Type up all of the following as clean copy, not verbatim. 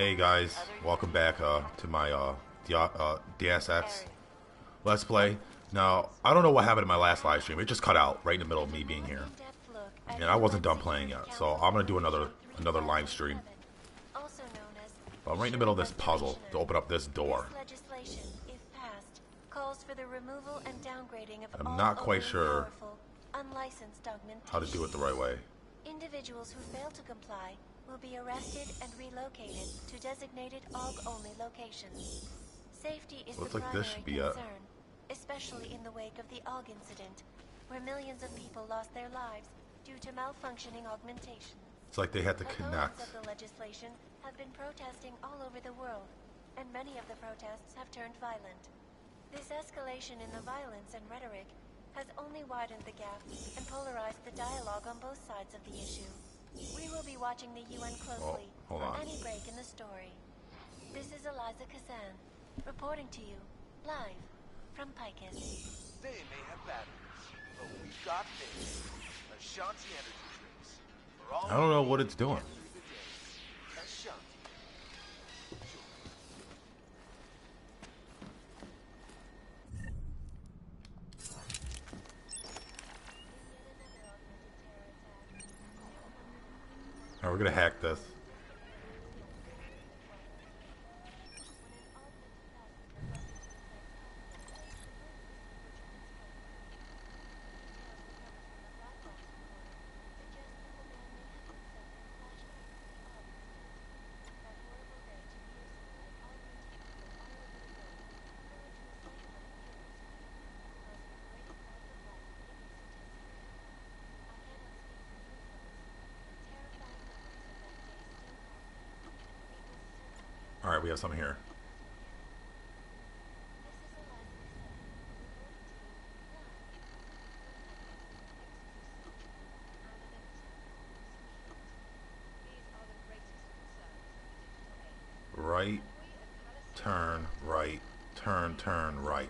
Hey guys, welcome back to my Deus Ex Let's Play. Now, I don't know what happened in my last live stream. It just cut out right in the middle of me being here. And I wasn't done playing yet, so I'm going to do another live stream. But I'm right in the middle of this puzzle to open up this door. I'm not quite sure how to do it the right way. Individuals who fail to comply will be arrested and relocated to designated Aug-only locations. Safety is the primary concern, especially in the wake of the Aug incident, where millions of people lost their lives due to malfunctioning augmentation. It's like they had to connect. Opponents of the legislation have been protesting all over the world, and many of the protests have turned violent. This escalation in the violence and rhetoric has only widened the gap and polarized the dialogue on both sides of the issue. We will be watching the UN closely for any break in the story. This is Eliza Kazan, reporting to you, live, from Picus. They may have batteries, but we've got this. Ashanti energy drinks. I don't know what it's doing. Alright, we're gonna hack this. Alright, we have something here. Right, turn, right, turn, right.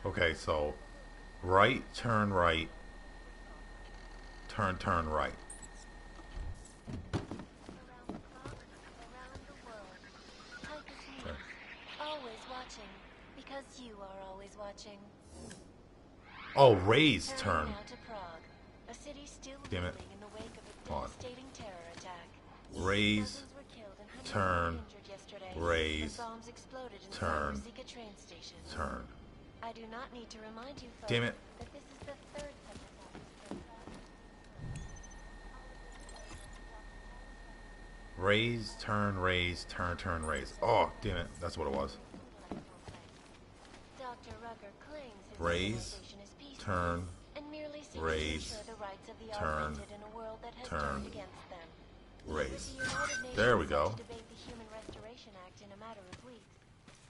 Okay, so right, turn, right, turn, right. Okay. Always watching, because you are always watching. Oh, raise, turn. Now to Prague, a city still Damn it. in the wake of a devastating terror attack. Raise, Dozens were killed and hundreds turn, were injured yesterday. raise, Bombs exploded in turn, the Zika train station. turn. I do not need to remind you, folks, Damn it. that this is the third such attack. Raise, turn, raise. Oh, damn it. That's what it was. Dr. Rucker claims his Raise, organization is peaceful turn, and merely seeks to raise, ensure the rights of the turn, augmented in a world that has turn, turned against them. raise. The United Nations There we set go. to debate the Human Restoration Act in a matter of weeks.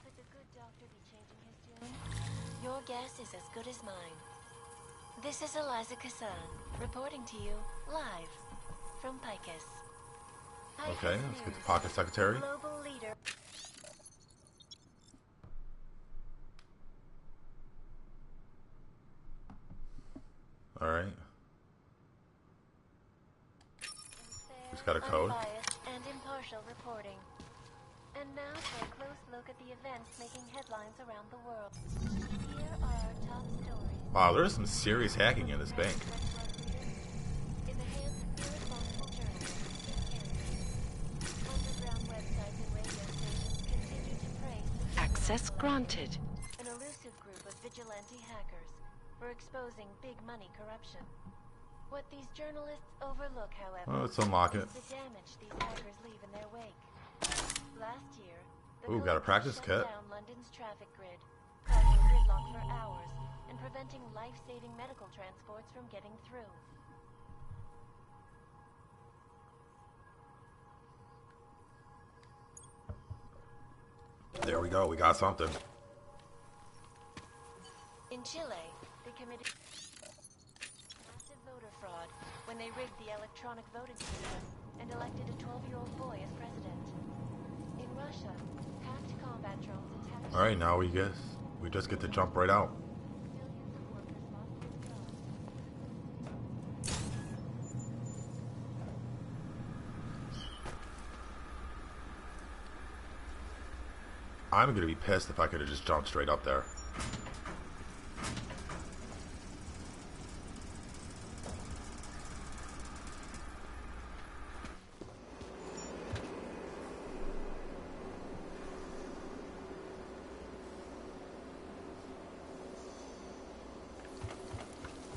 Could the good doctor be changing his tune? Your guess is as good as mine. This is Eliza Kazan, reporting to you live from Picus. Okay, let's get the pocket secretary. Global leader. Alright. Just got a code. Unbiased and impartial reporting. And now for a close look at the events making headlines around the world. Here are our top stories. Wow, there's some serious hacking in this bank. In the hands of irresponsible journalists, underground websites and radio stations continue to praise Access granted. an elusive group of vigilante hackers for exposing big money corruption. What these journalists overlook, however, Oh, let's unlock it. is the damage these hackers leave in their wake. Last year, the Ooh, got a Golem practice shut kit. down London's traffic grid, causing gridlock for hours and preventing life-saving medical transports from getting through. There we go, we got something. In Chile, they committed massive voter fraud when they rigged the electronic voting system and elected a 12-year-old boy as president. In Russia, hacked combat drones Alright, now we just get to jump right out. I'm gonna be pissed if I could have just jumped straight up there.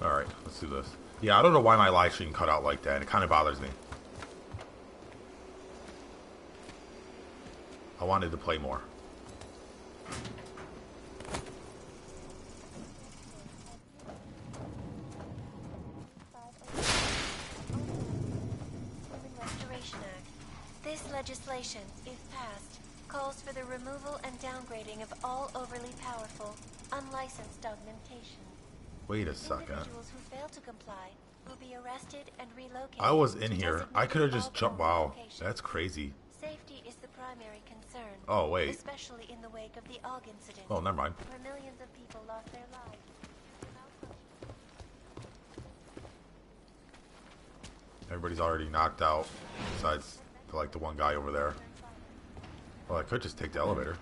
Alright, let's do this. Yeah, I don't know why my live stream cut out like that. It kind of bothers me. I wanted to play more. This legislation, if passed, calls for the removal and downgrading of all overly powerful, unlicensed augmentation. Wait a second. Individuals who fail to comply will be arrested and relocated. I was in to here. I could have just designated jumped. Wow, locations. that's crazy. Safety is the primary concern. Oh, wait. Especially in the wake of the Aug incident. Oh, never mind. Where millions of people lost their lives. Everybody's already knocked out, besides like the one guy over there. Well, I could just take the elevator.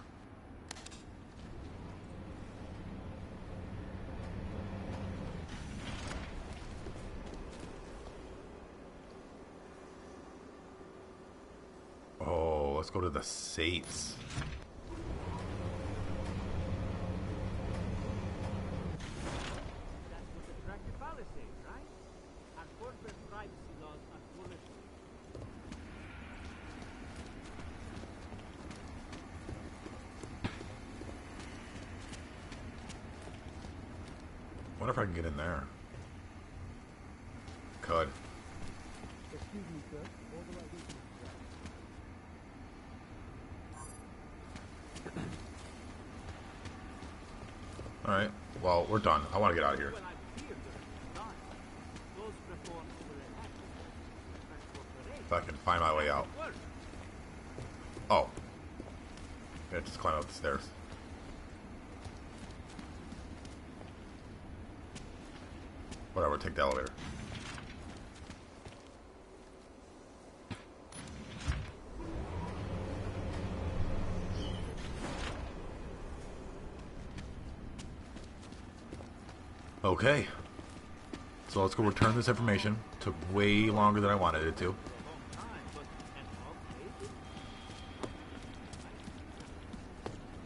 Oh, let's go to the safes. I wonder if I can get in there. Could. Excuse me, sir. Alright, well, we're done. I want to get out of here. If I can find my way out. Oh. Yeah, just climb up the stairs. Whatever, take the elevator. Okay. So let's go return this information. Took way longer than I wanted it to.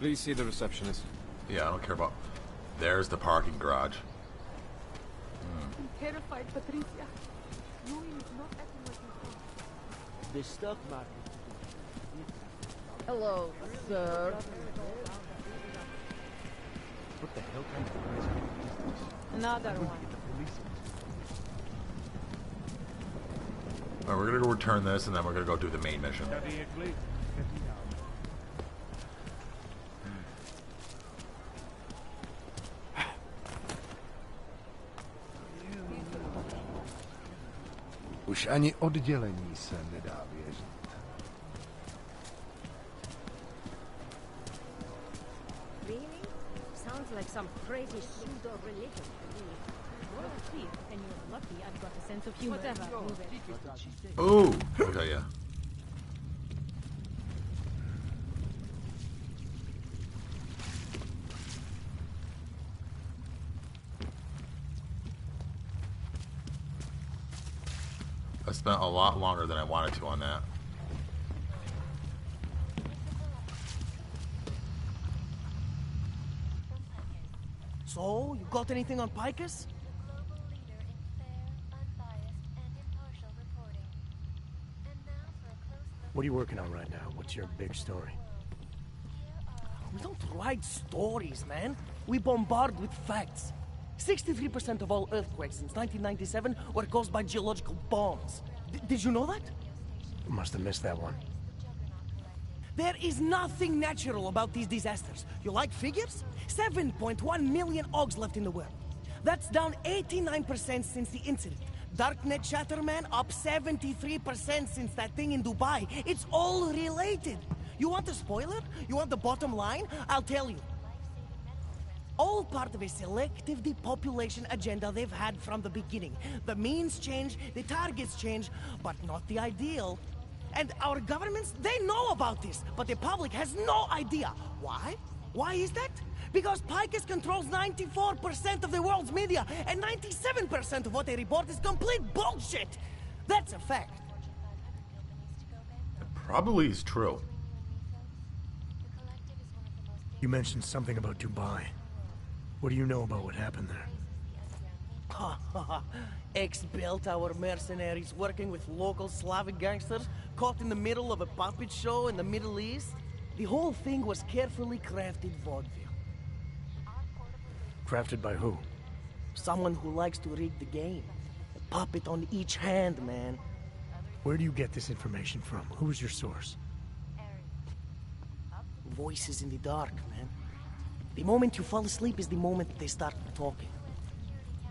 Please see the receptionist. Yeah, I don't care about... There's the parking garage. I'm terrified, Patricia. Louis is not acting like himself. The stock market. Hello, sir. What the hell kind of crazy is this? Another We'll one. get the police in. Alright, we're gonna go return this, and then we're gonna go do the main mission. Už ani oddělení se nedá věřit. Really? Sounds like some crazy pseudo-religion to me. You're a thief, and you're lucky I've got a sense of humor. Whatever. Move it. Ooh! Okay, yeah. I spent a lot longer than I wanted to on that. So, you got anything on Picus? The global leader in fair, unbiased, and impartial reporting. And now for a close look. What are you working on right now? What's your big story? We don't write stories, man. We bombard with facts. 63% of all earthquakes since 1997 were caused by geological bombs. Did you know that? Must have missed that one. There is nothing natural about these disasters. You like figures? 7.1 million Augs left in the world. That's down 89% since the incident. Darknet chatter, man, up 73% since that thing in Dubai. It's all related. You want the spoiler? You want the bottom line? I'll tell you. All part of a selective depopulation agenda they've had from the beginning. The means change, the targets change, but not the ideal. And our governments, they know about this, but the public has no idea. Why? Why is that? Because Picus controls 94% of the world's media, and 97% of what they report is complete bullshit! That's a fact. It probably is true. You mentioned something about Dubai. What do you know about what happened there? Ex-built our mercenaries working with local Slavic gangsters caught in the middle of a puppet show in the Middle East. The whole thing was carefully crafted vaudeville. Crafted by who? Someone who likes to rig the game. A puppet on each hand, man. Where do you get this information from? Who's your source? Voices in the dark, man. The moment you fall asleep is the moment they start talking.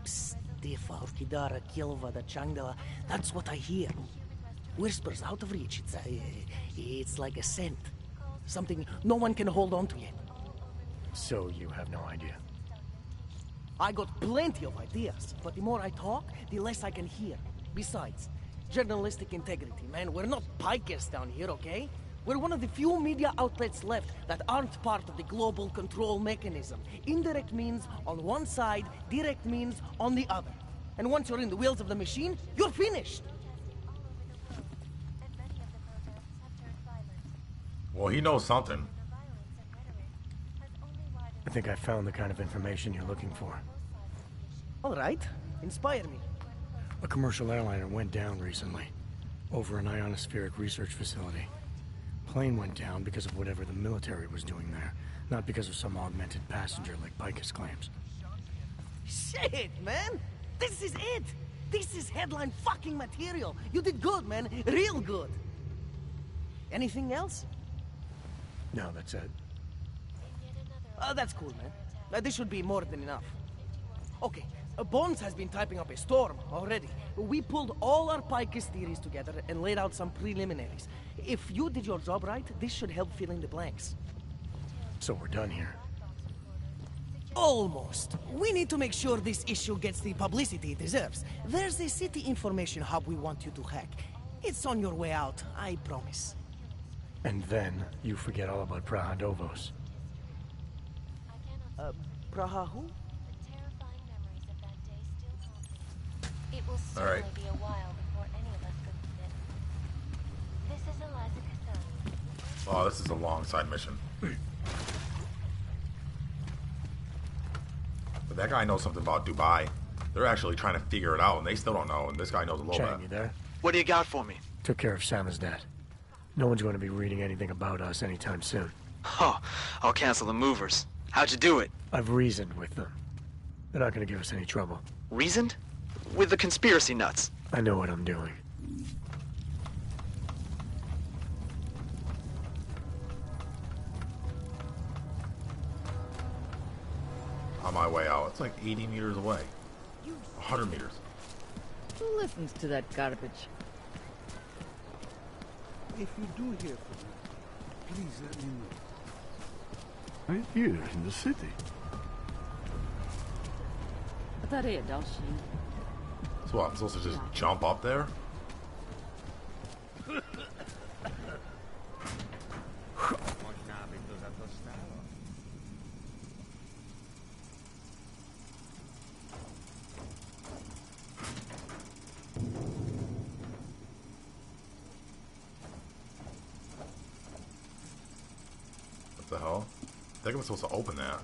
Stifa, Orkidara, Kilva, Changdala. That's what I hear. Whispers out of reach. It's like a scent. Something no one can hold on to yet. So you have no idea? I got plenty of ideas, but the more I talk, the less I can hear. Besides, journalistic integrity, man. We're not pikers down here, okay? We're one of the few media outlets left that aren't part of the global control mechanism. Indirect means on one side, direct means on the other. And once you're in the wheels of the machine, you're finished. Well, he knows something. I think I found the kind of information you're looking for. All right. Inspire me. A commercial airliner went down recently, over an ionospheric research facility. Plane went down because of whatever the military was doing there, not because of some augmented passenger like Picus claims. Shit, man! This is it! This is headline fucking material! You did good, man. Real good. Anything else? No, that's it. That's cool, man. This should be more than enough. Okay, Bones has been typing up a storm already. We pulled all our Picus theories together and laid out some preliminaries. If you did your job right, this should help fill in the blanks. So we're done here. Almost. We need to make sure this issue gets the publicity it deserves. There's a city information hub we want you to hack. It's on your way out, I promise. And then you forget all about Prahadovos. Praha who? It will certainly be a while before any of us could fit. This is Eliza Cathone. Oh, this is a long side mission. But that guy knows something about Dubai. They're actually trying to figure it out, and they still don't know, and this guy knows a little Chang, bit. you there? What do you got for me? Took care of Samizdat. No one's going to be reading anything about us anytime soon. Oh, I'll cancel the movers. How'd you do it? I've reasoned with them. They're not going to give us any trouble. Reasoned? With the conspiracy nuts. I know what I'm doing. On my way out. It's like 80 meters away. 100 meters. Who listens to that garbage? If you do hear from me, please let me know. Right here in the city. So what, I'm supposed to just jump up there? What the hell? I think I'm supposed to open that.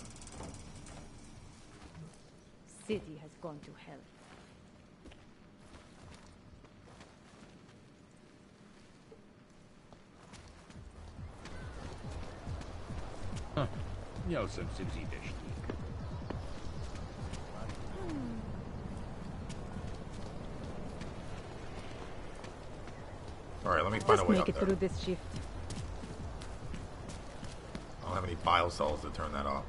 City has gone to hell. Miał jsem si vzít deštík. Alright, let me find a Just way make up it there. through this shift. I don't have any bio cells to turn that off.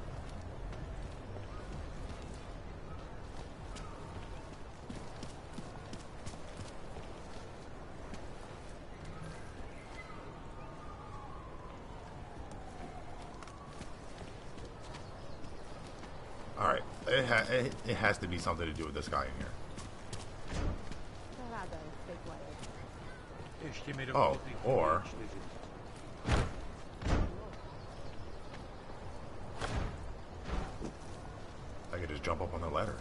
it has to be something to do with this guy in here. Oh, or I could just jump up on the ladder.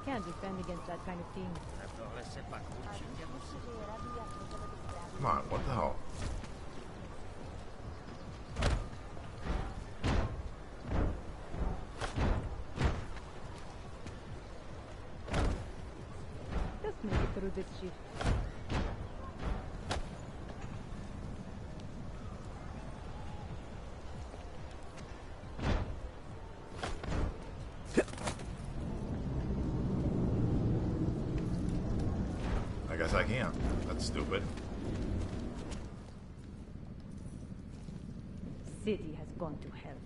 Can't defend against that kind of team. Come on, what the hell? Just make it through this shift. I guess I can't. That's stupid. City has gone to hell.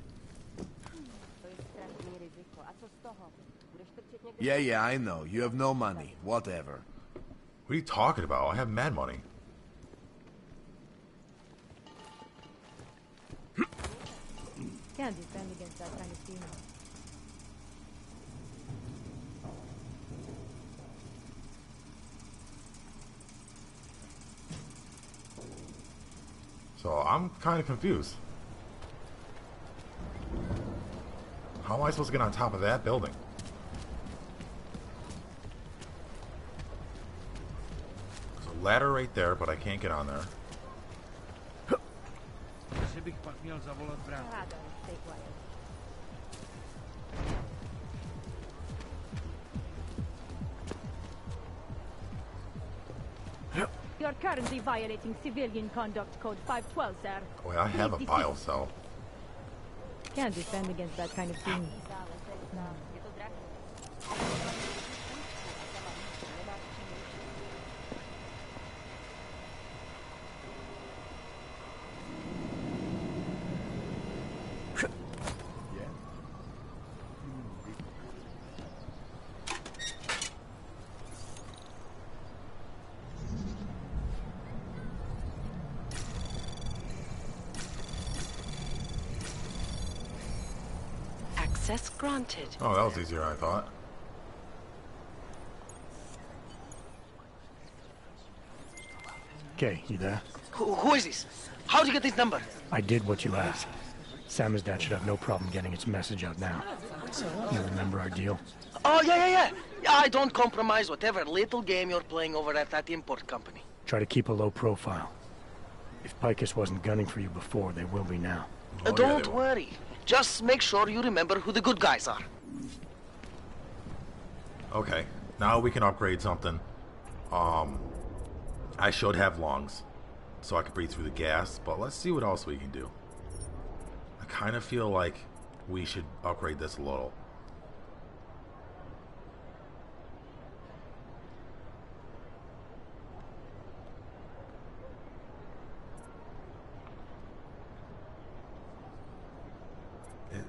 Yeah, I know. You have no money. Whatever. What are you talking about? I have mad money. Can't defend against that kind of team. So I'm kind of confused. How am I supposed to get on top of that building? There's a ladder right there, but I can't get on there. You're currently violating Civilian Conduct Code 512, sir. Boy, I have a bile cell. Can't defend against that kind of team. Access granted. Oh, that was easier than I thought. Okay, you there? Who is this? How'd you get this number? I did what you asked. Samizdat should have no problem getting its message out now. You remember our deal? Oh, yeah. Yeah, I don't compromise whatever little game you're playing over at that import company. Try to keep a low profile. If Picus wasn't gunning for you before, they will be now. Don't worry. Just make sure you remember who the good guys are. Okay, now we can upgrade something. I should have lungs, so I can breathe through the gas, but let's see what else we can do. I kind of feel like we should upgrade this a little.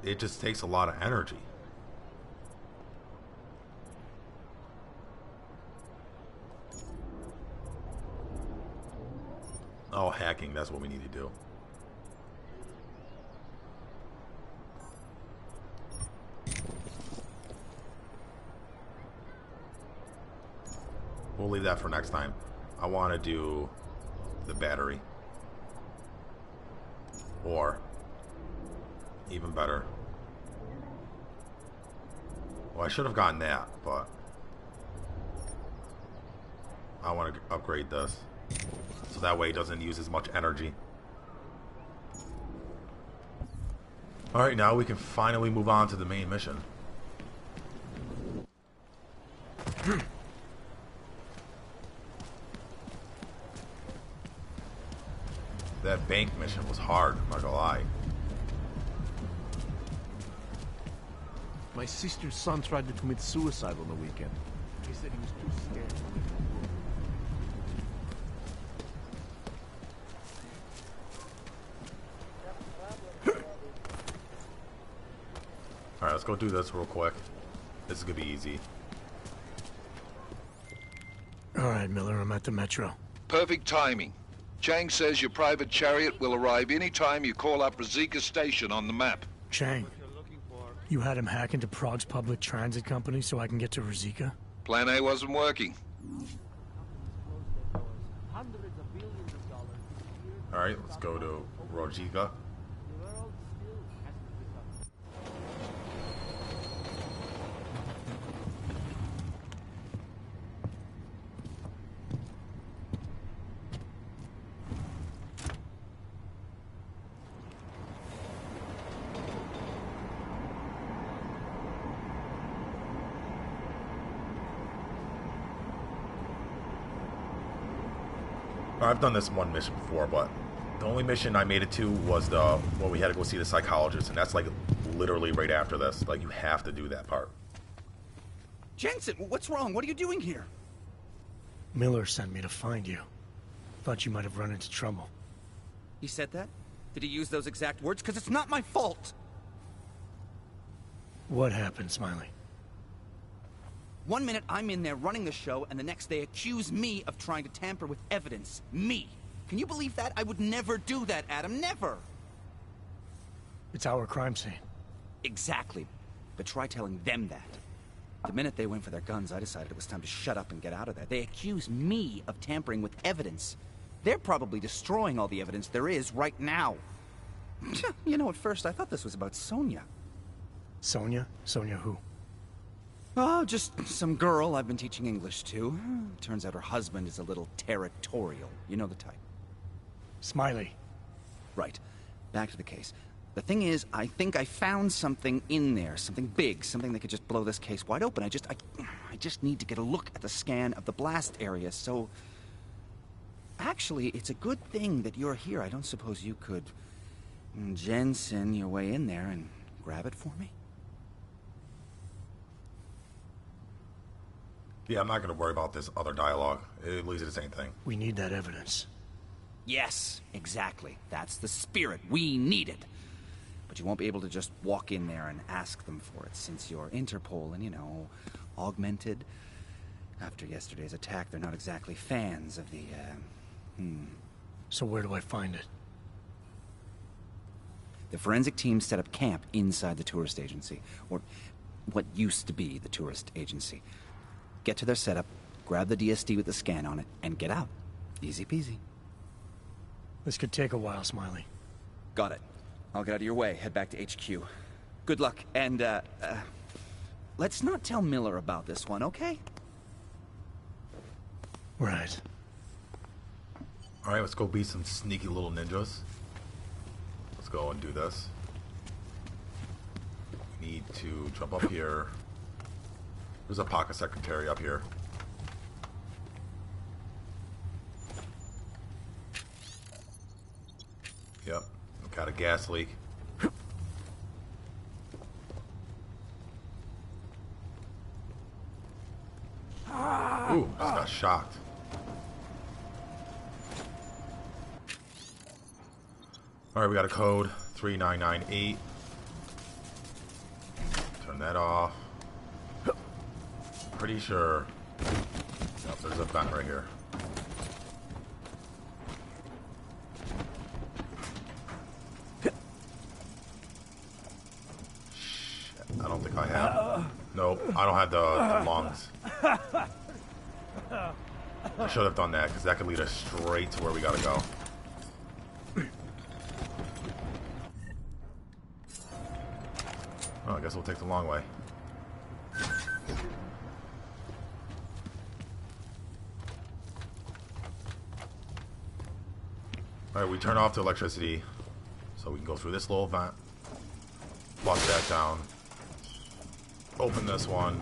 It just takes a lot of energy. Oh, hacking, that's what we need to do. We'll leave that for next time. I want to do the battery. Or, even better. Well, I should have gotten that, but I want to upgrade this. So that way it doesn't use as much energy. Alright, now we can finally move on to the main mission. That bank mission was hard, I'm not gonna lie. My sister's son tried to commit suicide on the weekend. He said he was too scared to leave the world. Alright, let's go do this real quick. This is gonna be easy. All right, Miller, I'm at the Metro. Perfect timing. Chang says your private chariot will arrive any time you call up Rizika Station on the map. Chang, you had him hack into Prague's public transit company so I can get to Rizika? Plan A wasn't working. Alright, let's go to Rizika. I've done this one mission before, but the only mission I made it to was the where we had to go see the psychologist, and that's like literally right after this. Like, you have to do that part. Jensen, what's wrong? What are you doing here? Miller sent me to find you. Thought you might have run into trouble. He said that? Did he use those exact words? Because it's not my fault. What happened, Smiley? 1 minute I'm in there running the show, and the next they accuse me of trying to tamper with evidence. Me. Can you believe that? I would never do that, Adam. Never. It's our crime scene. Exactly. But try telling them that. The minute they went for their guns, I decided it was time to shut up and get out of there. They accuse me of tampering with evidence. They're probably destroying all the evidence there is right now. You know, at first I thought this was about Sonia. Sonia? Sonia who? Oh, just some girl I've been teaching English to. Turns out her husband is a little territorial. You know the type. Smiley. Right. Back to the case. The thing is, I think I found something in there. Something big. Something that could just blow this case wide open. I just need to get a look at the scan of the blast area, so... Actually, it's a good thing that you're here. I don't suppose you could... Jensen your way in there and grab it for me? Yeah, I'm not going to worry about this other dialogue. It leads to the same thing. We need that evidence. Yes, exactly. That's the spirit. We need it. But you won't be able to just walk in there and ask them for it, since you're Interpol and, you know, augmented. After yesterday's attack, they're not exactly fans of the, So where do I find it? The forensic team set up camp inside the tourist agency, or what used to be the tourist agency. Get to their setup, grab the DSD with the scan on it, and get out. Easy peasy. This could take a while, Smiley. Got it. I'll get out of your way, head back to HQ. Good luck, and, let's not tell Miller about this one, okay? Right. Alright, let's go be some sneaky little ninjas. Let's go and do this. We need to jump up here. There's a pocket secretary up here. Yep, got a gas leak. Ooh, just got shocked. Alright, we got a code 3998. Turn that off. Pretty sure. Yep, there's a vent right here. Shit, I don't think I have. Nope, I don't have the lungs. I should have done that, because that could lead us straight to where we gotta go. Oh, I guess we'll take the long way. Alright, we turn off the electricity so we can go through this little vent. Flush that down. Open this one.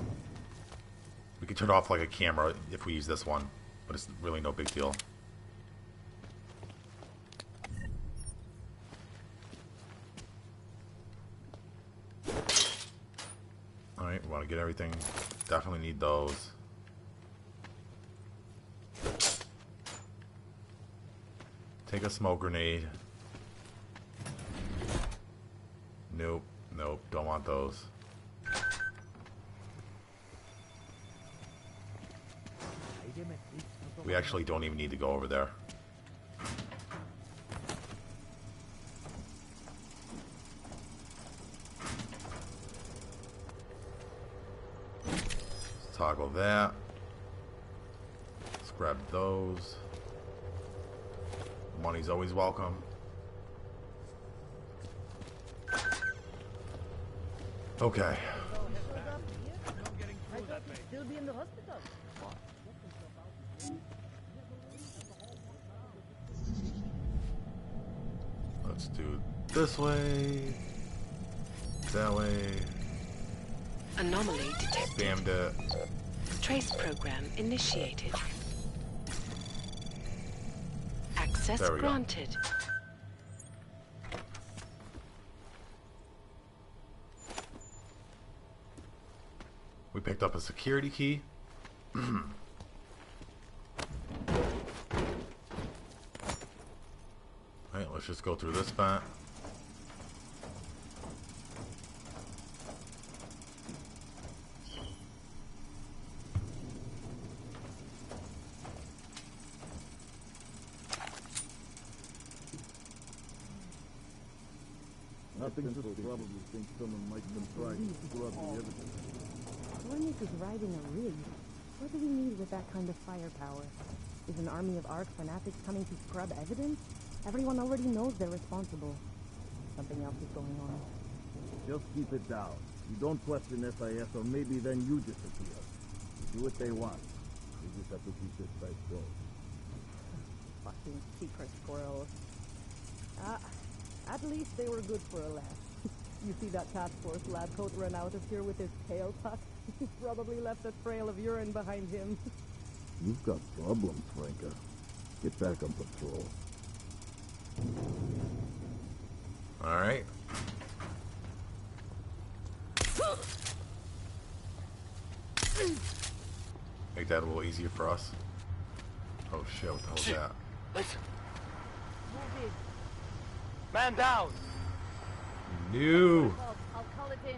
We can turn off like a camera if we use this one, but it's really no big deal. Alright, we want to get everything. Definitely need those. Take a smoke grenade. Nope, nope, don't want those. We actually don't even need to go over there. Let's toggle that. Let's grab those. Money's always welcome. Okay. Still be in the hospital. Let's do this way, that way. Anomaly detected. Spammed it. Trace program initiated. Access There we go. granted. We picked up a security key. Alright, let's just go through this spot. Nothing to probably think someone might have tried to scrub the evidence. Warnick is riding a rig. What do we need with that kind of firepower? Is an army of ARC fanatics coming to scrub evidence? Everyone already knows they're responsible. Something else is going on. Just keep it down. You don't question SIS, or maybe then you disappear. Do what they want. You just have to keep this place closed. Fucking secret squirrels. At least they were good for a laugh. You see that task force lab coat run out of here with his tail tucked? He probably left a trail of urine behind him. You've got problems, Franca. Get back on patrol. Alright. Make that a little easier for us. Oh shit, what the hell is that? Listen. Man down. No. I'll call it in.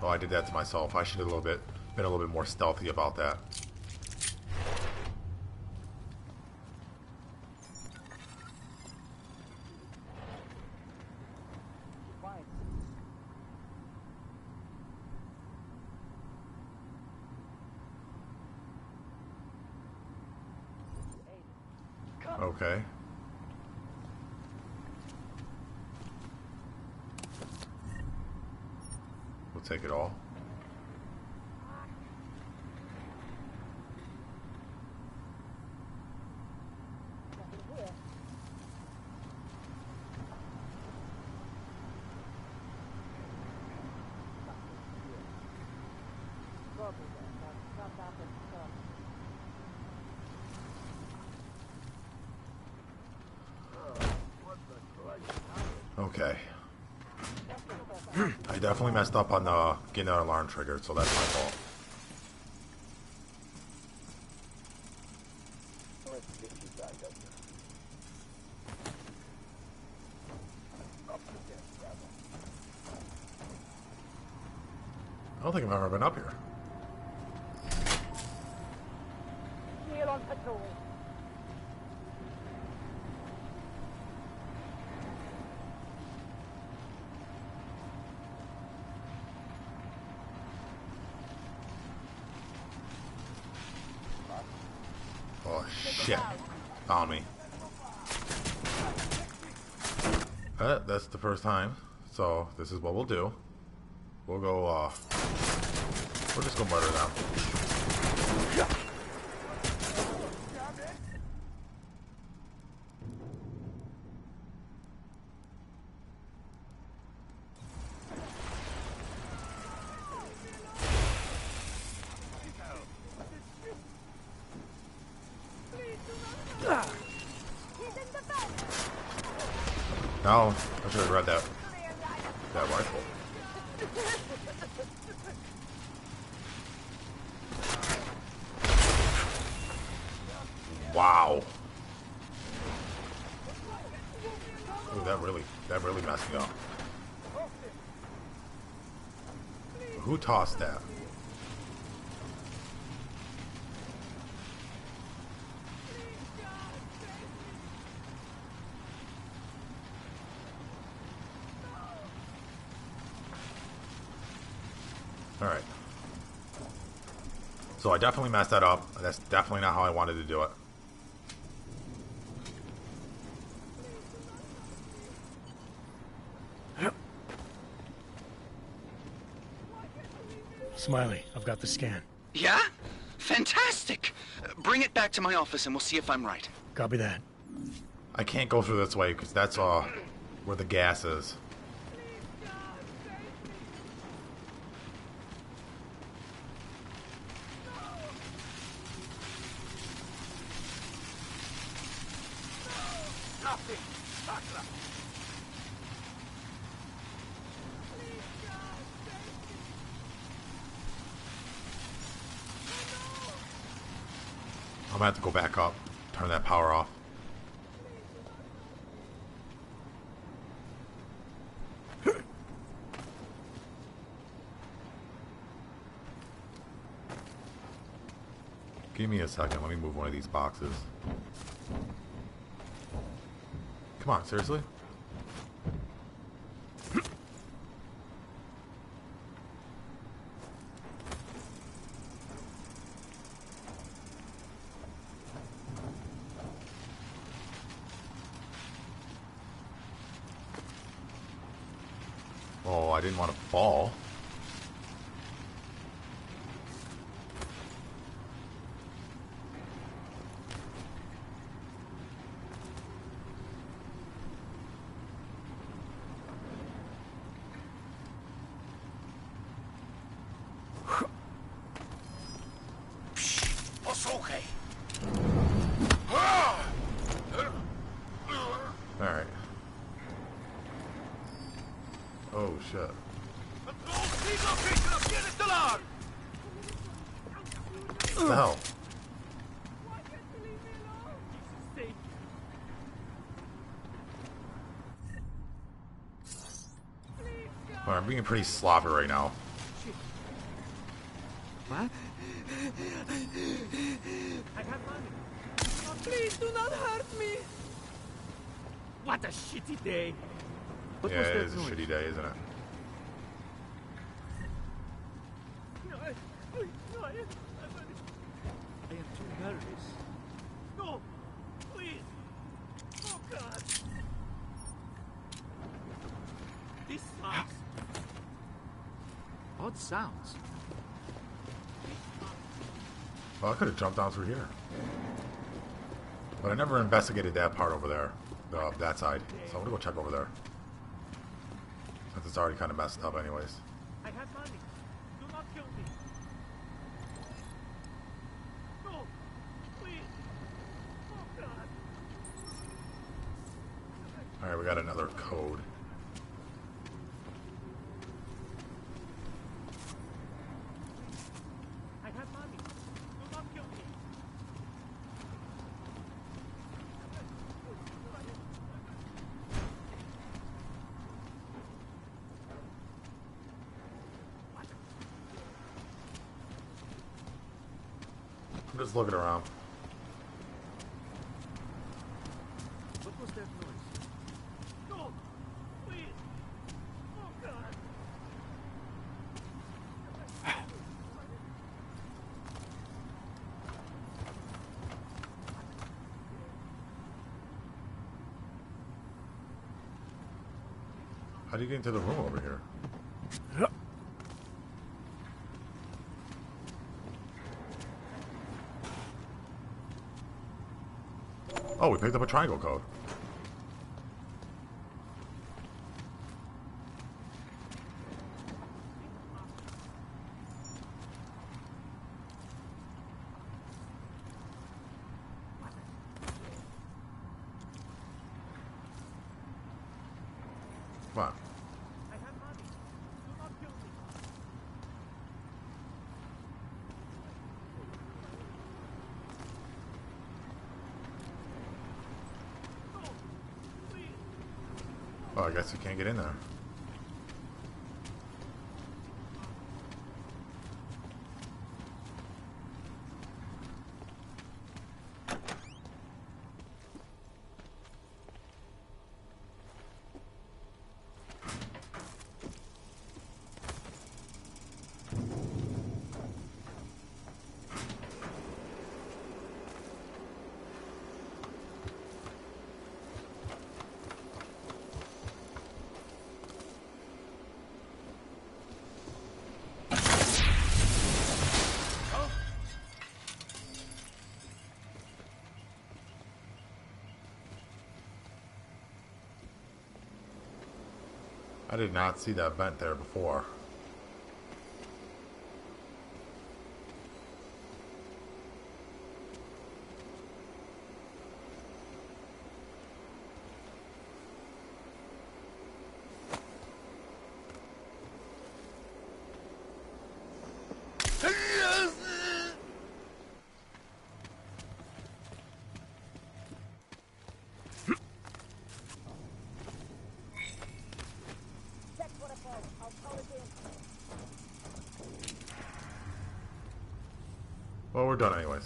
Oh, I did that to myself. I should have been a little bit more stealthy about that. Okay. We'll take it all. Okay. I definitely messed up on getting that alarm triggered, so that's my fault. I don't think I've ever been up here. Still on patrol. Oh shit. Found me. That's the first time. So this is what we'll do. We'll go we'll just go murder them. No, I should have read that rifle. Wow. Ooh, that really messed me up. Who tossed that? Alright. So I definitely messed that up. That's definitely not how I wanted to do it. Smiley, I've got the scan. Yeah? Fantastic! Bring it back to my office and we'll see if I'm right. Copy that. I can't go through this way because that's where the gas is. I'm gonna have to go back up, turn that power off. Give me a second, let me move one of these boxes. Come on, seriously? Oh, I didn't want to fall. Okay. Alright. Oh shit. What the hell? Well, I'm being pretty sloppy right now. What? I have money. Please do not hurt me. What a shitty day. What Yeah, was it that is a noise? shitty day, isn't it? I am too nervous. No, please. Oh God. This sucks. Odd sounds. Well, I could have jumped down through here. But I never investigated that part over there. That side. So I'm gonna go check over there. Since it's already kind of messed up anyways. I have money. Do not kill me. No, please. Oh God. Alright, we got another code. I have money. Do not kill me. I'm just looking around. What was that noise? No, please. Oh God. How do you get into the room over here? Oh, we picked up a triangle code. Come on. I have money. Do not kill me. No, please. Oh, I guess you can't get in there. I did not see that vent there before. Well, we're done anyways.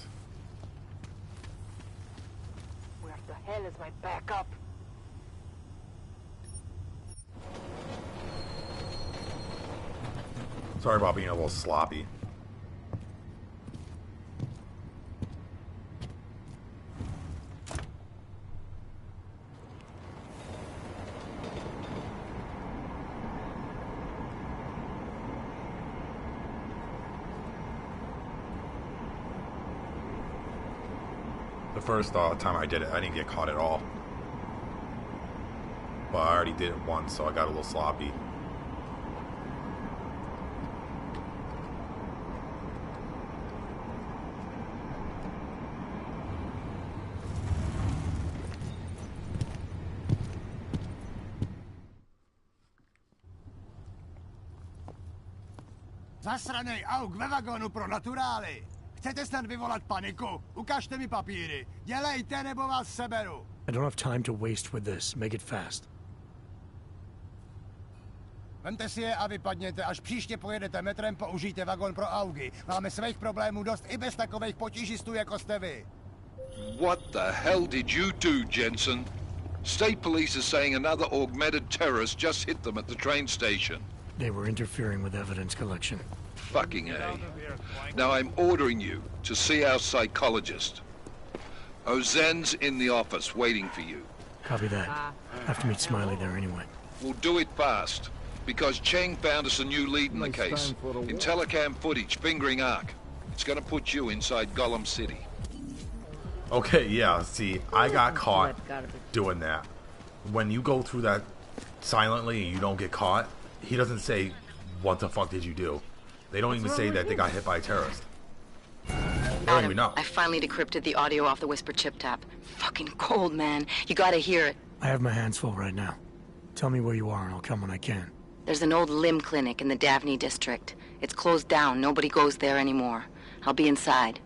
Where the hell is my backup? Sorry about being a little sloppy. The first time I did it, I didn't get caught at all. But I already did it once, so I got a little sloppy. Zasranej Aug ve vagonu pro naturály! Chcete snad vyvolat paniku? Ukažte mi papíry. Dělejte, nebo vás seberu. I don't have time to waste with this. Make it fast. Vemte si je a vypadněte. Až příště pojedete metrem, použijte vagon pro Augy. Máme svých problémů dost i bez takových potížistů, jako jste vy. What the hell did you do, Jensen? State police are saying another augmented terrorist just hit them at the train station. They were interfering with evidence collection. Fucking A. Now I'm ordering you to see our psychologist. Ozen's in the office waiting for you. Copy that. Have to meet Smiley there anyway. We'll do it fast, because Cheng found us a new lead in the case. In telecam footage fingering Ark. It's gonna put you inside Golem City. Okay, yeah, see, I got caught doing that. When you go through that silently and you don't get caught, he doesn't say, what the fuck did you do? They don't even say that they got hit by a terrorist. They don't even know. I finally decrypted the audio off the Whisper chip tap. Fucking cold, man. You gotta hear it. I have my hands full right now. Tell me where you are and I'll come when I can. There's an old limb clinic in the Daphne district. It's closed down. Nobody goes there anymore. I'll be inside.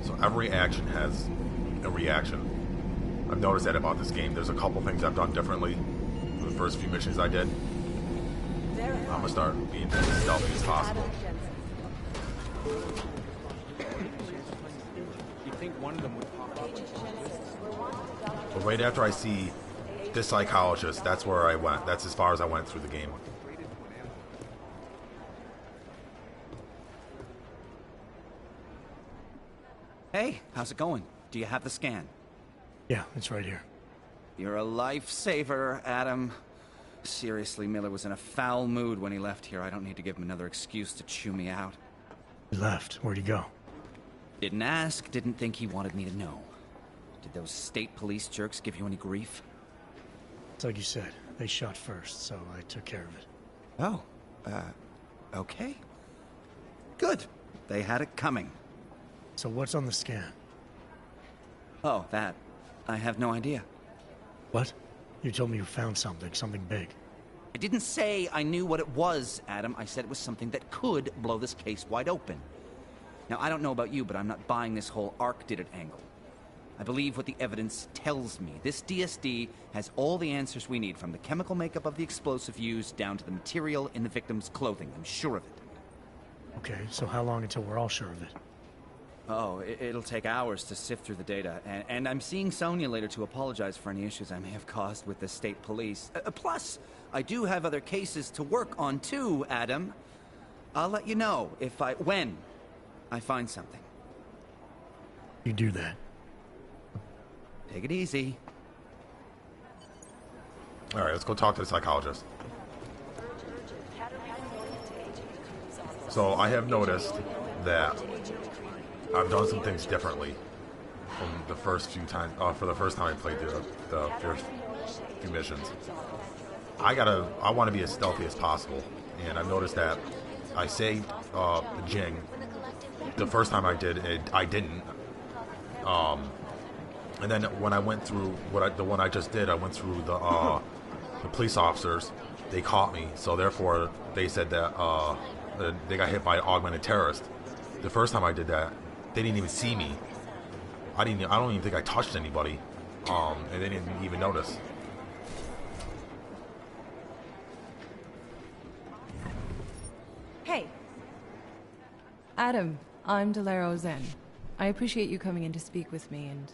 So every action has a reaction. I've noticed that about this game. There's a couple things I've done differently for the first few missions I did. I'm gonna start being as stealthy as possible. You think one of them would pop up? But right after I see this psychologist, that's where I went. That's as far as I went through the game. Hey, how's it going? Do you have the scan? Yeah, it's right here. You're a lifesaver, Adam. Seriously, Miller was in a foul mood when he left here. I don't need to give him another excuse to chew me out. He left. Where'd he go? Didn't ask, didn't think he wanted me to know. Did those state police jerks give you any grief? It's like you said. They shot first, so I took care of it. Oh, okay. Good. They had it coming. So what's on the scan? Oh, that. I have no idea. What? You told me you found something big. I didn't say I knew what it was, Adam. I said it was something that could blow this case wide open. Now, I don't know about you, but I'm not buying this whole Ark did it angle. I believe what the evidence tells me. This DSD has all the answers we need, from the chemical makeup of the explosive used down to the material in the victim's clothing. I'm sure of it. Okay, so how long until we're all sure of it? Oh, it'll take hours to sift through the data, and I'm seeing Sonia later to apologize for any issues I may have caused with the state police. Plus, I do have other cases to work on too, Adam. I'll let you know when I find something. You do that. Take it easy. Alright, let's go talk to the psychologist. So I have noticed that I've done some things differently from the first few times, for the first time I played the first few missions. I want to be as stealthy as possible, and I've noticed that I saved Jing. The first time I did it, I didn't. And then when I went through the one I just did, I went through the police officers. They caught me, so therefore they said that they got hit by an augmented terrorist. The first time I did that, they didn't even see me. I don't even think I touched anybody, and they didn't even notice. Hey, Adam. I'm Delaro Zen. I appreciate you coming in to speak with me, and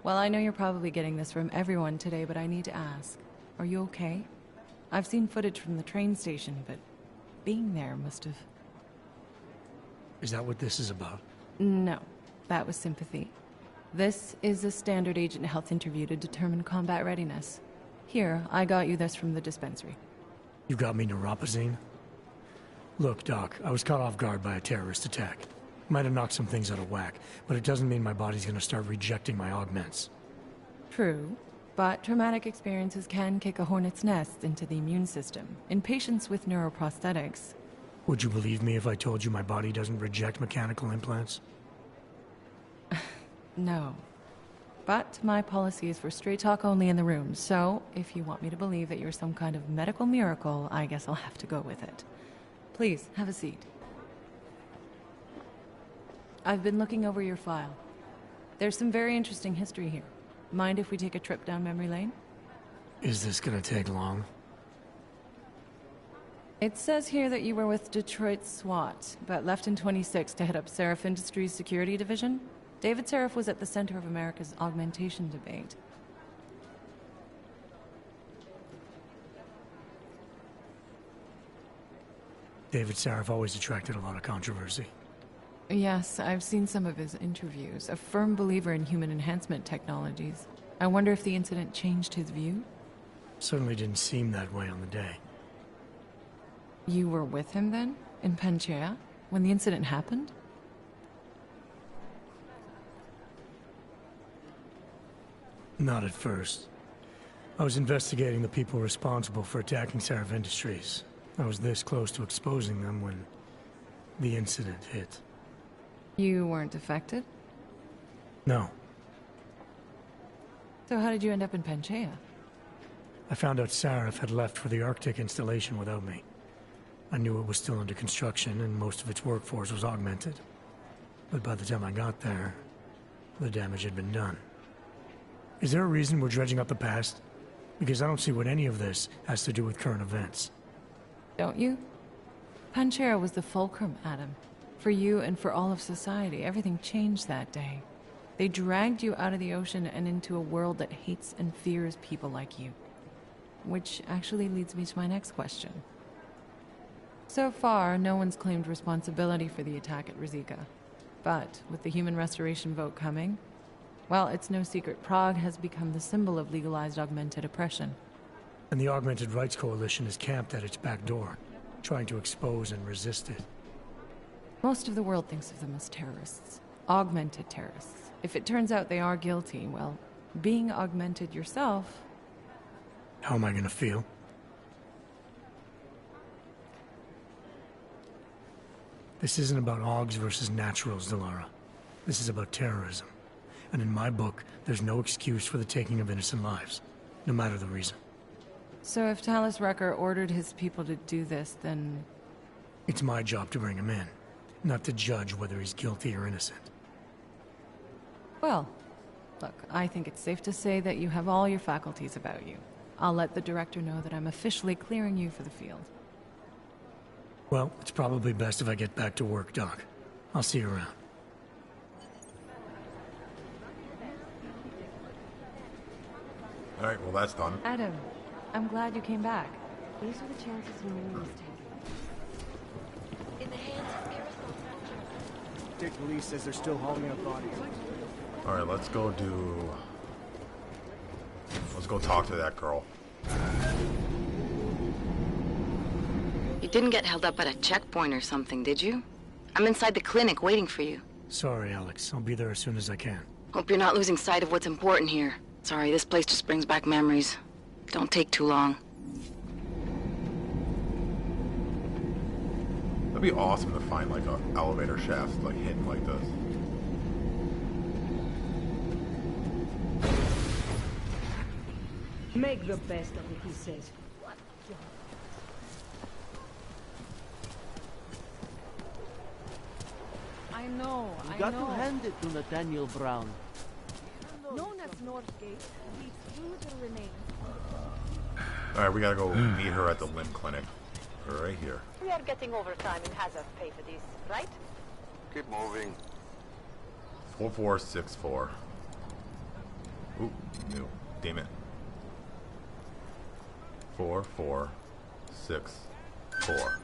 well, I know you're probably getting this from everyone today, but I need to ask: are you okay? I've seen footage from the train station, but being there must have... Is that what this is about? No, that was sympathy. This is a standard agent health interview to determine combat readiness. Here, I got you this from the dispensary. You got me neuropazine? Look, Doc, I was caught off guard by a terrorist attack. Might have knocked some things out of whack, but it doesn't mean my body's gonna start rejecting my augments. True, but traumatic experiences can kick a hornet's nest into the immune system. In patients with neuroprosthetics... Would you believe me if I told you my body doesn't reject mechanical implants? No. But my policy is for straight talk only in the room, so if you want me to believe that you're some kind of medical miracle, I guess I'll have to go with it. Please, have a seat. I've been looking over your file. There's some very interesting history here. Mind if we take a trip down memory lane? Is this gonna take long? It says here that you were with Detroit SWAT, but left in 26 to head up Seraph Industries' security division. David Seraph was at the center of America's augmentation debate. David Seraph always attracted a lot of controversy. Yes, I've seen some of his interviews. A firm believer in human enhancement technologies. I wonder if the incident changed his view? Certainly didn't seem that way on the day. You were with him then? In Panchea? When the incident happened? Not at first. I was investigating the people responsible for attacking Seraph Industries. I was this close to exposing them when the incident hit. You weren't affected? No. So how did you end up in Panchea? I found out Seraph had left for the Arctic installation without me. I knew it was still under construction and most of its workforce was augmented. But by the time I got there, the damage had been done. Is there a reason we're dredging up the past? Because I don't see what any of this has to do with current events. Don't you? Panchea was the fulcrum, Adam. For you and for all of society, everything changed that day. They dragged you out of the ocean and into a world that hates and fears people like you. Which actually leads me to my next question. So far, no one's claimed responsibility for the attack at Rizika. But with the human restoration vote coming, well, it's no secret Prague has become the symbol of legalized augmented oppression. And the Augmented Rights Coalition is camped at its back door, trying to expose and resist it. Most of the world thinks of them as terrorists. Augmented terrorists. If it turns out they are guilty, well, being augmented yourself... How am I gonna feel? This isn't about Augs versus Naturals, Delara. This is about terrorism. And in my book, there's no excuse for the taking of innocent lives, no matter the reason. So if Talus Wrecker ordered his people to do this, then... It's my job to bring him in, not to judge whether he's guilty or innocent. Well, look, I think it's safe to say that you have all your faculties about you. I'll let the director know that I'm officially clearing you for the field. Well, it's probably best if I get back to work, Doc. I'll see you around. Alright, well that's done. Adam, I'm glad you came back. These are the chances you knew was taken. In the hands of irresponsible. Dick Police says they're still hauling up bodies. Alright, let's go talk to that girl. You didn't get held up at a checkpoint or something, did you? I'm inside the clinic waiting for you. Sorry, Alex. I'll be there as soon as I can. Hope you're not losing sight of what's important here. Sorry, this place just brings back memories. Don't take too long. That'd be awesome to find like a elevator shaft like hidden like this. Make the best of it, he says. I know, You got to hand it to Nathaniel Brown. Known as Northgate, leads through the remains. Alright, we gotta go meet her at the limb clinic. Right here. We are getting overtime in hazard pay for this, right? Keep moving. 4464. Ooh, no. Damn it. 4464.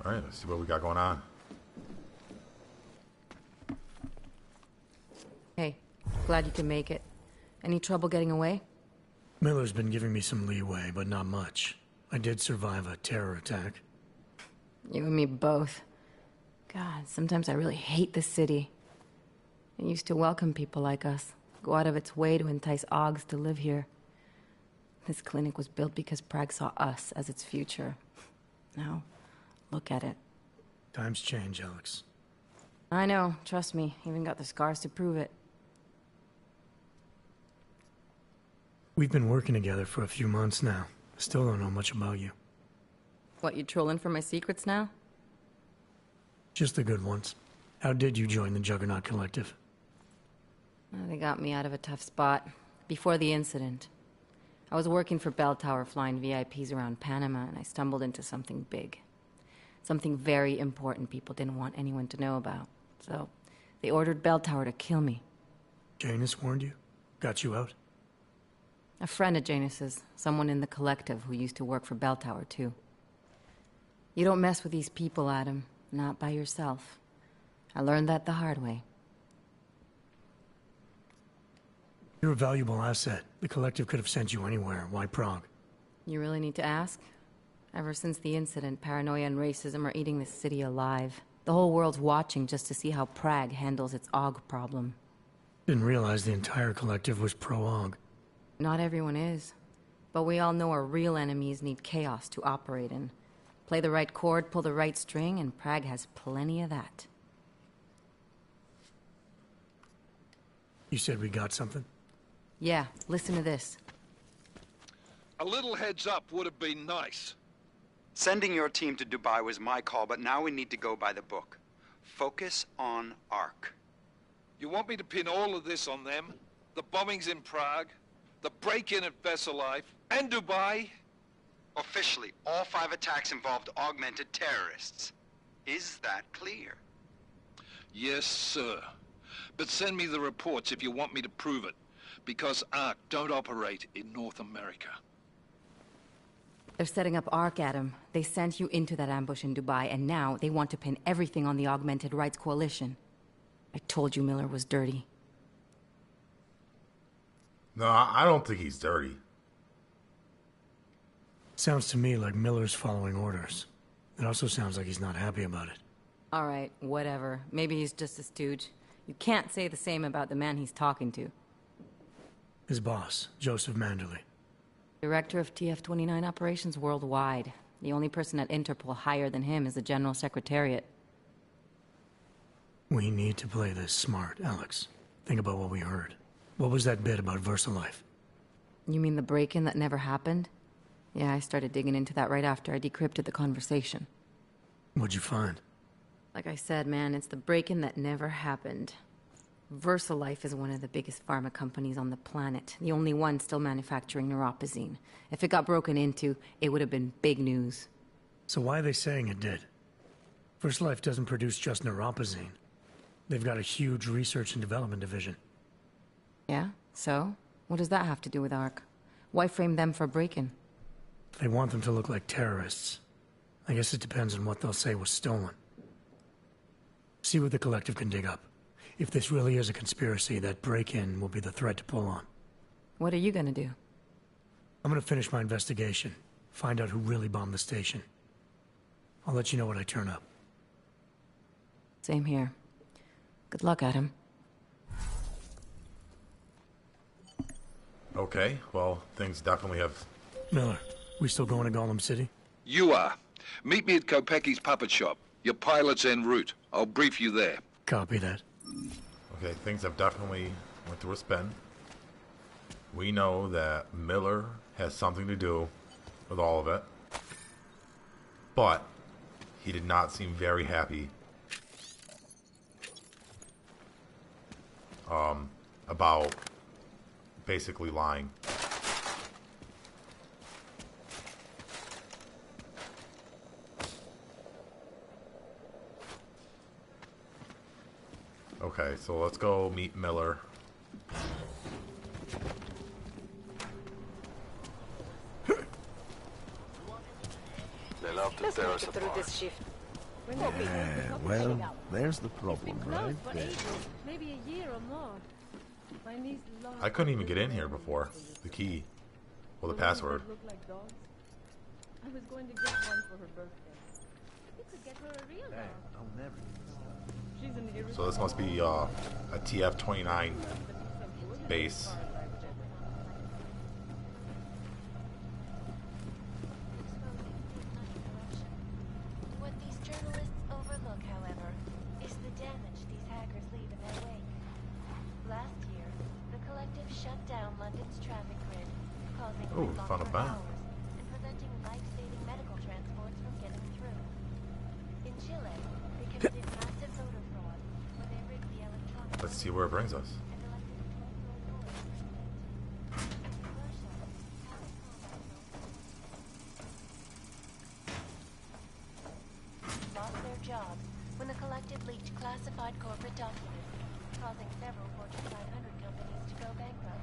Alright, let's see what we got going on. Hey, glad you can make it. Any trouble getting away? Miller's been giving me some leeway, but not much. I did survive a terror attack. You and me both. God, sometimes I really hate this city. It used to welcome people like us, go out of its way to entice Augs to live here. This clinic was built because Prague saw us as its future. Now, look at it. Times change, Alex. I know, trust me. Even got the scars to prove it. We've been working together for a few months now. Still don't know much about you. What, you trolling for my secrets now? Just the good ones. How did you join the Juggernaut Collective? Well, they got me out of a tough spot. Before the incident. I was working for Bell Tower flying VIPs around Panama, and I stumbled into something big. Something very important people didn't want anyone to know about. So, they ordered Bell Tower to kill me. Janus warned you? Got you out? A friend of Janus's, someone in the collective who used to work for Bell Tower, too. You don't mess with these people, Adam. Not by yourself. I learned that the hard way. You're a valuable asset. The collective could have sent you anywhere. Why Prague? You really need to ask? Ever since the incident, paranoia and racism are eating this city alive. The whole world's watching just to see how Prague handles its Aug problem. Didn't realize the entire collective was pro-Aug. Not everyone is. But we all know our real enemies need chaos to operate in. Play the right chord, pull the right string, and Prague has plenty of that. You said we got something? Yeah, listen to this. A little heads up would have been nice. Sending your team to Dubai was my call, but now we need to go by the book. Focus on Ark. You want me to pin all of this on them? The bombings in Prague, the break-in at Vessel Life, and Dubai? Officially, all 5 attacks involved augmented terrorists. Is that clear? Yes, sir. But send me the reports if you want me to prove it, because Ark don't operate in North America. They're setting up Ark, Adam. They sent you into that ambush in Dubai, and now they want to pin everything on the Augmented Rights Coalition. I told you Miller was dirty. No, I don't think he's dirty. Sounds to me like Miller's following orders. It also sounds like he's not happy about it. All right, whatever. Maybe he's just a stooge. You can't say the same about the man he's talking to. His boss, Joseph Manderley. Director of TF-29 operations worldwide. The only person at Interpol higher than him is the General Secretariat. We need to play this smart, Alex. Think about what we heard. What was that bit about VersaLife? You mean the break-in that never happened? Yeah, I started digging into that right after I decrypted the conversation. What'd you find? Like I said, man, it's the break-in that never happened. VersaLife is one of the biggest pharma companies on the planet. The only one still manufacturing neuropozyne. If it got broken into, it would have been big news. So why are they saying it did? VersaLife doesn't produce just neuropozyne. They've got a huge research and development division. Yeah? So? What does that have to do with Ark? Why frame them for break-in? They want them to look like terrorists. I guess it depends on what they'll say was stolen. See what the collective can dig up. If this really is a conspiracy, that break-in will be the thread to pull on. What are you gonna do? I'm gonna finish my investigation. Find out who really bombed the station. I'll let you know when I turn up. Same here. Good luck, Adam. Okay, well, things definitely have... Miller, we still going to Golem City? You are. Meet me at Kopecki's puppet shop. Your pilot's en route. I'll brief you there. Copy that. Okay, things have definitely went through a spin. We know that Miller has something to do with all of it. But he did not seem very happy about basically lying. Okay, so let's go meet Miller. They love to tear us apart. Yeah, well, there's the problem right there. Maybe a year or more. I couldn't even get in here before. The key. Well, the password. I was going to get one for her birthday. You could get her a real dog. I'll never. She's an So this must be a TF-29 base. What these journalists overlook, however, is the damage these hackers leave in their wake. Last year, the collective shut down London's traffic grid, causing gridlock fun for about. hours and preventing life-saving medical transports from getting through. In Chile, they committed massive voter fraud when they rigged the electronic. Let's see where it brings us. Lost their jobs when the collective leaked classified corporate documents, causing several Fortune 500 companies to go bankrupt.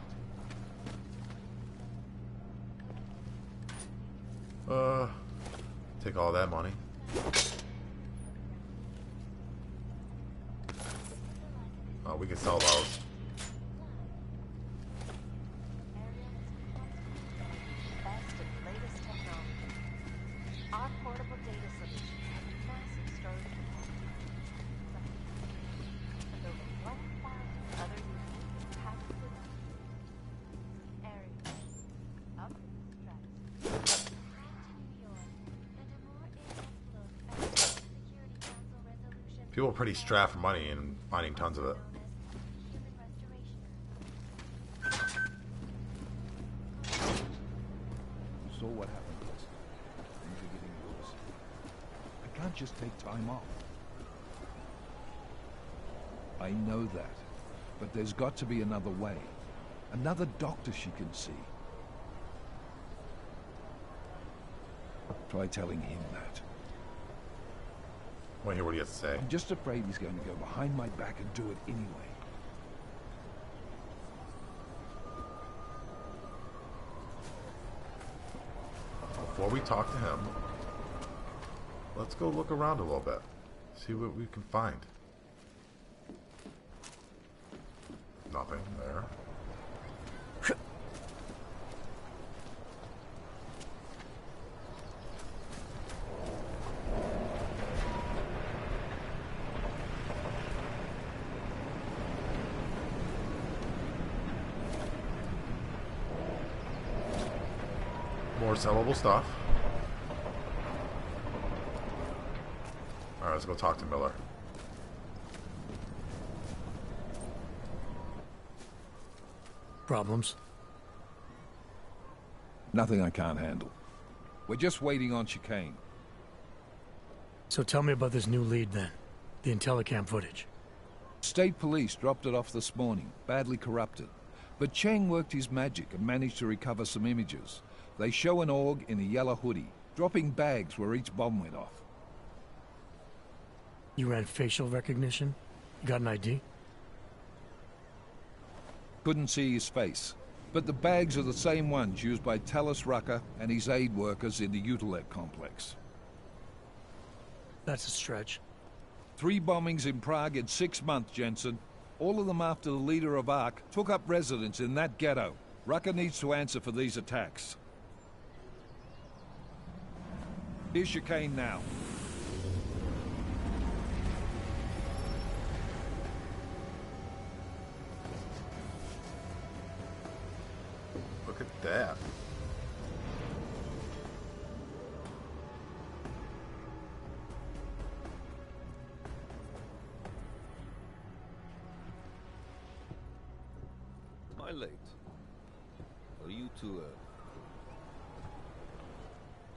Take all that money. Oh, we can sell those. Best and latest technology. Our portable data solutions have massive storage capacity. And over 1,000 other unique patented areas up in the stratosphere. New York, and a more in-depth look at the Security Council resolution. People are pretty strapped for money and finding tons of it. So what happened was, things are getting worse. I can't just take time off. I know that, but there's got to be another way. Another doctor she can see. Try telling him that. I want to hear what he has to say. I'm just afraid he's going to go behind my back and do it anyway. Before we talk to him, let's go look around a little bit. See what we can find. Nothing there. More sellable stuff. Alright, let's go talk to Miller. Problems? Nothing I can't handle. We're just waiting on chicane. So tell me about this new lead then. The Intellicam footage. State police dropped it off this morning, badly corrupted. But Cheng worked his magic and managed to recover some images. They show an Aug in a yellow hoodie, dropping bags where each bomb went off. You ran facial recognition? You got an ID? Couldn't see his face. But the bags are the same ones used by Talis Rucker and his aid workers in the Utilec complex. That's a stretch. 3 bombings in Prague in 6 months, Jensen. All of them after the leader of ARC took up residence in that ghetto. Rucker needs to answer for these attacks. Here's chicane now. that. Am I late? Are you too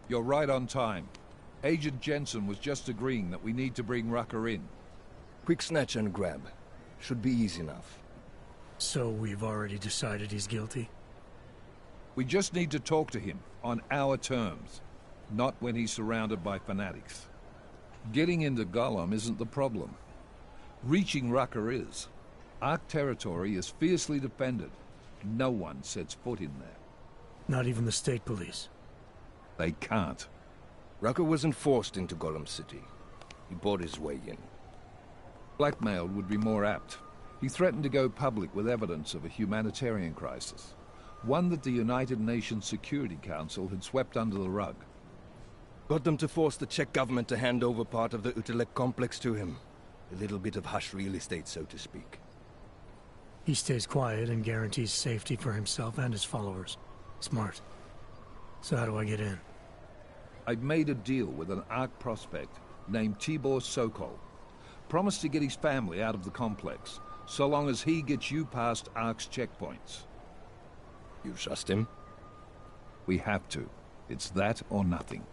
You're right on time. Agent Jensen was just agreeing that we need to bring Rucker in. Quick snatch and grab. Should be easy enough. So we've already decided he's guilty? We just need to talk to him on our terms, not when he's surrounded by fanatics. Getting into Golem isn't the problem. Reaching Rucker is. Ark territory is fiercely defended. No one sets foot in there. Not even the state police? They can't. Rucker wasn't forced into Golem City. He bought his way in. Blackmailed would be more apt. He threatened to go public with evidence of a humanitarian crisis. One that the United Nations Security Council had swept under the rug. Got them to force the Czech government to hand over part of the Utelek complex to him. A little bit of hush real estate, so to speak. He stays quiet and guarantees safety for himself and his followers. Smart. So how do I get in? I've made a deal with an Ark prospect named Tibor Sokol. Promised to get his family out of the complex, so long as he gets you past Ark's checkpoints. You trust him? We have to. It's that or nothing.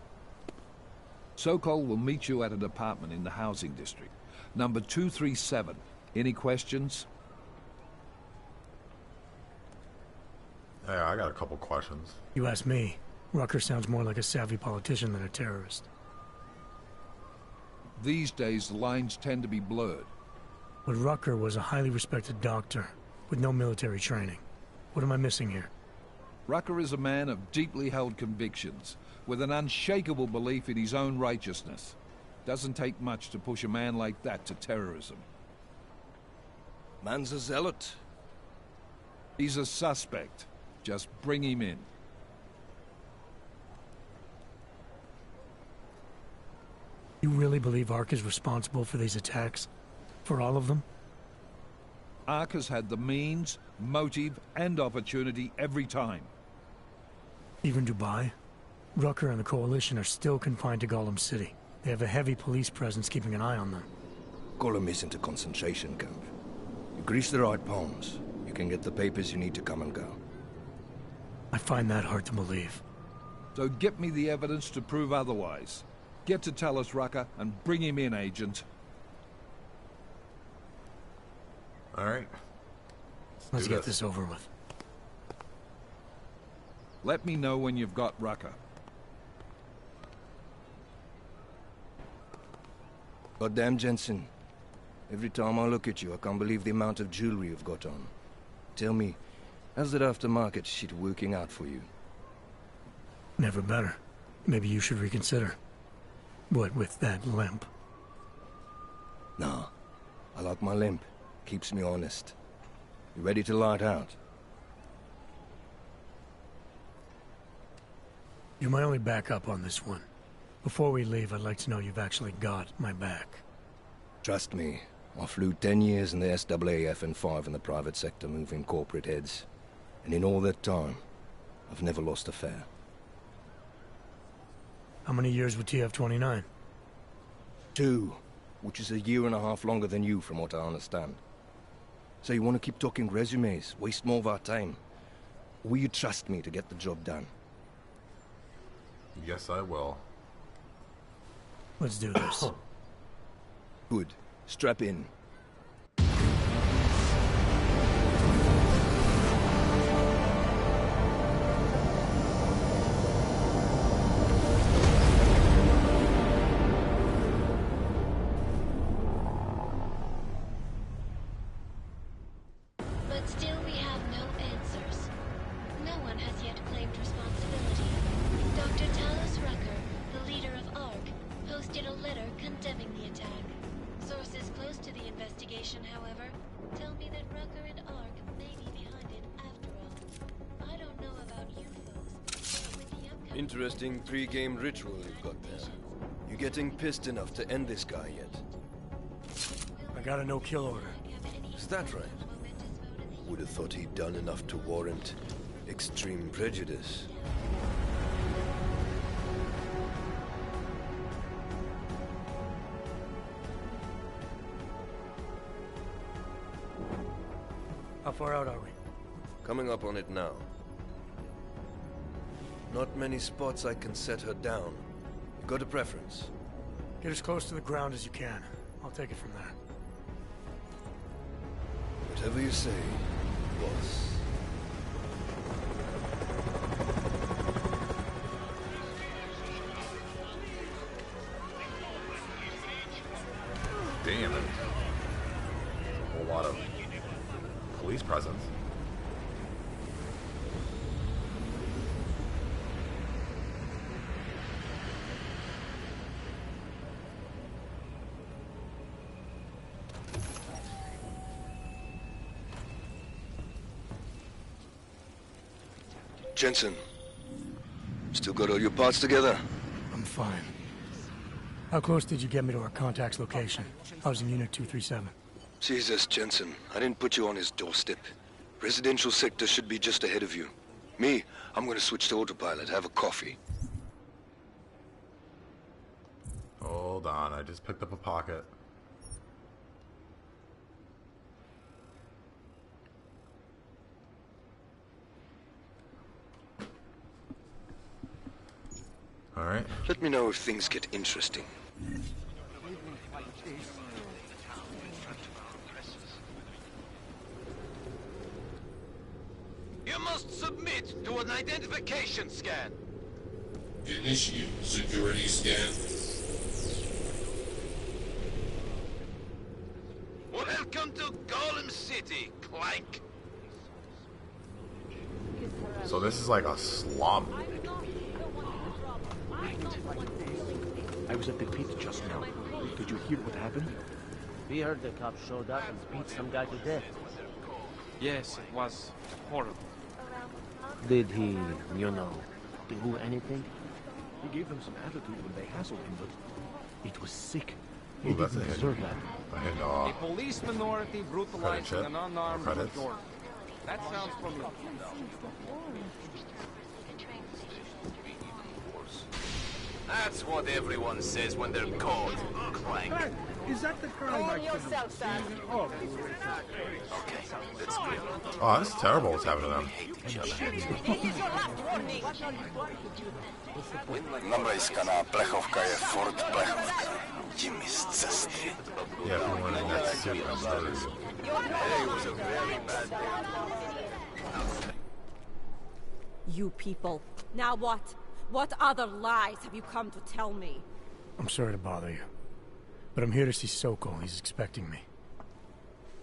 Sokol will meet you at an apartment in the housing district. Number 237. Any questions? Yeah, I got a couple questions. You ask me. Rucker sounds more like a savvy politician than a terrorist. These days, the lines tend to be blurred. But Rucker was a highly respected doctor, with no military training. What am I missing here? Rucker is a man of deeply held convictions, with an unshakable belief in his own righteousness. Doesn't take much to push a man like that to terrorism. Man's a zealot. He's a suspect. Just bring him in. You really believe Ark is responsible for these attacks? For all of them? Ark has had the means, motive, and opportunity every time. Even Dubai? Rucker and the Coalition are still confined to Golem City. They have a heavy police presence keeping an eye on them. Golem isn't a concentration camp. You grease the right palms, you can get the papers you need to come and go. I find that hard to believe. So get me the evidence to prove otherwise. Get to tell us, Rucker, and bring him in, Agent. All right. Let's get this over with. Let me know when you've got Rucker. Goddamn, Jensen. Every time I look at you, I can't believe the amount of jewelry you've got on. Tell me, how's that aftermarket shit working out for you? Never better. Maybe you should reconsider. What with that limp? Nah. I like my limp. Keeps me honest. You ready to light out? You're my only backup on this one. Before we leave, I'd like to know you've actually got my back. Trust me. I flew 10 years in the SAAF and 5 in the private sector moving corporate heads. And in all that time, I've never lost a fare. How many years with TF-29? 2, which is a year and a half longer than you from what I understand. So you want to keep talking resumes, waste more of our time? Or will you trust me to get the job done? Yes, I will. Let's do this. Good. Strap in. But still we have no answers. No one has yet claimed responsibility. Dr. Talos Rucker, the leader of Ark, posted a letter condemning the attack. Sources close to the investigation, however, tell me that Rucker and Ark may be behind it after all. I don't know about you folks, but with the upcoming... Interesting pre-game ritual you've got there. You getting pissed enough to end this guy yet? I got a no-kill order. Is that right? Would have thought he'd done enough to warrant Extreme prejudice. How far out are we? Coming up on it now. Not many spots I can set her down. Got a preference? Get as close to the ground as you can. I'll take it from there. Whatever you say, boss. Damn it. A whole lot of police presence. Jensen, still got all your parts together? I'm fine. How close did you get me to our contact's location? I was in Unit 237. Jesus, Jensen, I didn't put you on his doorstep. Residential sector should be just ahead of you. Me, I'm gonna switch to autopilot, have a coffee. Hold on, I just picked up a pocket. All right. Let me know if things get interesting. You must submit to an identification scan. Initiate security scan. Welcome to Golem City, Clank. So this is like a slum. I was at the pit just now. Did you hear what happened? We heard the cops showed up and beat some guy to death. Yes, it was horrible. Did he, you know, do anything? He gave them some attitude when they hassled him, but it was sick. He Ooh, that's didn't a hit. deserve that. A police minority brutalizing an unarmed majority. That sounds familiar. That's what everyone says when they're caught, Clank. Hey, is that the crime Own yourself, son. Oh, Okay, let's go. Oh, that's terrible what's happening to them. This is your last warning. Numrejská plechovka je Ford plechovka. Jimmy z cesty. Yeah, if you're wearing that suit, I'm sorry. You people. Now what? What other lies have you come to tell me? I'm sorry to bother you. But I'm here to see Sokol. He's expecting me.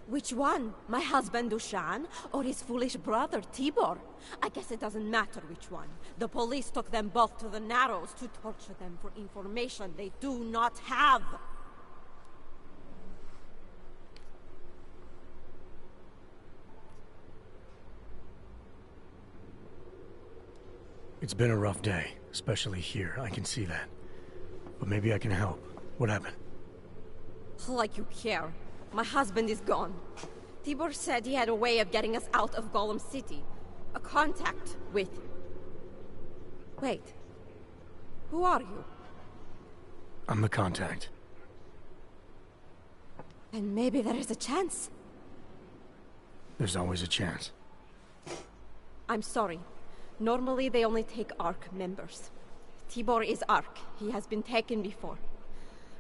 Which one? My husband Dushan or his foolish brother Tibor? I guess it doesn't matter which one. The police took them both to the Narrows to torture them for information they do not have. It's been a rough day, especially here. I can see that. But maybe I can help. What happened? Like you care. My husband is gone. Tibor said he had a way of getting us out of Golem City. A contact with... Wait. Who are you? I'm the contact. And maybe there is a chance. There's always a chance. I'm sorry. Normally they only take ARC members. Tibor is ARC. He has been taken before.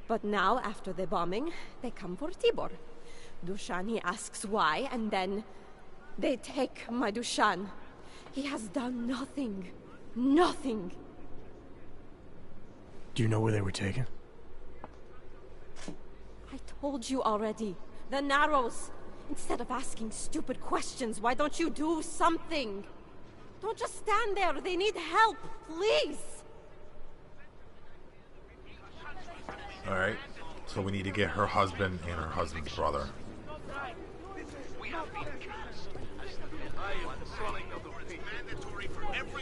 But now, after the bombing, they come for Tibor. Dushan, he asks why, and then they take my Dushan. He has done nothing. Nothing. Do you know where they were taken? I told you already. The Narrows. Instead of asking stupid questions, why don't you do something? Don't just stand there. They need help, please. All right. So we need to get her husband and her husband's brother.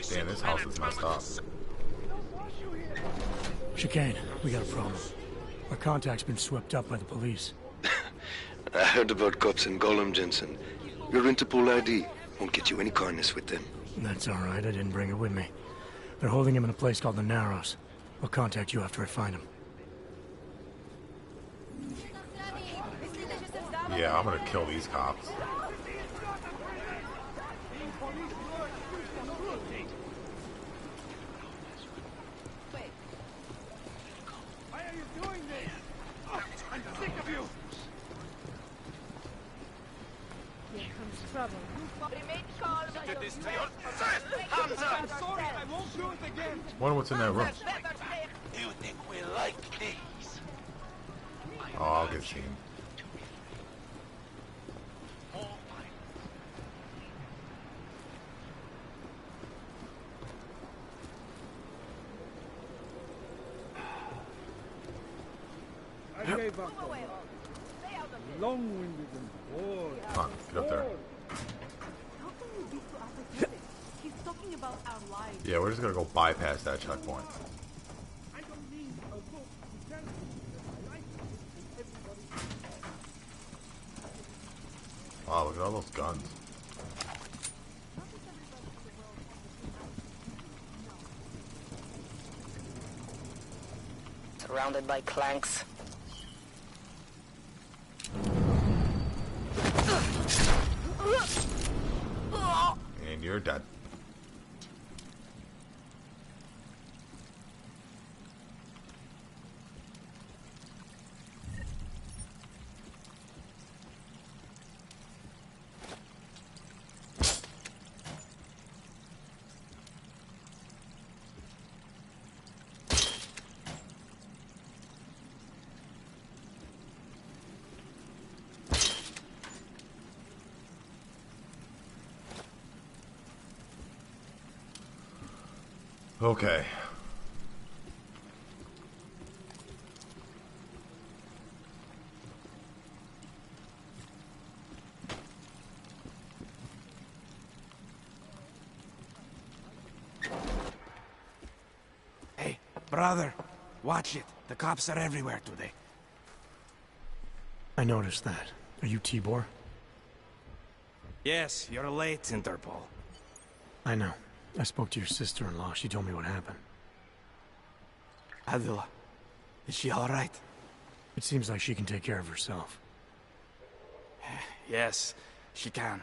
Damn, this house is messed up. Chicane, we got a problem. Our contact's been swept up by the police. I heard about cops in Golem, Jensen. Your Interpol ID won't get you any kindness with them. That's all right. I didn't bring it with me. They're holding him in a place called the Narrows. I'll contact you after I find him. Yeah, I'm gonna kill these cops. Why are you doing this? Oh, I'm sick of you. Here comes trouble. Get this to your chest! Hands up! I'm sorry, I won't do it again. Wonder what's in that room. You think we like these? Oh, I'll get seen. I gave up. Long-winded and bored. Come on, get up there. He's talking about our lives. Yeah, we're just gonna go bypass that checkpoint. I don't need a book to tell me that I like it. Everybody. Wow, look at all those guns. Surrounded by clanks. And you're dead. Okay. Hey, brother, watch it. The cops are everywhere today. I noticed that. Are you Tibor? Yes, you're late, Interpol. I know. I spoke to your sister-in-law. She told me what happened. Adila, is she all right? It seems like she can take care of herself. Yes, she can.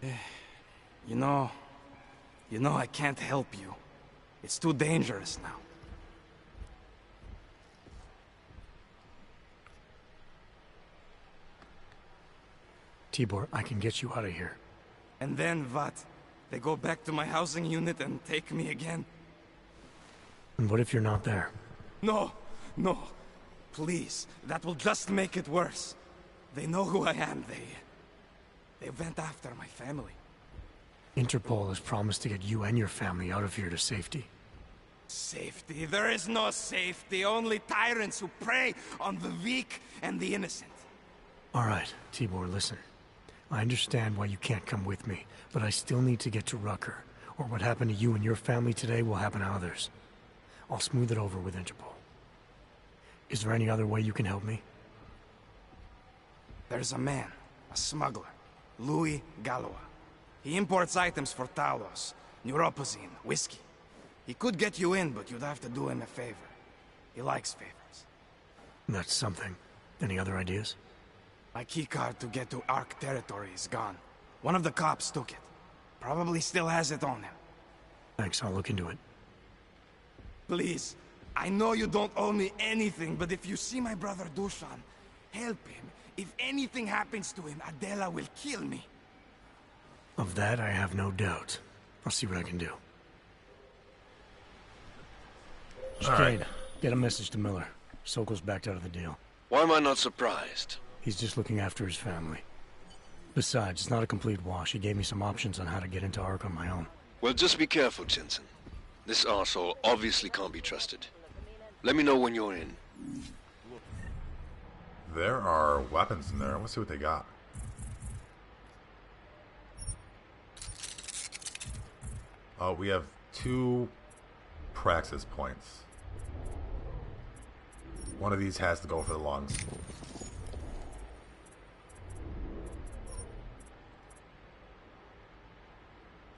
You know, I can't help you. It's too dangerous now. Tibor, I can get you out of here. And then what? They go back to my housing unit and take me again? And what if you're not there? No, no. Please, that will just make it worse. They know who I am. They went after my family. Interpol has promised to get you and your family out of here to safety. Safety? There is no safety. Only tyrants who prey on the weak and the innocent. All right, Tibor, listen. I understand why you can't come with me, but I still need to get to Rucker, or what happened to you and your family today will happen to others. I'll smooth it over with Interpol. Is there any other way you can help me? There's a man, a smuggler, Louis Galois. He imports items for Talos, neuropozyne, whiskey. He could get you in, but you'd have to do him a favor. He likes favors. That's something. Any other ideas? My keycard to get to Ark territory is gone. One of the cops took it. Probably still has it on him. Thanks, I'll look into it. Please, I know you don't owe me anything, but if you see my brother Dushan, help him. If anything happens to him, Adela will kill me. Of that, I have no doubt. I'll see what I can do. Chicane, get a message to Miller. Sokol's backed out of the deal. Why am I not surprised? He's just looking after his family. Besides, it's not a complete wash. He gave me some options on how to get into Ark on my own. Well, just be careful, Jensen. This arsehole obviously can't be trusted. Let me know when you're in. There are weapons in there. Let's see what they got. Oh, we have 2 praxis points. One of these has to go for the lungs.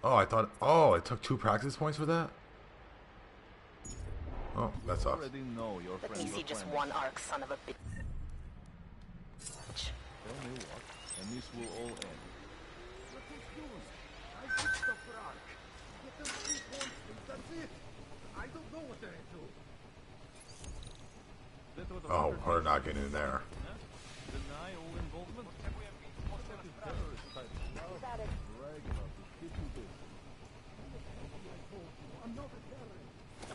Oh, I thought... Oh, it took 2 practice points for that? Oh, that sucks. Let me see just one arc, son of a bitch. Tell me what, and this will all end. Oh, we're not getting in there. Deny all involvement? Terrorist type stuff. Brag about the shit you did.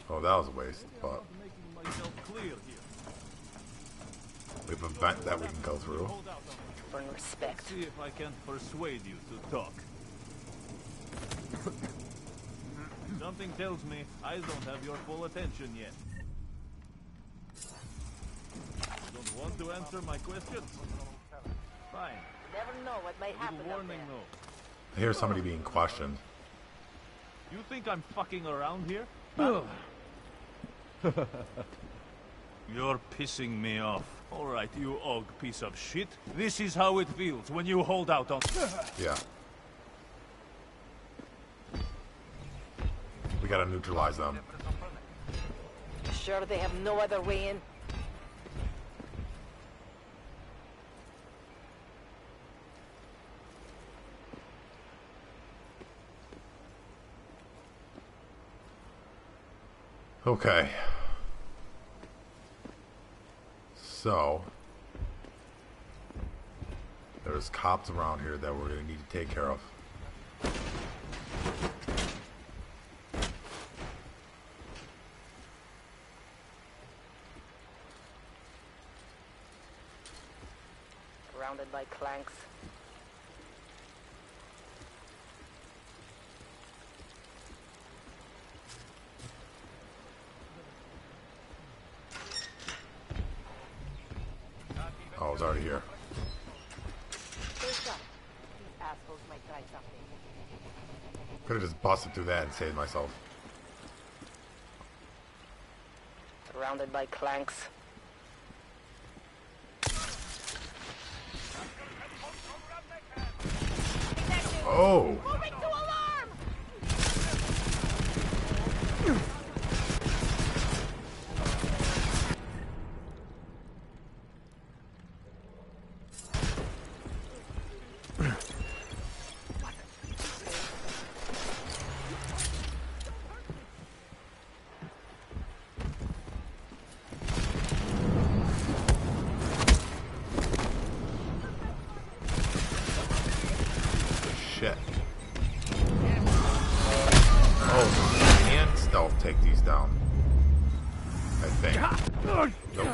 Oh, that was a waste, but Making myself clear here. we have a vent that we can go through. Bring respect. See if I can persuade you to talk. Something tells me I don't have your full attention yet. You don't want to answer my questions? Fine. Never know what might happen. Warning though. I hear somebody being questioned. You think I'm fucking around here? You're pissing me off. Alright, you Aug piece of shit. This is how it feels when you hold out on... Yeah. We gotta neutralize them. Sure they have no other way in? Okay. So, there's cops around here that we're gonna need to take care of. Surrounded by clanks. Oh, I was already here. These assholes might try something. Could have just busted through that and saved myself. Surrounded by clanks. Oh! Moving to alarm! Shit. Oh, we can stealth take these down. I think. Nope.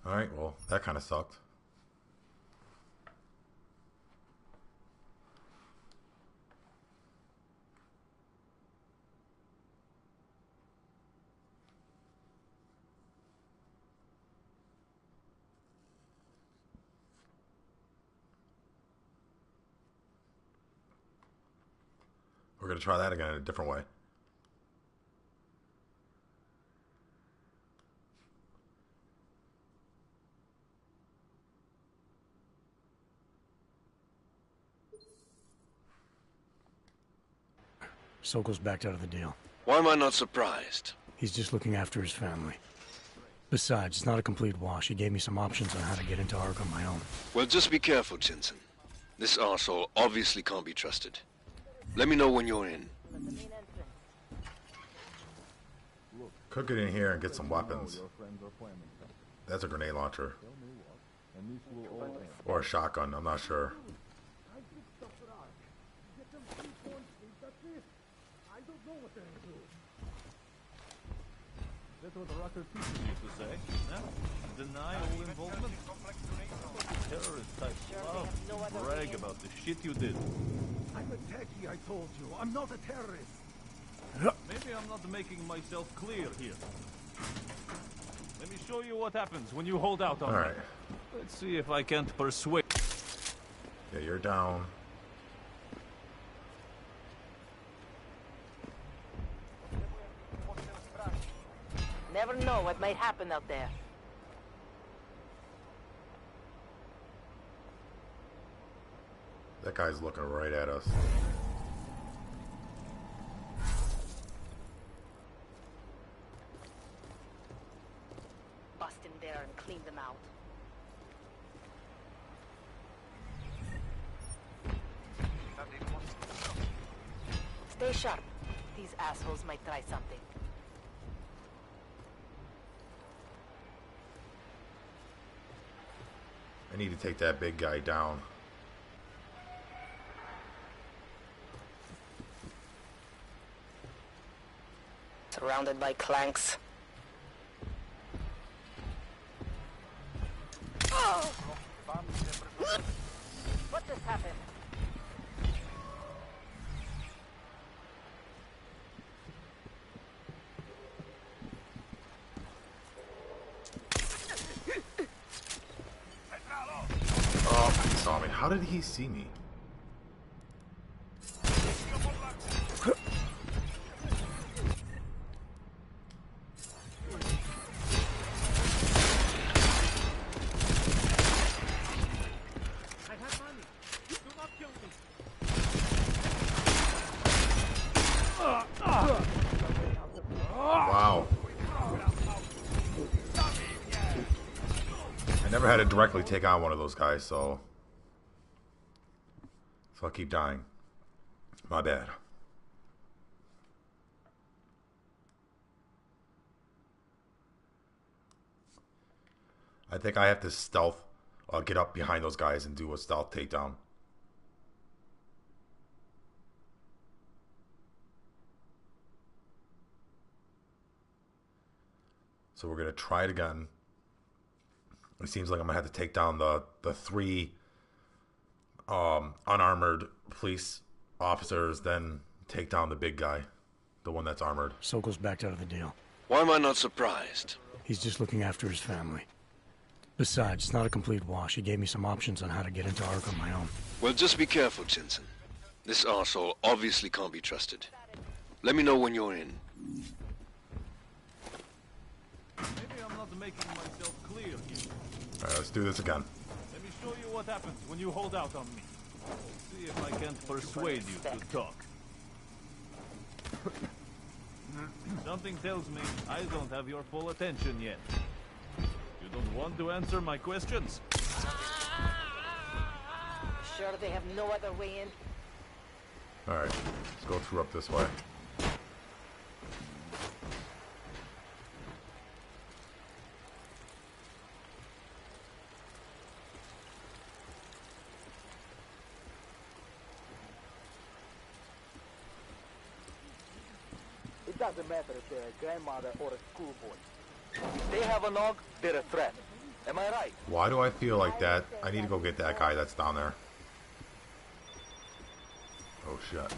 Alright, well, that kind of sucked. We're going to try that again in a different way. Sokol's backed out of the deal. Why am I not surprised? He's just looking after his family. Besides, it's not a complete wash. He gave me some options on how to get into Ark on my own. Well, just be careful, Jensen. This arsehole obviously can't be trusted. Let me know when you're in. Could get in here and get some weapons. That's a grenade launcher. Or a shotgun, I'm not sure. That's what the rocker people used to say. Huh? Deny all involvement? Terrorist type stuff. Brag about the shit you did. I'm a techie, I told you. I'm not a terrorist. Maybe I'm not making myself clear here. Let me show you what happens when you hold out on me. Alright. Let's see if I can't persuade. Yeah, you're down. Never know what might happen out there. That guy's looking right at us. Bust in there and clean them out. Stay sharp. These assholes might try something. I need to take that big guy down. Surrounded by clanks. Oh! What just happened? Oh, he saw me. How did he see me? Wow. I never had to directly take on one of those guys, so I'll keep dying. My bad. I think I have to stealth, get up behind those guys and do a stealth takedown. So we're gonna try it again. It seems like I'm gonna have to take down the three unarmored police officers, then take down the big guy, the one that's armored. Sokol's backed out of the deal. Why am I not surprised? He's just looking after his family. Besides, it's not a complete wash. He gave me some options on how to get into Ark on my own. Well, just be careful, Jensen. This arsehole obviously can't be trusted. Let me know when you're in. Maybe I'm not making myself clear here. Alright, let's do this again. Let me show you what happens when you hold out on me. See if I can't persuade you to talk. Something tells me I don't have your full attention yet. You don't want to answer my questions? Sure they have no other way in? Alright, let's go through up this way. It doesn't matter if they're a grandmother or a schoolboy. If they have an Aug, they're a threat. Am I right? Why do I feel like that? I need to go get that guy that's down there. Oh shit.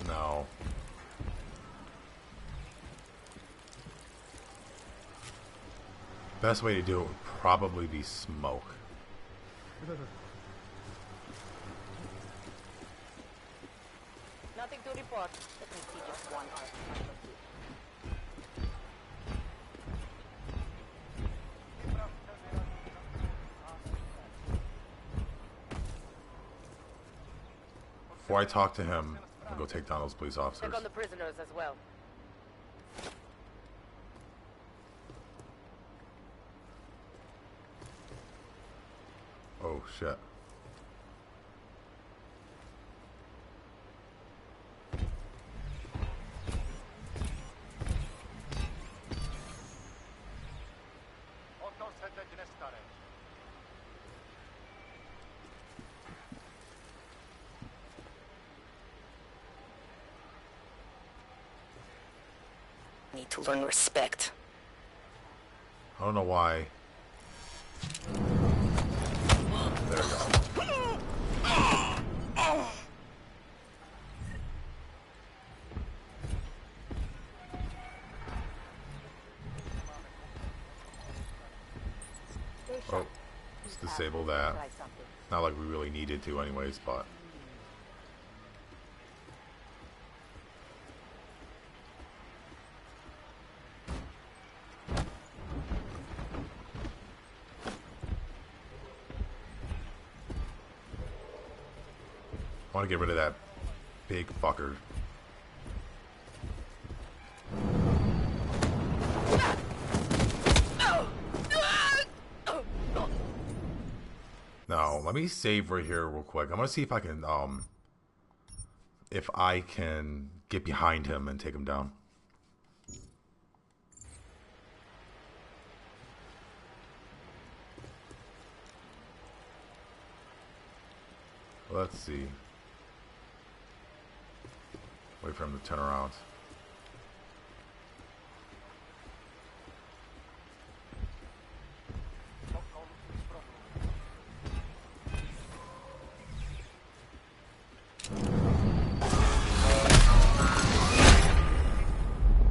No. Best way to do it would probably be smoke. Nothing to report. Let me see just one Ark. Before I talk to him, I'll go take down those police officers. Check on the prisoners as well. Oh shit. Need to learn respect. I don't know why. There we go. Oh, Let's disable that. Not like we really needed to anyways, but... I want to get rid of that big fucker. Now, let me save right here real quick. I'm gonna see if I can get behind him and take him down. Let's see. Wait for him to turn around.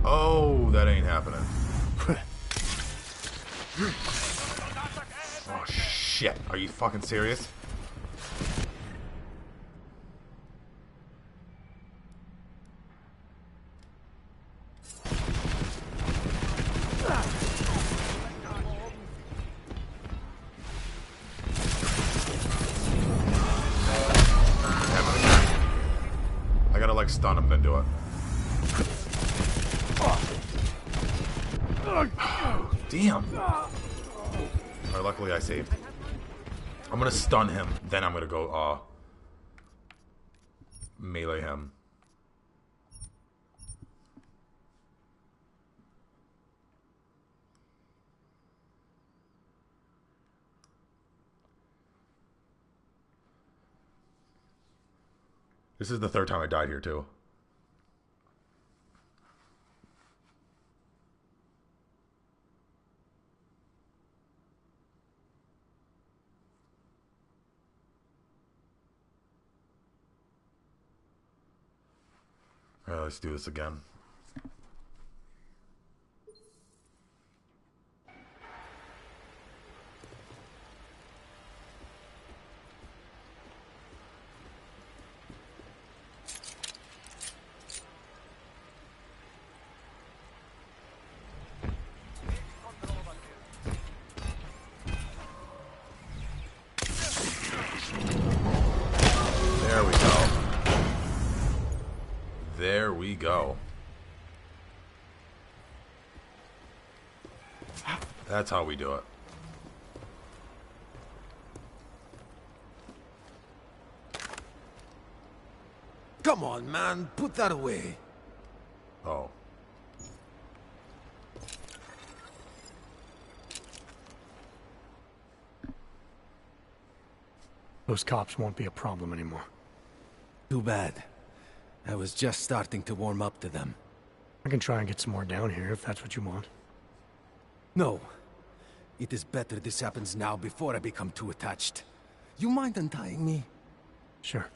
Oh, that ain't happening. Oh shit, are you fucking serious? Stun him, then do it. Damn. Alright, luckily I saved. I'm gonna stun him, then I'm gonna go melee him. This is the third time I died here, too. Alright, let's do this again. There we go. That's how we do it. Come on, man. Put that away. Oh. Those cops won't be a problem anymore. Too bad. I was just starting to warm up to them. I can try and get some more down here if that's what you want. No. It is better this happens now before I become too attached. You mind untying me? Sure.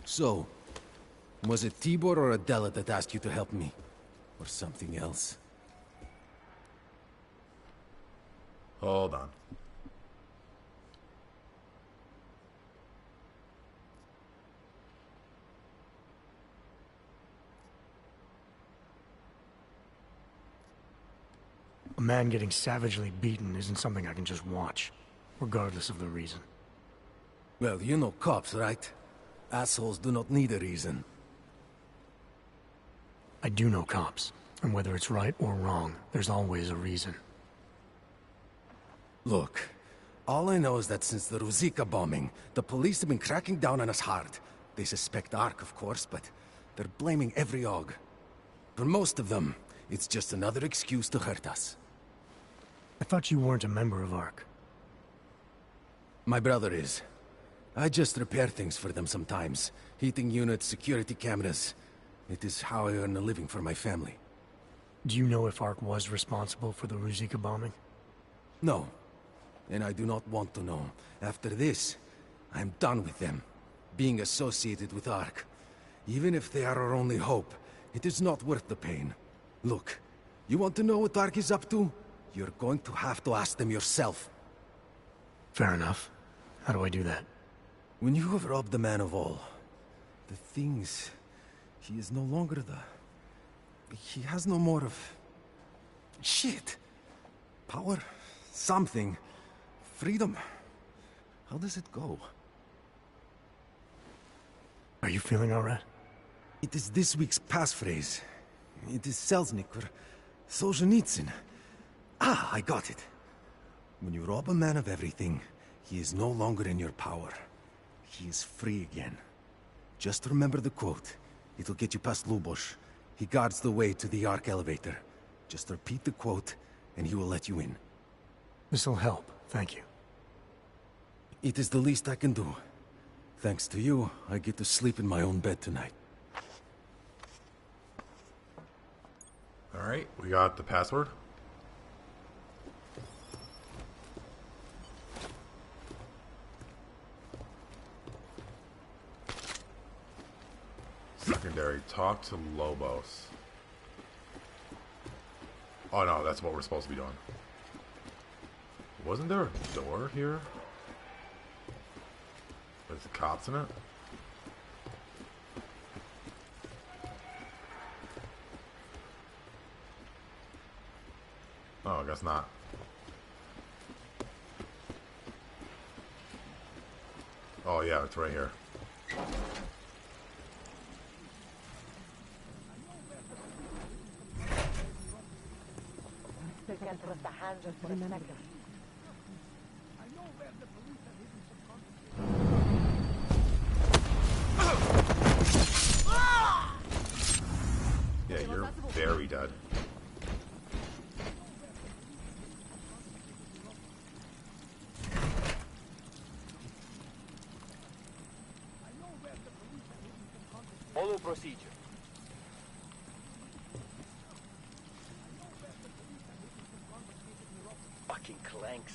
So, was it Tibor or Adela that asked you to help me? Or something else? Hold on. A man getting savagely beaten isn't something I can just watch, regardless of the reason. Well, you know cops, right? Assholes do not need a reason. I do know cops, and whether it's right or wrong, there's always a reason. Look, all I know is that since the Ruzicka bombing, the police have been cracking down on us hard. They suspect Ark, of course, but they're blaming every Aug. For most of them, it's just another excuse to hurt us. I thought you weren't a member of Ark. My brother is. I just repair things for them sometimes. Heating units, security cameras. It is how I earn a living for my family. Do you know if Ark was responsible for the Ruzicka bombing? No. And I do not want to know. After this, I'm done with them. Being associated with Ark. Even if they are our only hope, it is not worth the pain. Look, you want to know what Ark is up to? You're going to have to ask them yourself. Fair enough. How do I do that? When you have robbed the man of all, the things... He is no longer the... He has no more of... Shit! Power? Something. Freedom. How does it go? Are you feeling alright? It is this week's passphrase. It is Selznick or Solzhenitsyn. Ah, I got it. When you rob a man of everything, he is no longer in your power. He is free again. Just remember the quote. It'll get you past Lubosh. He guards the way to the Ark elevator. Just repeat the quote, and he will let you in. This'll help, thank you. It is the least I can do. Thanks to you, I get to sleep in my own bed tonight. Alright, we got the password. Secondary, talk to Lobos. Oh no, that's what we're supposed to be doing. Wasn't there a door here? With the cops in it? Oh, I guess not. Oh yeah, it's right here. Yeah, you're very dead. Follow procedure. Fucking clanks.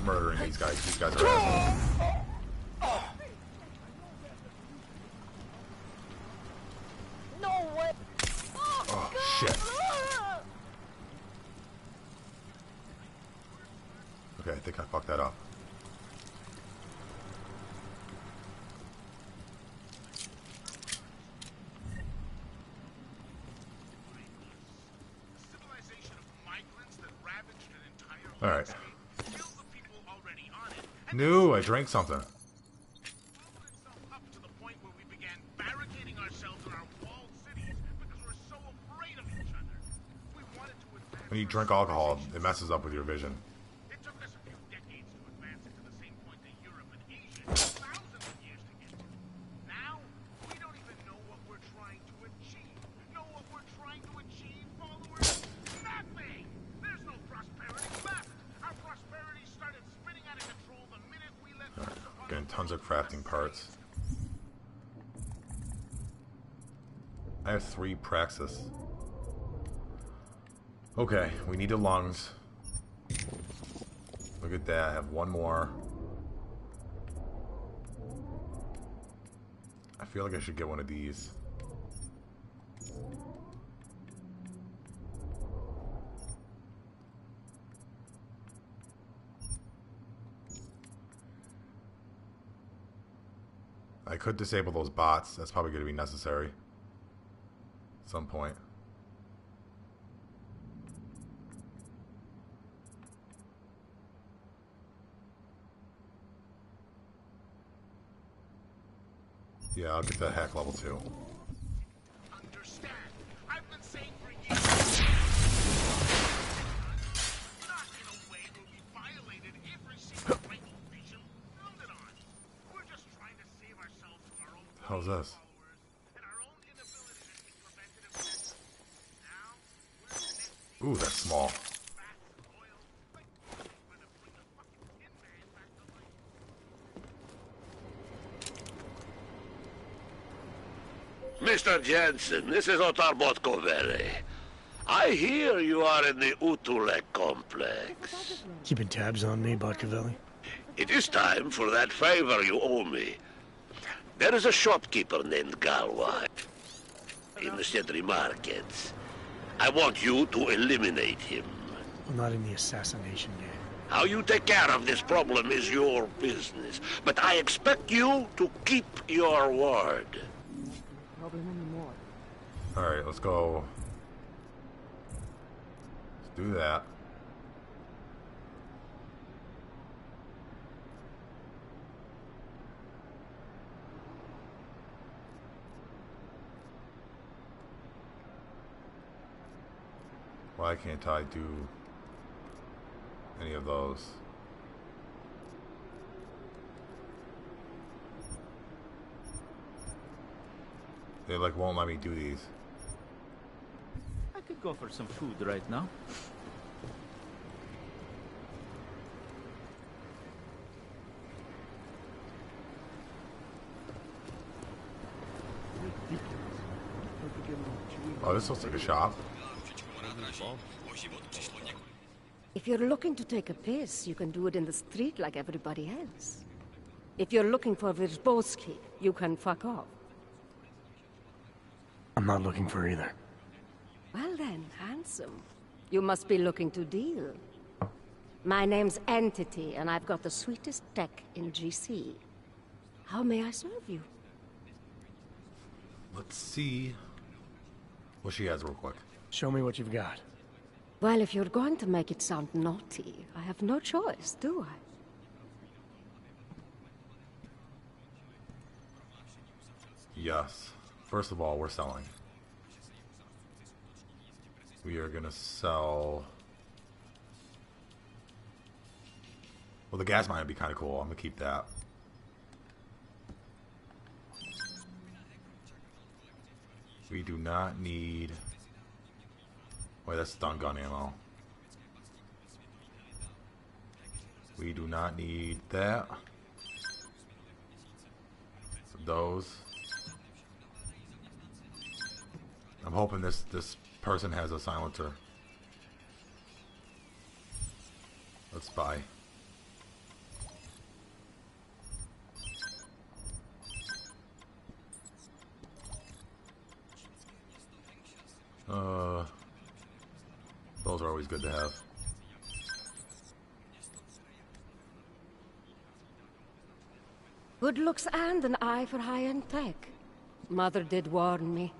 Murdering these guys. These guys are assholes. No way! Oh shit. Okay, I think I fucked that up. Alright. No, I drank something. When you drink alcohol, it messes up with your vision. Getting tons of crafting parts. I have 3 praxis. Okay, we need the lungs. Look at that, I have 1 more. I feel like I should get one of these. I could disable those bots. That's probably going to be necessary at some point. Yeah, I'll get to hack level 2. How's this? Ooh, that's small. Mr. Jensen, this is Otar Botkovere. I hear you are in the Utulek complex. Keeping tabs on me, Botkovelli? It is time for that favor you owe me. There is a shopkeeper named Galwa in the Sentry markets. I want you to eliminate him. I'm not in the assassination game. How you take care of this problem is your business, but I expect you to keep your word. Alright, let's go. Let's do that. Why can't I do any of those? They like won't let me do these. I could go for some food right now. Oh, this looks like a shop. If you're looking to take a piss, you can do it in the street like everybody else. If you're looking for Virzbowski, you can fuck off. I'm not looking for either. Well then, handsome. You must be looking to deal. My name's Entity, and I've got the sweetest tech in GC. How may I serve you? Let's see what she has real quick. Show me what you've got. Well, if you're going to make it sound naughty, I have no choice, do I? Yes. First of all, we're selling. We are gonna sell... Well, the gas mine would be kind of cool. I'm gonna keep that. We do not need... Wait, that's stun gun ammo. We do not need that. Those. I'm hoping this person has a silencer. Let's buy. Those are always good to have. Good looks and an eye for high-end tech. Mother did warn me.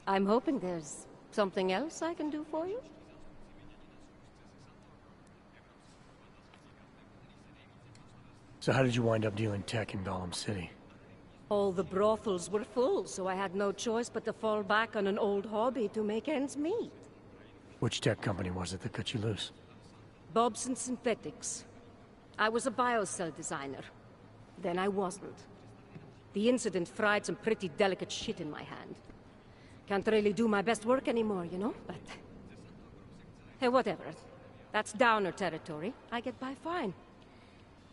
I'm hoping there's something else I can do for you? So how did you wind up dealing tech in Golem City? All the brothels were full, so I had no choice but to fall back on an old hobby to make ends meet. Which tech company was it that cut you loose? Bobson Synthetics. I was a biocell designer. Then I wasn't. The incident fried some pretty delicate shit in my hand. Can't really do my best work anymore, you know, but... Hey, whatever. That's downer territory. I get by fine.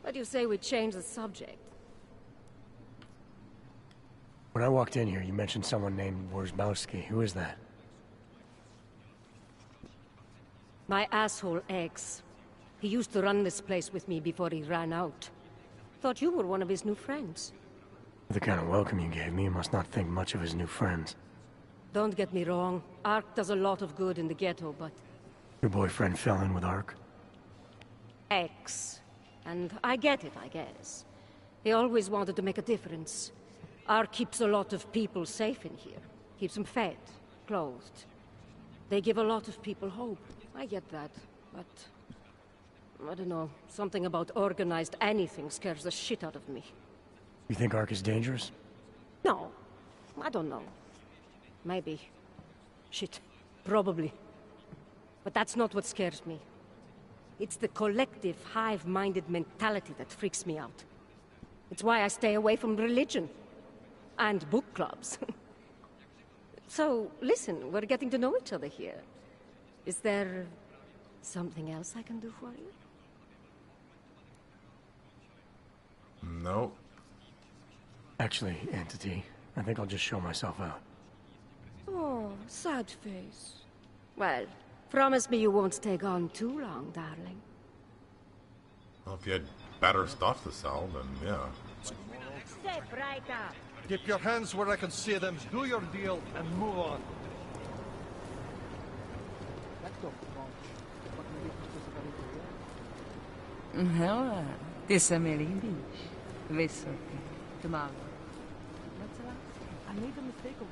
What do you say we change the subject? When I walked in here, you mentioned someone named Wierzbowski. Who is that? My asshole ex. He used to run this place with me before he ran out. Thought you were one of his new friends. The kind of welcome you gave me, you must not think much of his new friends. Don't get me wrong. Ark does a lot of good in the ghetto, but... Your boyfriend fell in with Ark? Ex. And I get it, I guess. He always wanted to make a difference. Ark keeps a lot of people safe in here. Keeps them fed, clothed. They give a lot of people hope. I get that, but... I don't know. Something about organized anything scares the shit out of me. You think Ark is dangerous? No. I don't know. Maybe. Shit. Probably. But that's not what scares me. It's the collective, hive-minded mentality that freaks me out. It's why I stay away from religion. And book clubs. So, listen, we're getting to know each other here. Is there... something else I can do for you? Nope. Actually, Entity, I think I'll just show myself out. Oh, sad face. Well, promise me you won't take on too long, darling. Well, if you had better stuff to sell, then yeah. Step right up. Keep your hands where I can see them. Do your deal and move on. Ela, ty se mi líbíš. Vysoký, tmavý. I made a mistake of...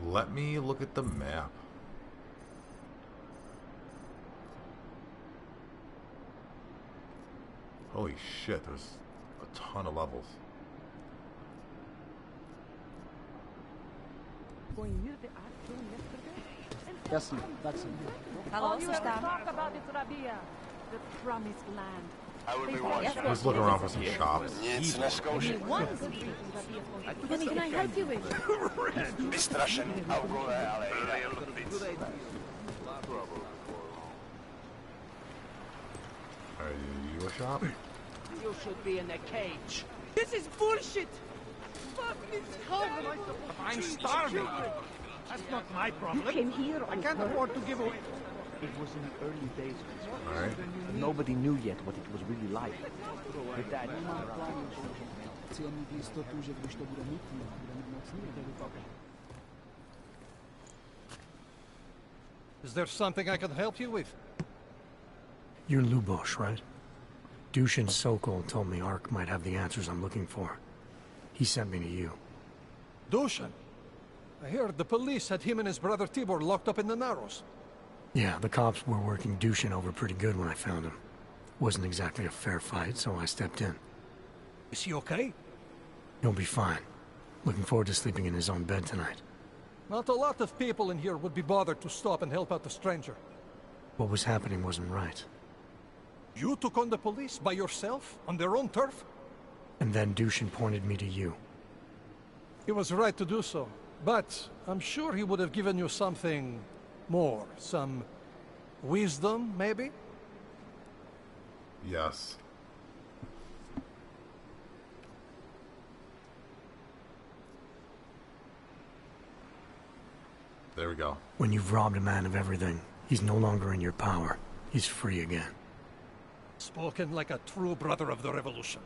Let me look at the map. Holy shit, there's a ton of levels. Yes, that's it. Hello, you sister. ever talk about it, Rabia? The promised land. Let's look around for some shops. What can I help you with? Are you a shop? You should be in a cage. This is bullshit! Fuck this home! I'm starving. That's not my problem. You came here I can't afford to give away. It was in the early days. Alright. Nobody knew yet what it was really like. Your dad. Is there something I can help you with? You're Lubosh, right? Dushin Sokol told me Ark might have the answers I'm looking for. He sent me to you. Dushin? I heard the police had him and his brother Tibor locked up in the Narrows. Yeah, the cops were working Dushin over pretty good when I found him. Wasn't exactly a fair fight, so I stepped in. Is he okay? He'll be fine. Looking forward to sleeping in his own bed tonight. Not a lot of people in here would be bothered to stop and help out the stranger. What was happening wasn't right. You took on the police by yourself, on their own turf? And then Dushin pointed me to you. He was right to do so, but I'm sure he would have given you something more. Some wisdom, maybe? Yes. There we go. When you've robbed a man of everything, he's no longer in your power. He's free again. Spoken like a true brother of the revolution.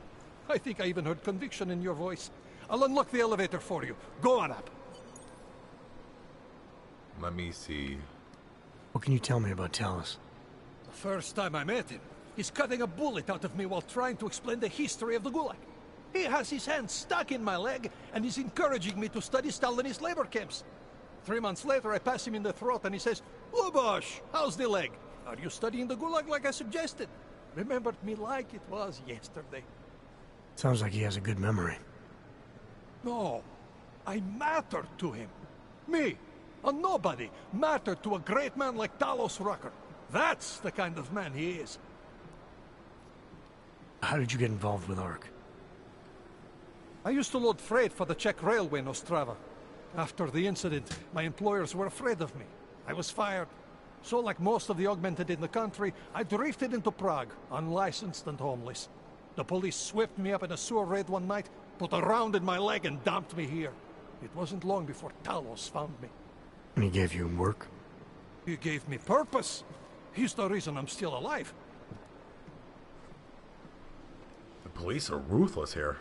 I think I even heard conviction in your voice. I'll unlock the elevator for you. Go on up. Let me see. What can you tell me about Talos? The first time I met him, he's cutting a bullet out of me while trying to explain the history of the Gulag. He has his hand stuck in my leg, and he's encouraging me to study Stalinist labor camps. 3 months later, I pass him in the throat, and he says, "Lubosh, how's the leg? Are you studying the Gulag like I suggested?" Remembered me like it was yesterday. Sounds like he has a good memory. No, I mattered to him. Me, a nobody, mattered to a great man like Talos Rucker. That's the kind of man he is. How did you get involved with Ark? I used to load freight for the Czech railway in Ostrava. After the incident, my employers were afraid of me. I was fired. So like most of the augmented in the country, I drifted into Prague, unlicensed and homeless. The police swept me up in a sewer raid one night, put a round in my leg and dumped me here. It wasn't long before Talos found me. And he gave you work? He gave me purpose. He's the reason I'm still alive. The police are ruthless here.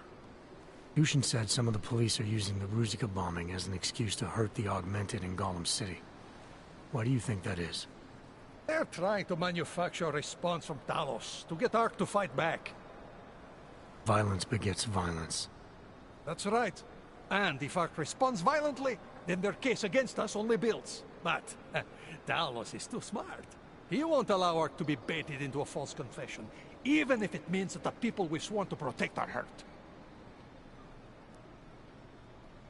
Dushin said some of the police are using the Ruzicka bombing as an excuse to hurt the augmented in Golem City. Why do you think that is? They're trying to manufacture a response from Talos to get Ark to fight back. Violence begets violence. That's right. And if Ark responds violently, then their case against us only builds. But Talos is too smart. He won't allow Ark to be baited into a false confession, even if it means that the people we've sworn to protect are hurt.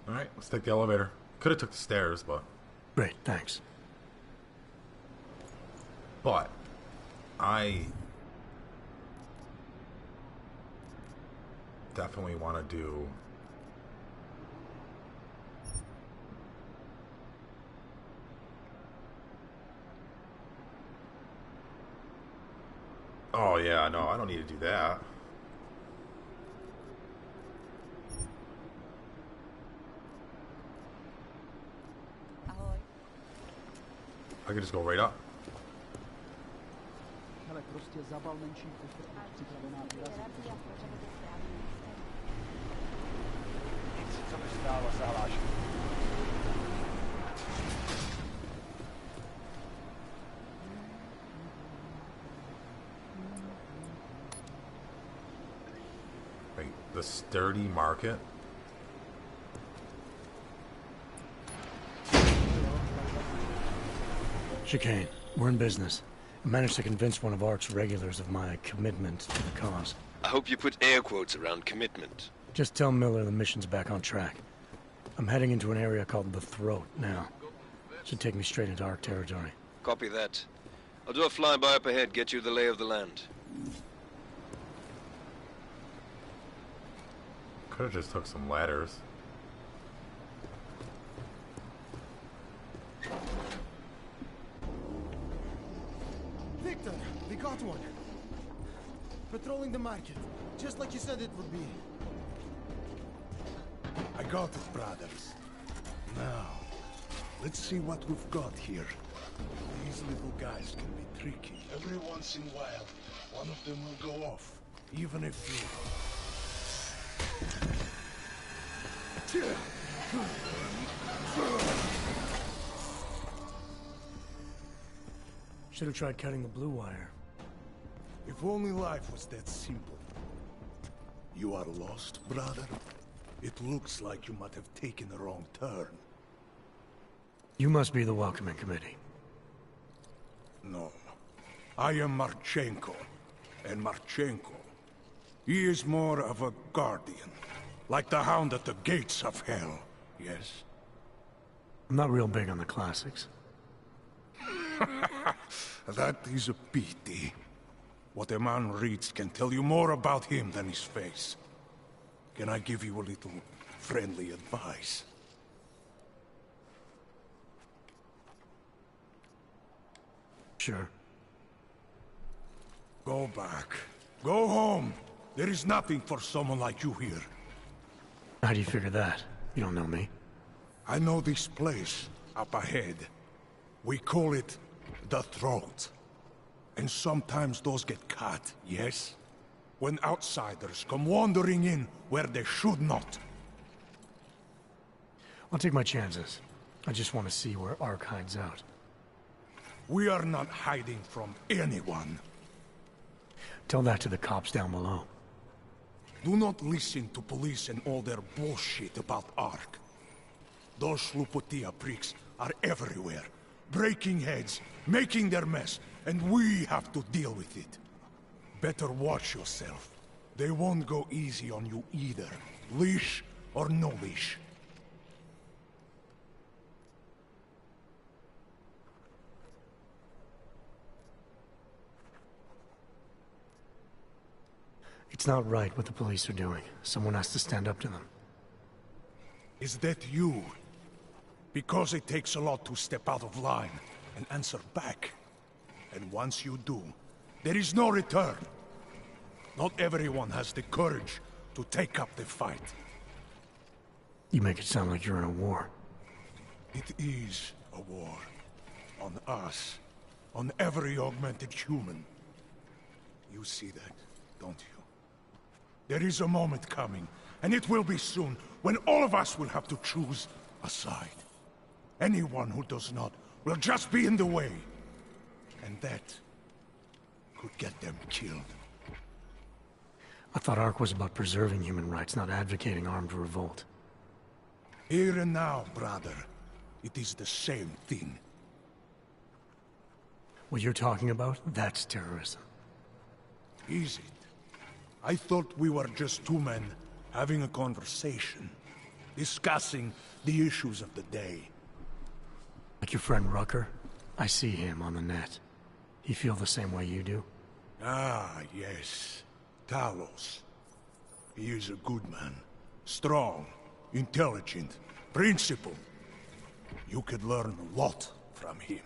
Alright, let's take the elevator. Could have took the stairs, but... Great, thanks. But, I definitely want to do... Oh yeah, no, I don't need to do that. I can just go right up. Wait, the sturdy market? Chicane, we're in business. I managed to convince one of ARC's regulars of my commitment to the cause. I hope you put air quotes around commitment. Just tell Miller the mission's back on track. I'm heading into an area called the Throat now. Should take me straight into ARC territory. Copy that. I'll do a flyby up ahead, get you the lay of the land. Could have just took some ladders. Victor, we got one. Patrolling the market, just like you said it would be. I got it, brothers. Now, let's see what we've got here. These little guys can be tricky. Every once in a while, one of them will go off, even if you... Should have tried cutting the blue wire. If only life was that simple. You are lost, brother? It looks like you might have taken a wrong turn. You must be the welcoming committee. No. I am Marchenko. And Marchenko, he is more of a guardian. Like the hound at the gates of hell, yes? I'm not real big on the classics. That is a pity. What a man reads can tell you more about him than his face. Can I give you a little friendly advice? Sure. Go back. Go home. There is nothing for someone like you here. How do you figure that? You don't know me. I know this place, up ahead. We call it the Throat. And sometimes those get cut, yes? When outsiders come wandering in where they should not. I'll take my chances. I just want to see where ARC hides out. We are not hiding from anyone. Tell that to the cops down below. Do not listen to police and all their bullshit about ARC. Those Slupotia pricks are everywhere, breaking heads, making their mess, and we have to deal with it. Better watch yourself. They won't go easy on you either, leash or no leash. It's not right what the police are doing. Someone has to stand up to them. Is that you? Because it takes a lot to step out of line and answer back. And once you do, there is no return. Not everyone has the courage to take up the fight. You make it sound like you're in a war. It is a war. On us. On every augmented human. You see that, don't you? There is a moment coming, and it will be soon, when all of us will have to choose a side. Anyone who does not will just be in the way. And that could get them killed. I thought ARC was about preserving human rights, not advocating armed revolt. Here and now, brother, it is the same thing. What you're talking about, that's terrorism. Is it? I thought we were just two men having a conversation, discussing the issues of the day. Like your friend Rucker? I see him on the net. He feel the same way you do? Ah, yes. Talos. He is a good man. Strong, intelligent, principled. You could learn a lot from him.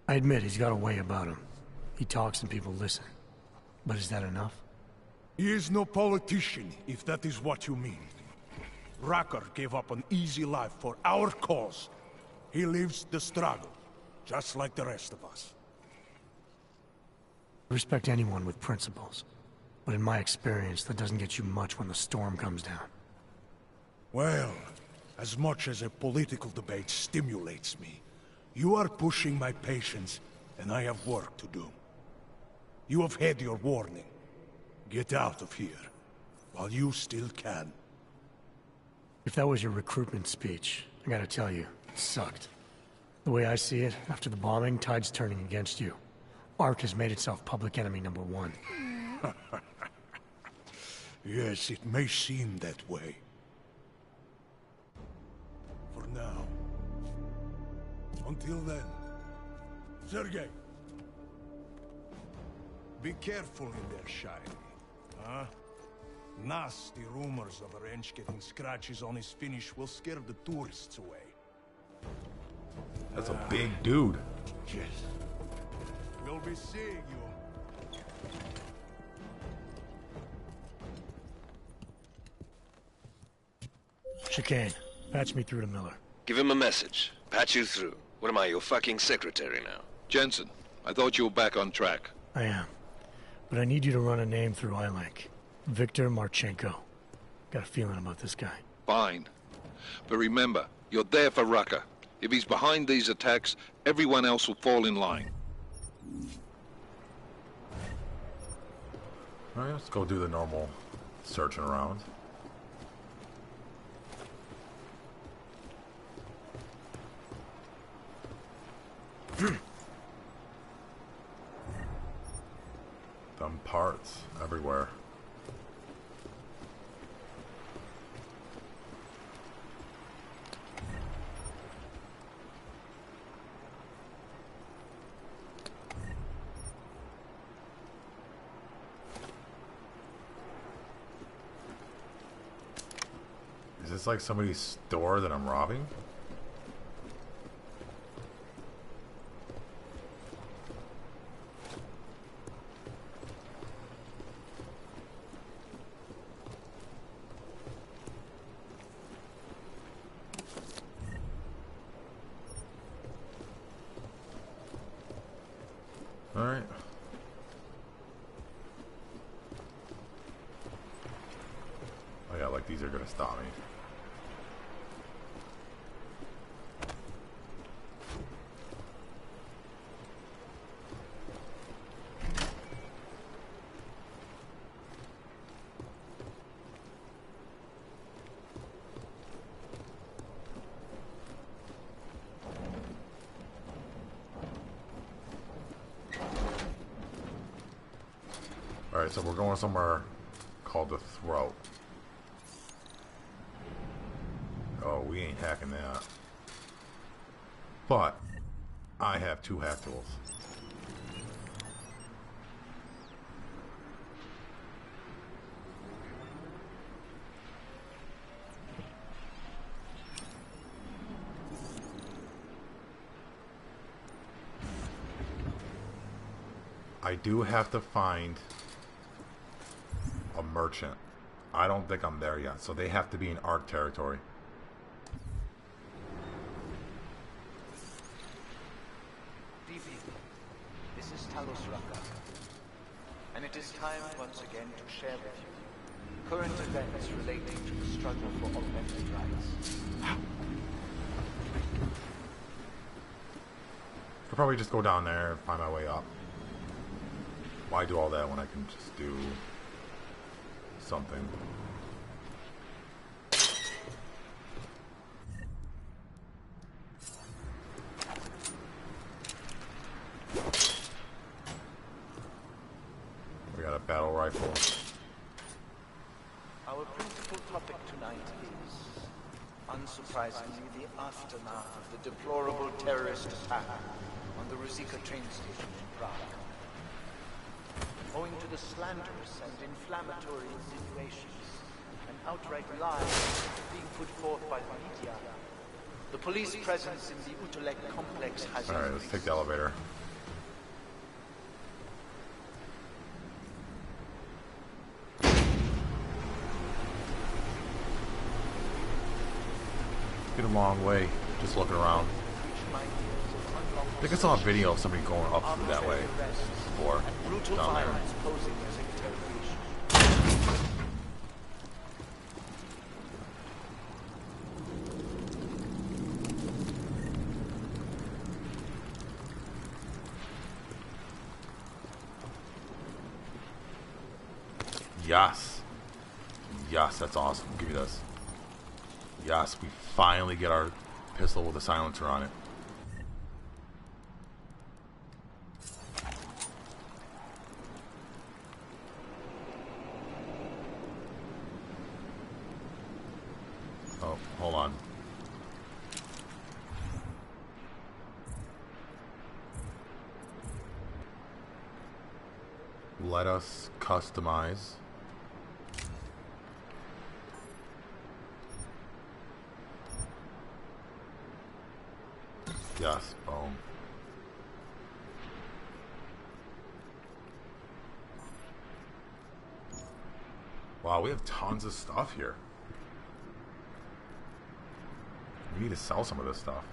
I I admit he's got a way about him. He talks and people listen. But is that enough? He is no politician, if that is what you mean. Racker gave up an easy life for our cause. He lives the struggle, just like the rest of us. I respect anyone with principles. But in my experience, that doesn't get you much when the storm comes down. Well, as much as a political debate stimulates me, you are pushing my patience, and I have work to do. You have had your warning. Get out of here, while you still can. If that was your recruitment speech, I gotta tell you, it sucked. The way I see it, after the bombing, tide's turning against you. ARC has made itself public enemy #1. Yes, it may seem that way. For now. Until then. Sergei! Be careful in there, Shiny. Huh? Nasty rumors of a wrench getting scratches on his finish will scare the tourists away. That's a big dude. Yes. We'll be seeing you. Chicane, patch me through to Miller. Give him a message. Patch you through. What am I, your fucking secretary now? Jensen, I thought you were back on track. I am. But I need you to run a name through iLink. Victor Marchenko. Got a feeling about this guy. Fine. But remember, you're there for Rucker. If he's behind these attacks, everyone else will fall in line. Alright, let's go do the normal searching around. Them parts everywhere. Is this like somebody's store that I'm robbing? Alright. Oh yeah, like these are gonna stop me. Alright, so we're going somewhere called the Throat. Oh, we ain't hacking that. But I have 2 hack tools. I do have to find a merchant. I don't think I'm there yet, so they have to be in ARC territory. Vivi, this is Talos Raka, and it is time once again to share with you current events relating to the struggle for augmented rights. I'll probably just go down there and find my way up. Why do all that when I can just do something? We got a battle rifle. Our principal topic tonight is, unsurprisingly, the aftermath of the deplorable terrorist attack on the Ruzicka train station in Prague. Owing to the slanderous and inflammatory insinuations and outright lies being put forth by the media, the police presence in the Utulek complex has Alright, let's take the elevator. a long way just looking around. I think I saw a video of somebody going up through that way before. Down there. Yes. Yes, that's awesome. Give me this. Yes, we finally get our pistol with a silencer on it. Oh, hold on. Let us customize. Yes, boom. Wow, we have tons of stuff here. We need to sell some of this stuff.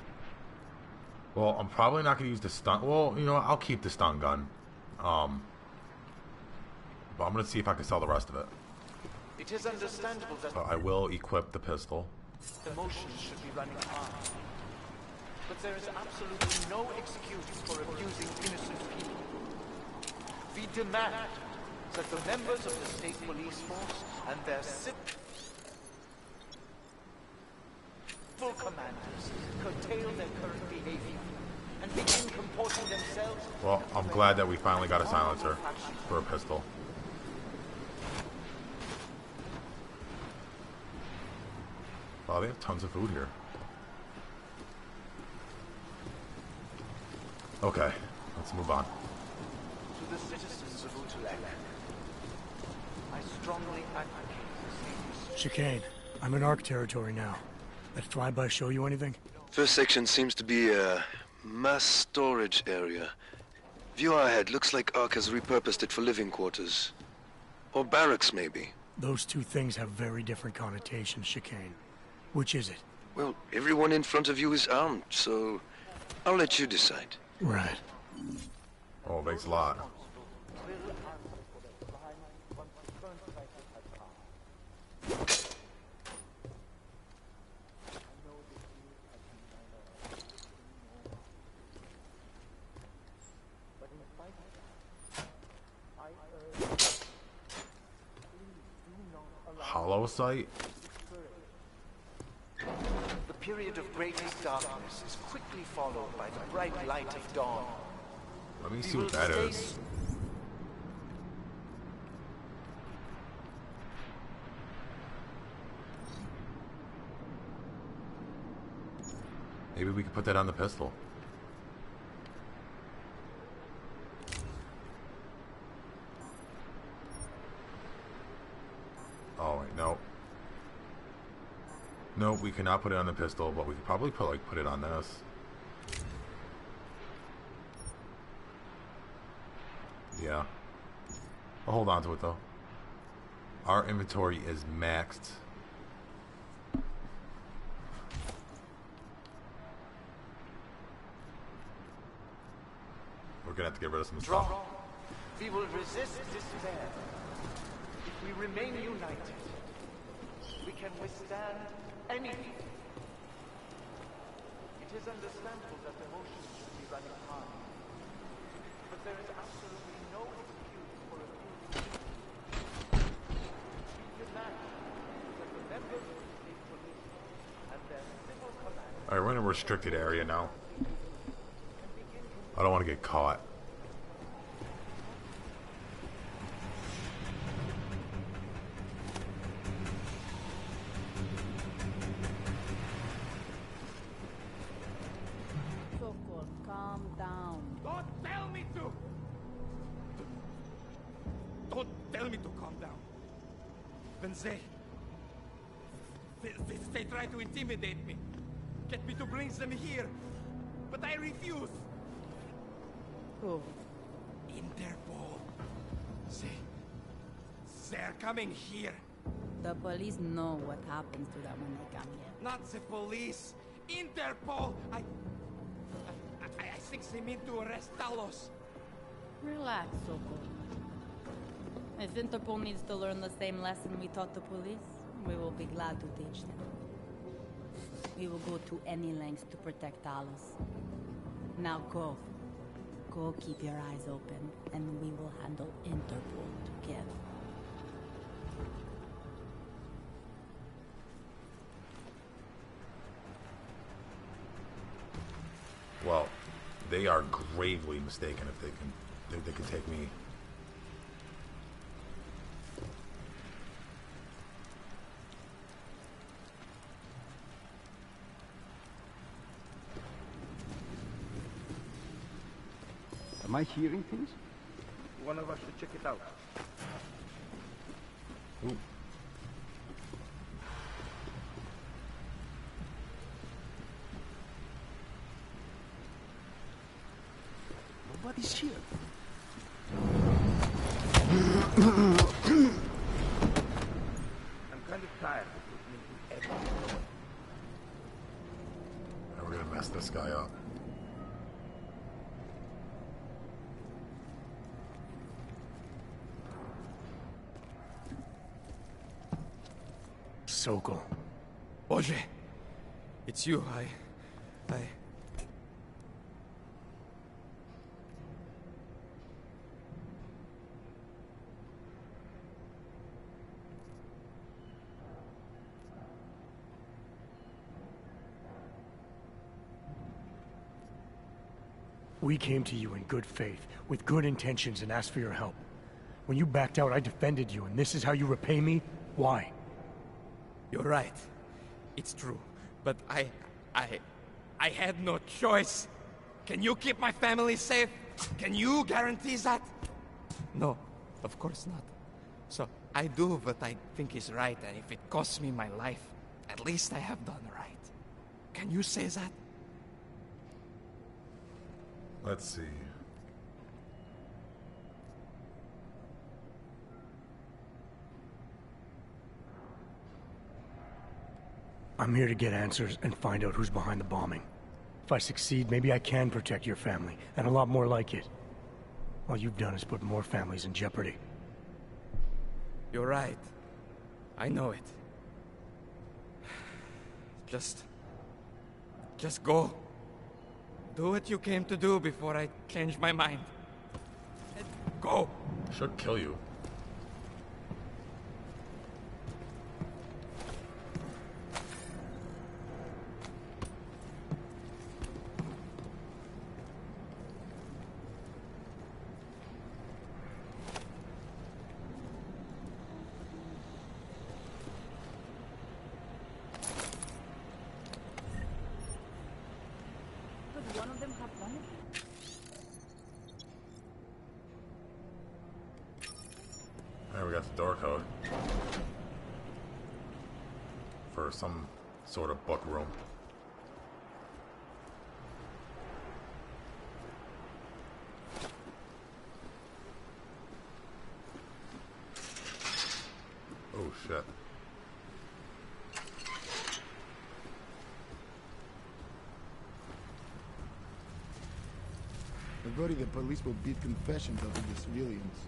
Well, I'm probably not going to use the stun. Well, you know what? I'll keep the stun gun. But I'm going to see if I can sell the rest of it. It is understandable that I will equip the pistol. the motions should be running high. But there is absolutely no excuse for abusing innocent people. We demand that the members of the state police force and their civil commanders curtail their current behavior and begin comporting themselves. Well, I'm glad that we finally got a silencer for a pistol. Wow, they have tons of food here. Okay, let's move on. To the citizens of Utulek, I strongly advocate the state. Chicane, I'm in ARC territory now. That flyby show you anything? First section seems to be a mass storage area. View ahead. Looks like ARC has repurposed it for living quarters. Or barracks, maybe. Those two things have very different connotations, Chicane. Which is it? Well, everyone in front of you is armed, so I'll let you decide. Right. Oh, thanks a lot. Hollow site? The period of greatest darkness is quickly followed by the bright light of dawn. Let me see what that is. Maybe we could put that on the pistol. Oh wait, no. No, we cannot put it on the pistol, but we could probably put it on this. Yeah. I'll hold on to it though. Our inventory is maxed. We're gonna have to get rid of some stuff. We will resist despair. If we remain united, we can withstand anything. It is understandable that the motions should be running high, but there is absolutely no excuse for abuse. We demand that the members of the state police and their civil commanders. Alright, we're in a restricted area now. I don't want to get caught. Calm down. Don't tell me to! Don't tell me to calm down. When they try to intimidate me. Get me to bring them here. But I refuse. Who? Interpol. They're coming here. The police know what happens to them when they come here. Not the police. Interpol! I think they mean to arrest Talos. Relax, Soko. If Interpol needs to learn the same lesson we taught the police, we will be glad to teach them. We will go to any lengths to protect Talos. Now go. Go keep your eyes open, and we will handle Interpol together. Well, they are gravely mistaken if they can take me. Am I hearing things? One of us should check it out. Ooh. Nobody's here. I'm kind of tired of looking into everything. Now we're gonna mess this guy up. Sokol. Boże, it's you. We came to you in good faith, with good intentions, and asked for your help. When you backed out, I defended you, and this is how you repay me? Why? You're right. It's true. But I had no choice. Can you keep my family safe? Can you guarantee that? No, of course not. So I do what I think is right, and if it costs me my life, at least I have done right. Can you say that? Let's see. I'm here to get answers and find out who's behind the bombing. If I succeed, maybe I can protect your family, and a lot more like it. All you've done is put more families in jeopardy. You're right. I know it. Just go. Do what you came to do before I change my mind. Go! Should kill you. One of them have done it? Alright, we got the door code. For some sort of book room. Oh shit. I worry the police will beat confessions of the civilians.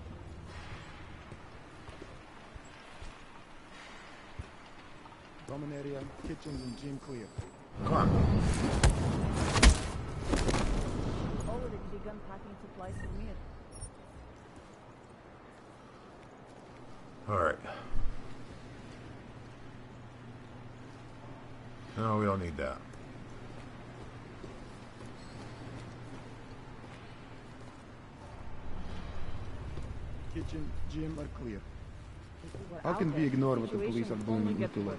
Common area, kitchens and gym clear. Come on. Already begun packing supplies for me. Alright. No, we don't need that. Kitchen, gym are clear. How can we ignore what the police are doing in Tula?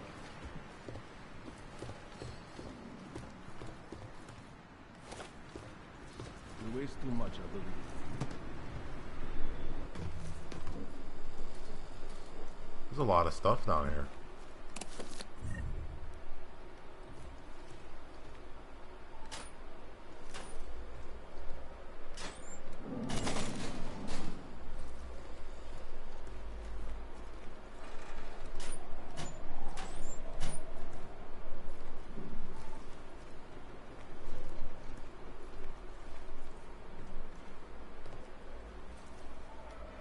We waste too much, I believe. There's a lot of stuff down here.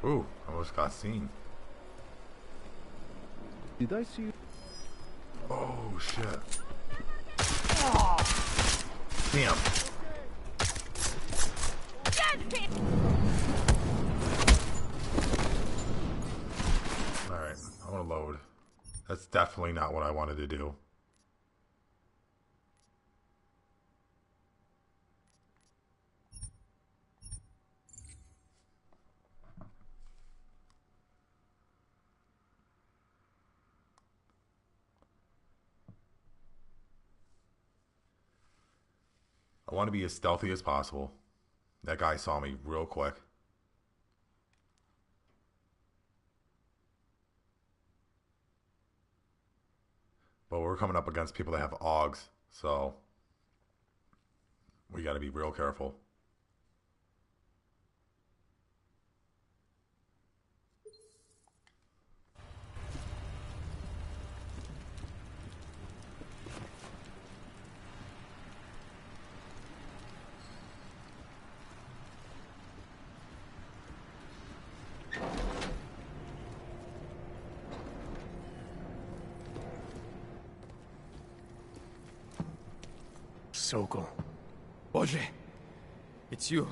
Ooh, I almost got seen. Did I see you? Oh shit. Damn. Alright, I want to load. That's definitely not what I wanted to do. I want to be as stealthy as possible. That guy saw me real quick. But we're coming up against people that have Augs, so we got to be real careful. Sokol. Boże, it's you.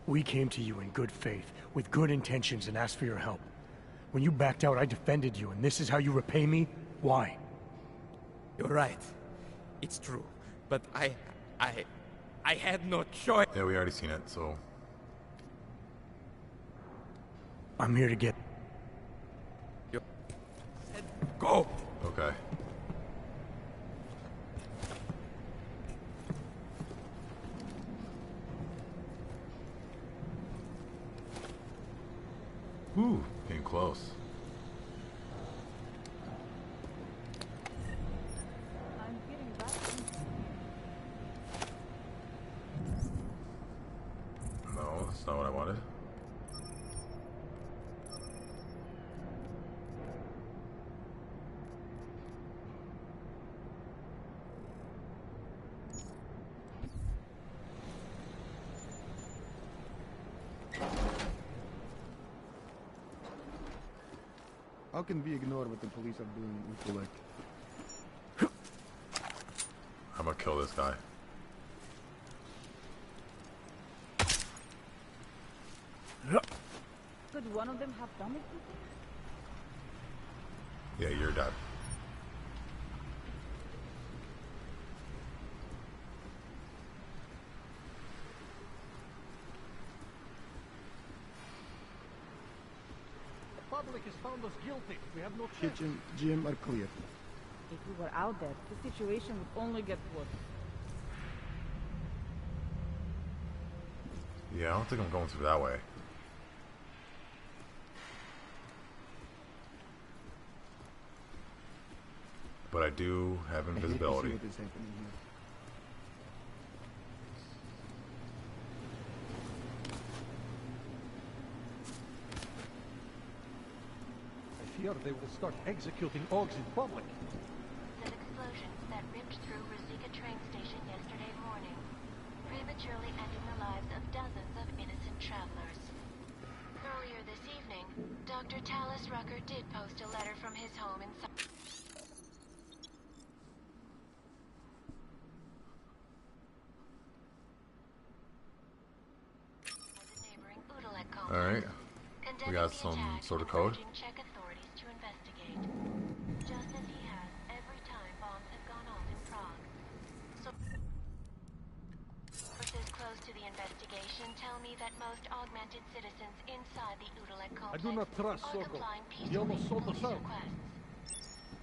We came to you in good faith, with good intentions, and asked for your help. When you backed out, I defended you, and this is how you repay me? Why? You're right. It's true. But I had no choice. Yeah, we already seen it, so... I'm here to get... Go! Okay. Whew, getting close. I'm getting back. No, that's not what I wanted. How can we ignore what the police are doing in Quebec? I'm gonna kill this guy. Could one of them have done it? Yeah, you're dead. The public has found us guilty. We have no chance. Kitchen, gym are clear. If we were out there, the situation would only get worse. Yeah, I don't think I'm going through that way. But I do have invisibility. I hate to see what is happening here. I fear they will start executing Augs in public. An explosion that ripped through Rosika train station yesterday morning, prematurely ending the lives of dozens of innocent travelers. Earlier this evening, Dr. Talos Rucker did post a letter from his home in Alright. We got some sort of code. Czech authorities to investigate, just as he has every time bombs have gone off in Prague. So, sources close to the investigation tell me that most augmented citizens inside the Udalek complex I do not trust are Sokol. complying He peacefully almost with sold us police out. requests.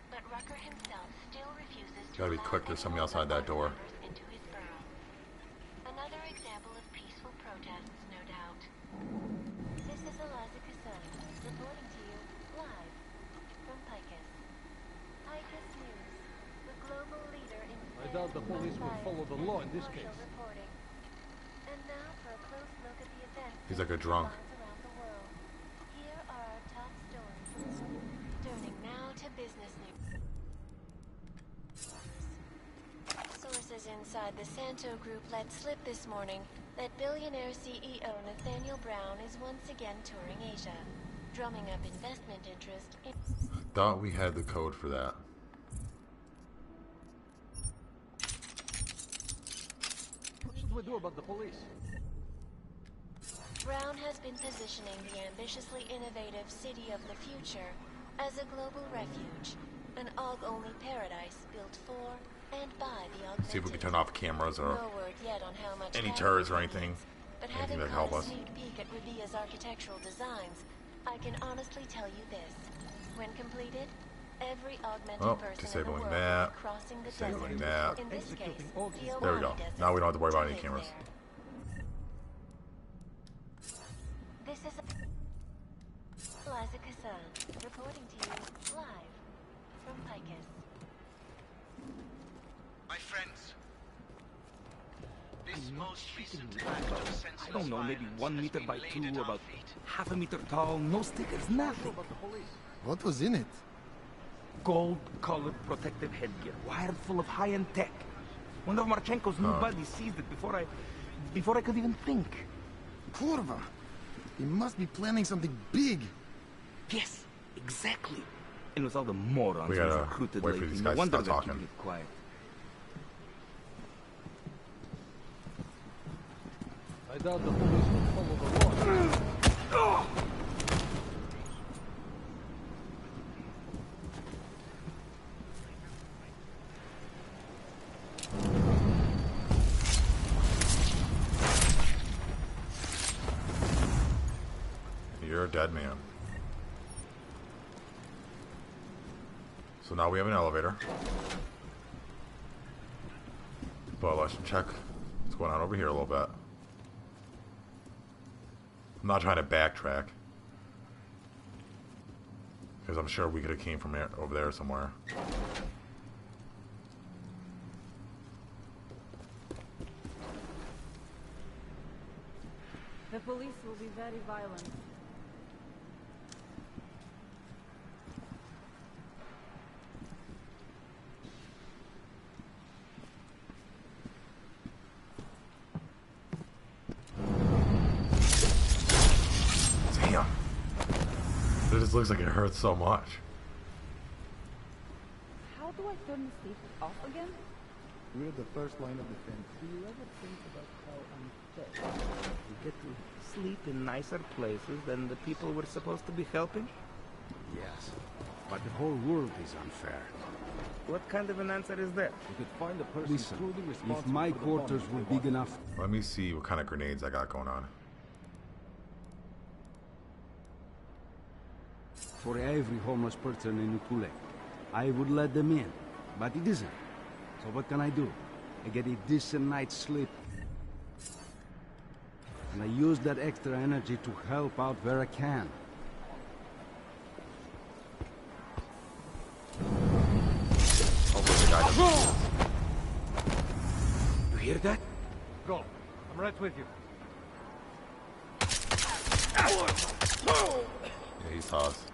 But Rucker himself still refuses to Gotta be allow quick, there's somebody anyone outside that but door. members into his borough. Another example of peaceful protests, no doubt. This is Eliza Cassoni, reporting to you live from Picus. Picus News, the global leader in I doubt the police will follow the law in this case. reporting. And now for a close look at the events He's like a drunk. around the world. Here are our top stories. Turning now to business news. Sources inside the Santo Group let slip this morning that billionaire CEO Nathaniel Brown is once again touring Asia, drumming up investment interest in... Thought we had the code for that. What should we do about the police? Brown has been positioning the ambitiously innovative city of the future as a global refuge, an Aug-only paradise built for and by the Augmented. See if we can turn off cameras or No word yet on how much any turrets or anything. but Anything having that caught help a us. sneak peek at Rabia's architectural designs, I can honestly tell you this. When completed, every augmented person in the disabling world that. will be crossing the Disabling desert. that. In this case, the There we go. Omani Desert. Now we don't have to worry about any cameras. This is Eliza Kassan, reporting to you live from Picus. My friends, this most recent act of senseless I don't know, maybe violence 1 has meter been by laid 2, at our about feet. half a meter tall, no stickers, nothing. What was in it? Gold-colored protective headgear, wired full of high-end tech. One of Marchenko's new buddies seized it before I could even think. Kurva! He must be planning something big. Yes, exactly. And with all the morons We we've gotta recruited wait for lately, these no guys to wonder stop they're talking. keeping it quiet. I doubt the police will follow the law. You're a dead man. So now we have an elevator. But let's check what's going on over here a little bit. I'm not trying to backtrack, because I'm sure we could have came from over there somewhere. The police will be very violent. Damn. It just looks like it hurts so much. How do I turn the state off again? We're the first line of defense. Do you ever think about how unfair we get to sleep in nicer places than the people we're supposed to be helping? Yes, but the whole world is unfair. What kind of an answer is that? We could find the person truly responsible. If my quarters were big enough. Let me see what kind of grenades I got going on. For every homeless person in Ukule, I would let them in, but it isn't. So what can I do? I get a decent night's sleep. And I use that extra energy to help out where I can. You hear that? Go. I'm right with you. Yeah, he saw us.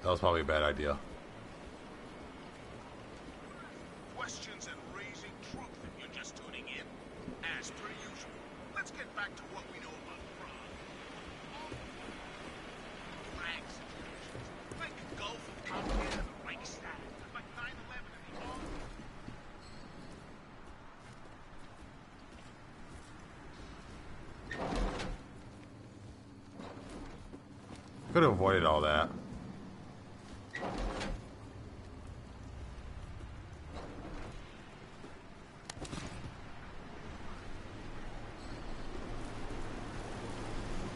That was probably a bad idea. Questions and raising truth if you're just tuning in. As per usual, let's get back to what we know about crime. Flag situations, like Gulf of Tonkin and the Reichstag, like 9/11 and the Augs. Could have avoided all that.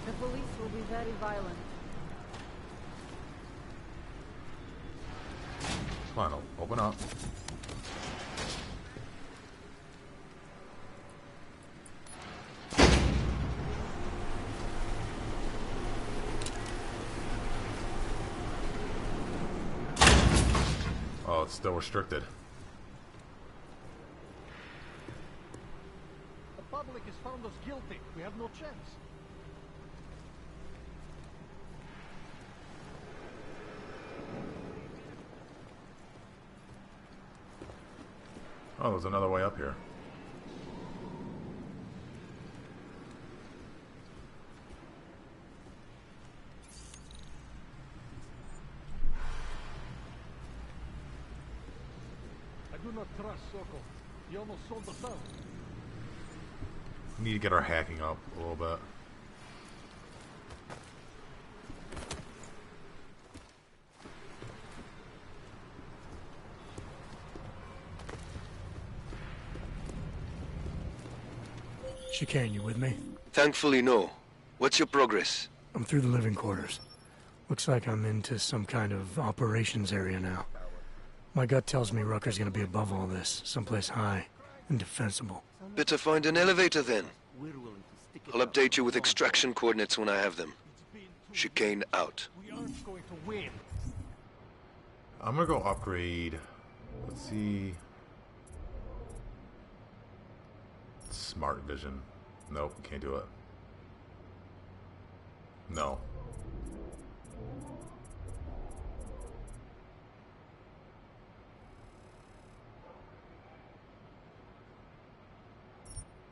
The police will be very violent. Come on, open up. Oh, it's still restricted. The public has found us guilty. We have no chance. Oh, there's another way up here. I do not trust Sokol. He almost sold us out. We need to get our hacking up a little bit. Chicane, you with me? Thankfully, no. What's your progress? I'm through the living quarters. Looks like I'm into some kind of operations area now. My gut tells me Rucker's gonna be above all this, someplace high and defensible. Better find an elevator then. I'll update you with extraction coordinates when I have them. Chicane out. We aren't going to win. I'm gonna go upgrade. Let's see. Smart vision. Nope, can't do it. No.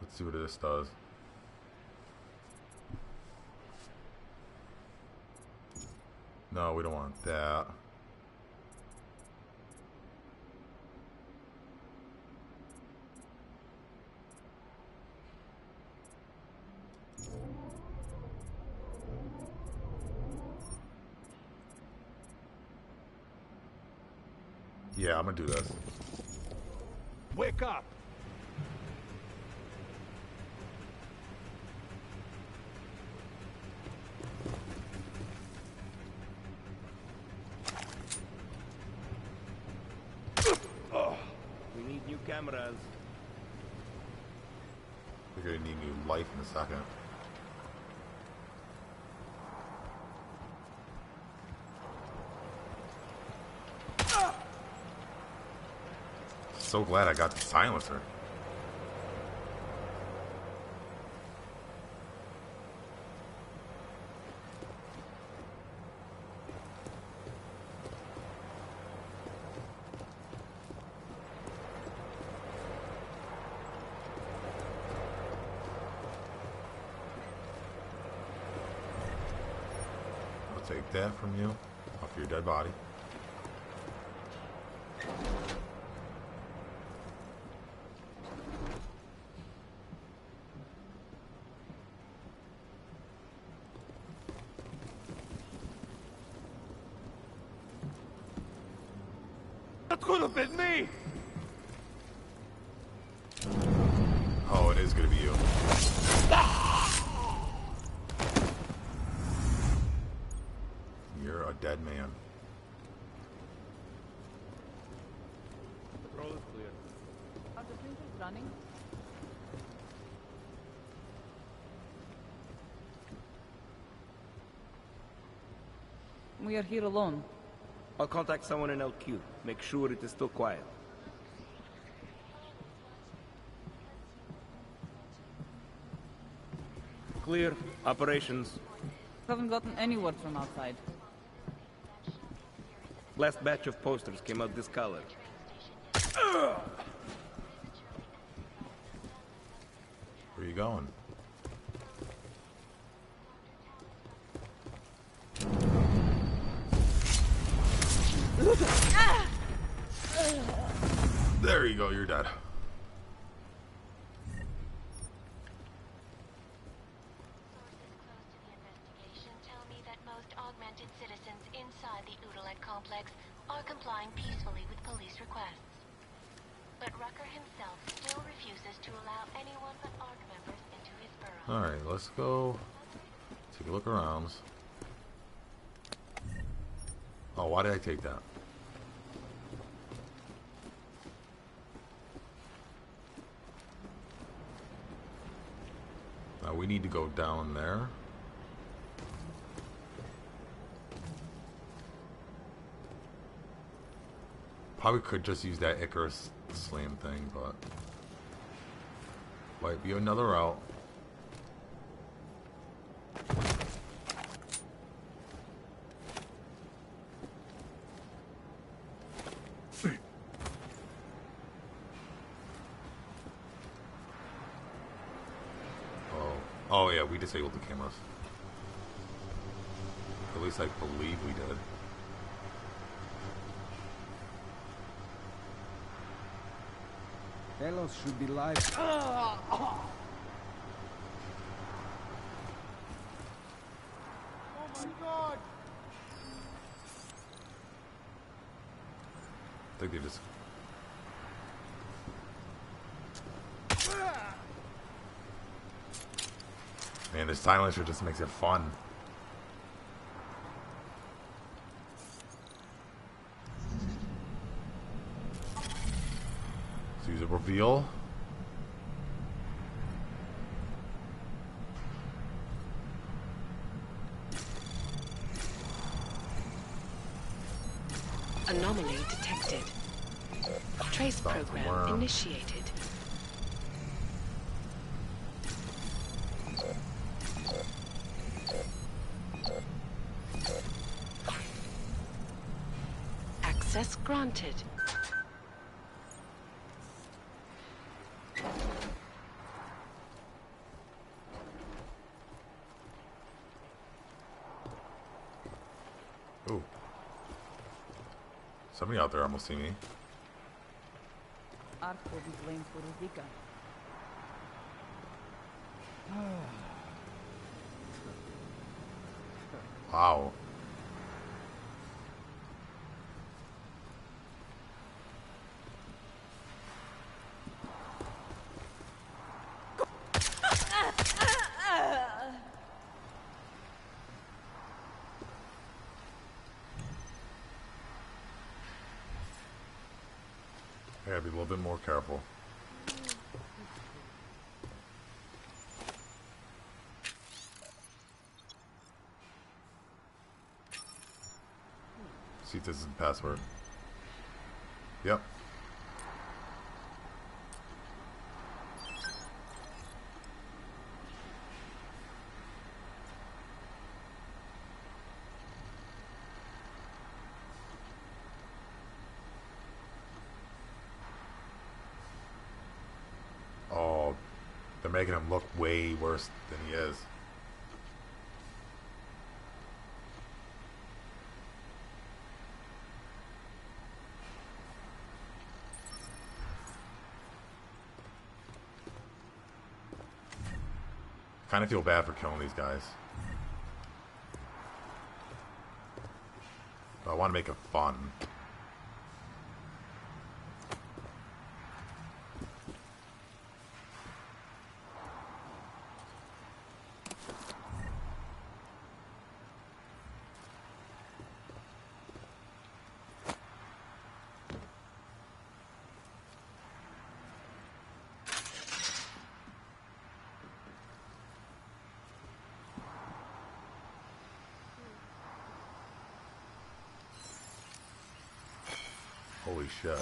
Let's see what this does. No, we don't want that. Yeah, I'm gonna do this. Wake up! We need new cameras. We're gonna need new life in a second. So glad I got the silencer. I'll take that from you, off your dead body. That could have been me! Oh, it is gonna be you. You're a dead man. Road is clear. Are the printers running? We are here alone. I'll contact someone in LQ. Make sure it is still quiet. Clear. Operations. Haven't gotten any word from outside. Last batch of posters came out this color. Where are you going? There you go, you're dead. Tell me that most augmented citizens inside the Udalek complex are complying peacefully with police requests. But Rucker himself still refuses to allow anyone but ARC members into his burrow. Alright, let's go take a look around. Oh, why did I take that? Now we need to go down there. Probably could just use that Icarus slam thing, but might be another route. Oh yeah, we disabled the cameras. At least I believe we did. Telos should be live. Oh my god! I think they just... Man, this silencer just makes it fun. Let's use a reveal. Anomaly detected. Trace program initiated. Access granted. Ooh. Somebody out there almost see me. Ark will be blamed for Ruzika. Wow. I gotta be a little bit more careful. See if this is the password. Yep. Oh, they're making him look way worse than he is. Kind of feel bad for killing these guys. But I want to make it fun. Holy shit.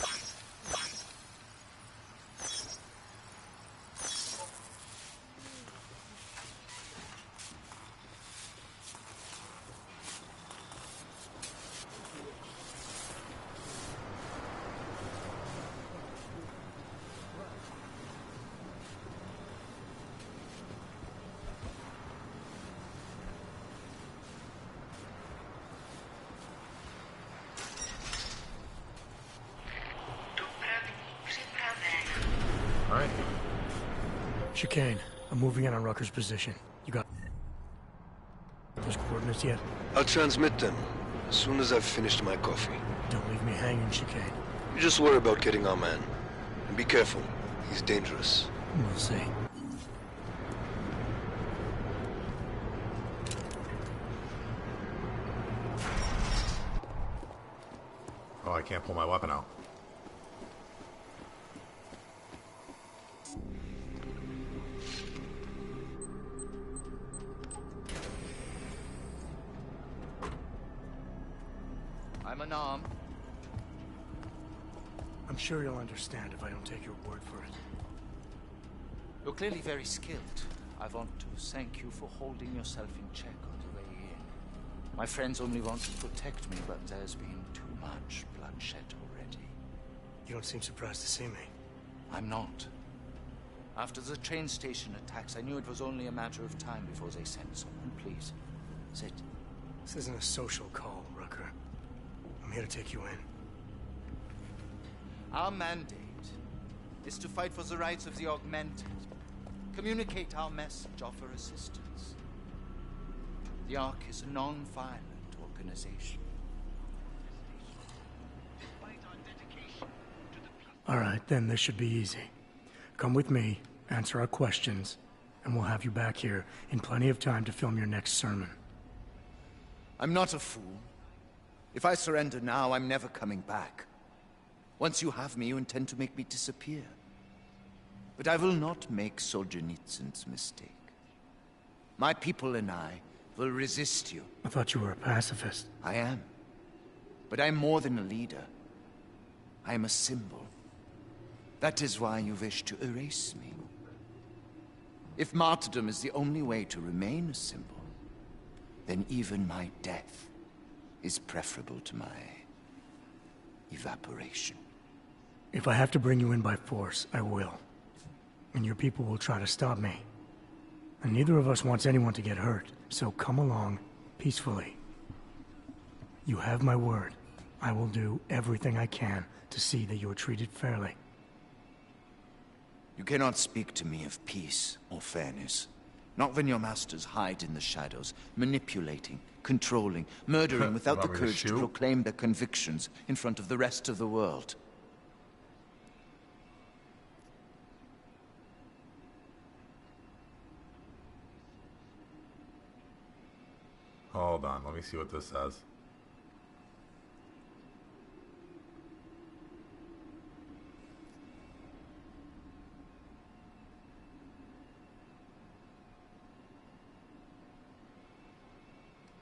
Alright. Chicane, I'm moving in on Rucker's position. You got those coordinates yet? I'll transmit them as soon as I've finished my coffee. Don't leave me hanging, Chicane. You just worry about getting our man. And be careful. He's dangerous. We'll see. Oh, I can't pull my weapon out. I'm unarmed. I'm sure you'll understand if I don't take your word for it. You're clearly very skilled. I want to thank you for holding yourself in check on the way in. My friends only want to protect me, but there's been too much bloodshed already. You don't seem surprised to see me. I'm not. After the train station attacks, I knew it was only a matter of time before they sent someone. Please, sit. This isn't a social call, Rucker. I'm here to take you in. Our mandate is to fight for the rights of the augmented. Communicate our message, offer assistance. The Ark is a non-violent organization. All right, then this should be easy. Come with me, answer our questions, and we'll have you back here in plenty of time to film your next sermon. I'm not a fool. If I surrender now, I'm never coming back. Once you have me, you intend to make me disappear. But I will not make Solzhenitsyn's mistake. My people and I will resist you. I thought you were a pacifist. I am. But I'm more than a leader. I am a symbol. That is why you wish to erase me. If martyrdom is the only way to remain a symbol, then even my death is preferable to my evaporation. If I have to bring you in by force, I will. And your people will try to stop me. And neither of us wants anyone to get hurt, so come along peacefully. You have my word. I will do everything I can to see that you are treated fairly. You cannot speak to me of peace or fairness. Not when your masters hide in the shadows, manipulating, controlling, murdering without the courage to proclaim their convictions in front of the rest of the world. Hold on, let me see what this says.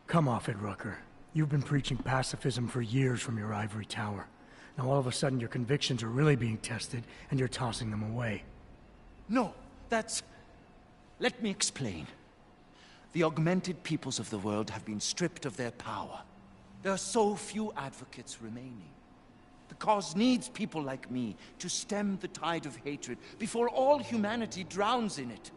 Come off it, Rucker. You've been preaching pacifism for years from your ivory tower. Now all of a sudden your convictions are really being tested, and you're tossing them away. No, that's... Let me explain. The augmented peoples of the world have been stripped of their power. There are so few advocates remaining. The cause needs people like me to stem the tide of hatred before all humanity drowns in it.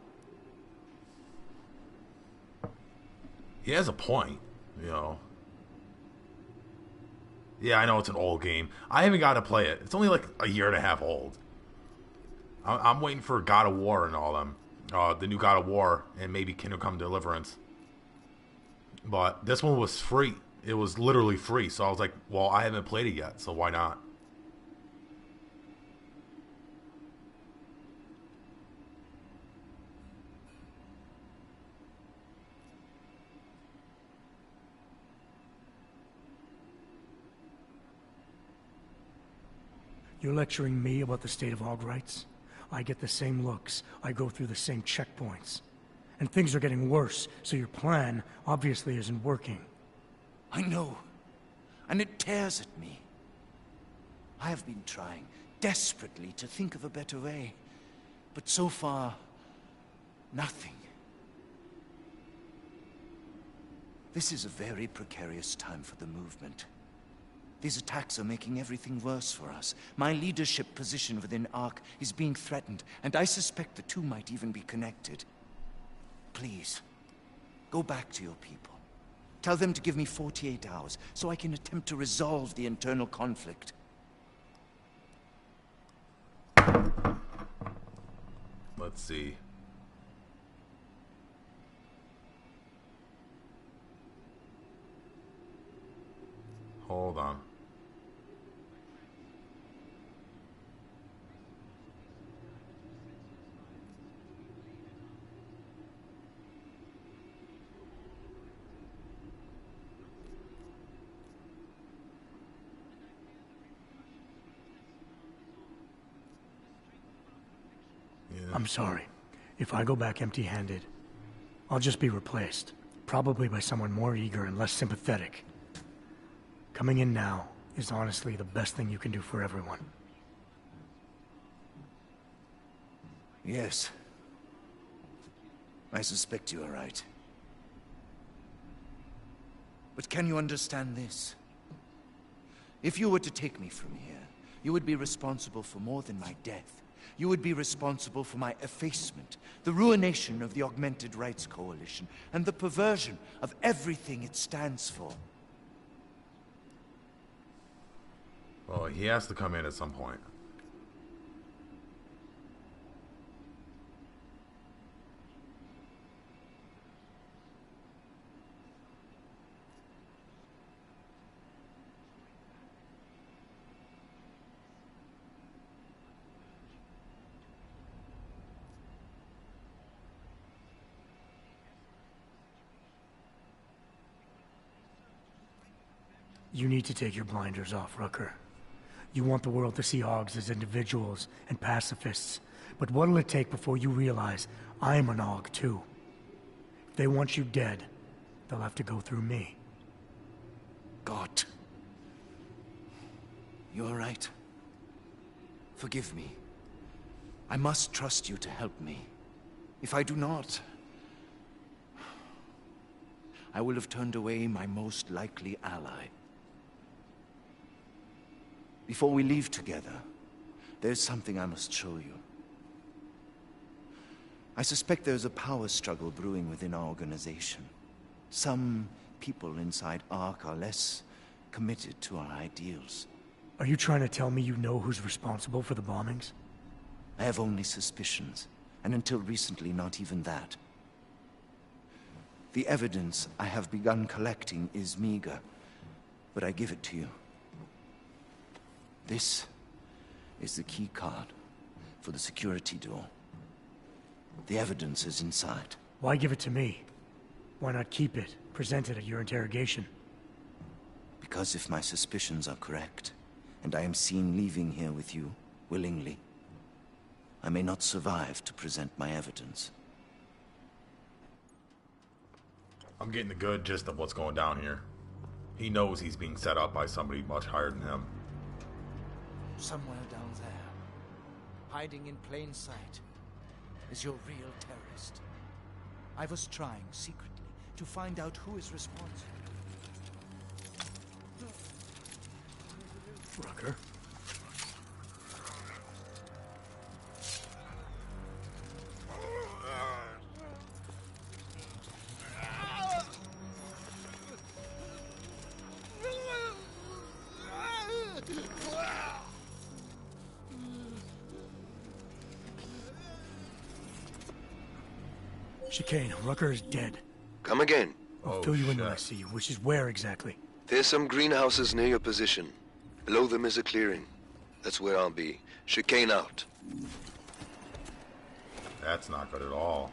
He has a point, you know. Yeah, I know it's an old game. I haven't got to play it. It's only like a year and a half old. I'm waiting for God of War and all them. The new God of War and maybe Kingdom Come Deliverance. But this one was free. It was literally free. So I was like, well, I haven't played it yet, so why not? You're lecturing me about the state of Aug rights? I get the same looks. I go through the same checkpoints. And things are getting worse, so your plan obviously isn't working. I know. And it tears at me. I have been trying desperately to think of a better way. But so far, nothing. This is a very precarious time for the movement. These attacks are making everything worse for us. My leadership position within Ark is being threatened, and I suspect the two might even be connected. Please, go back to your people. Tell them to give me 48 hours, so I can attempt to resolve the internal conflict. Let's see. Hold on. I'm sorry. If I go back empty-handed, I'll just be replaced. Probably by someone more eager and less sympathetic. Coming in now is honestly the best thing you can do for everyone. Yes. I suspect you are right. But can you understand this? If you were to take me from here, you would be responsible for more than my death. you would be responsible for my effacement, the ruination of the Augmented Rights Coalition, and the perversion of everything it stands for. Well, he has to come in at some point. You need to take your blinders off, Rucker. You want the world to see Augs as individuals and pacifists. But what'll it take before you realize I'm an Aug, too? If they want you dead, they'll have to go through me. God. You're right. Forgive me. I must trust you to help me. If I do not, I will have turned away my most likely ally. Before we leave together, there's something I must show you. I suspect there's a power struggle brewing within our organization. Some people inside ARC are less committed to our ideals. Are you trying to tell me you know who's responsible for the bombings? I have only suspicions, and until recently, not even that. The evidence I have begun collecting is meager, but I give it to you. This is the key card for the security door. The evidence is inside. Why give it to me? Why not keep it, present it at your interrogation? Because if my suspicions are correct, and I am seen leaving here with you, willingly, I may not survive to present my evidence. I'm getting the good gist of what's going down here. He knows he's being set up by somebody much higher than him. Somewhere down there, hiding in plain sight, is your real terrorist. I was trying secretly to find out who is responsible. Rucker? Chicane, Rucker is dead. Come again. I'll fill you in when I see you, which is where exactly? There's some greenhouses near your position. Below them is a clearing. That's where I'll be. Chicane out. That's not good at all.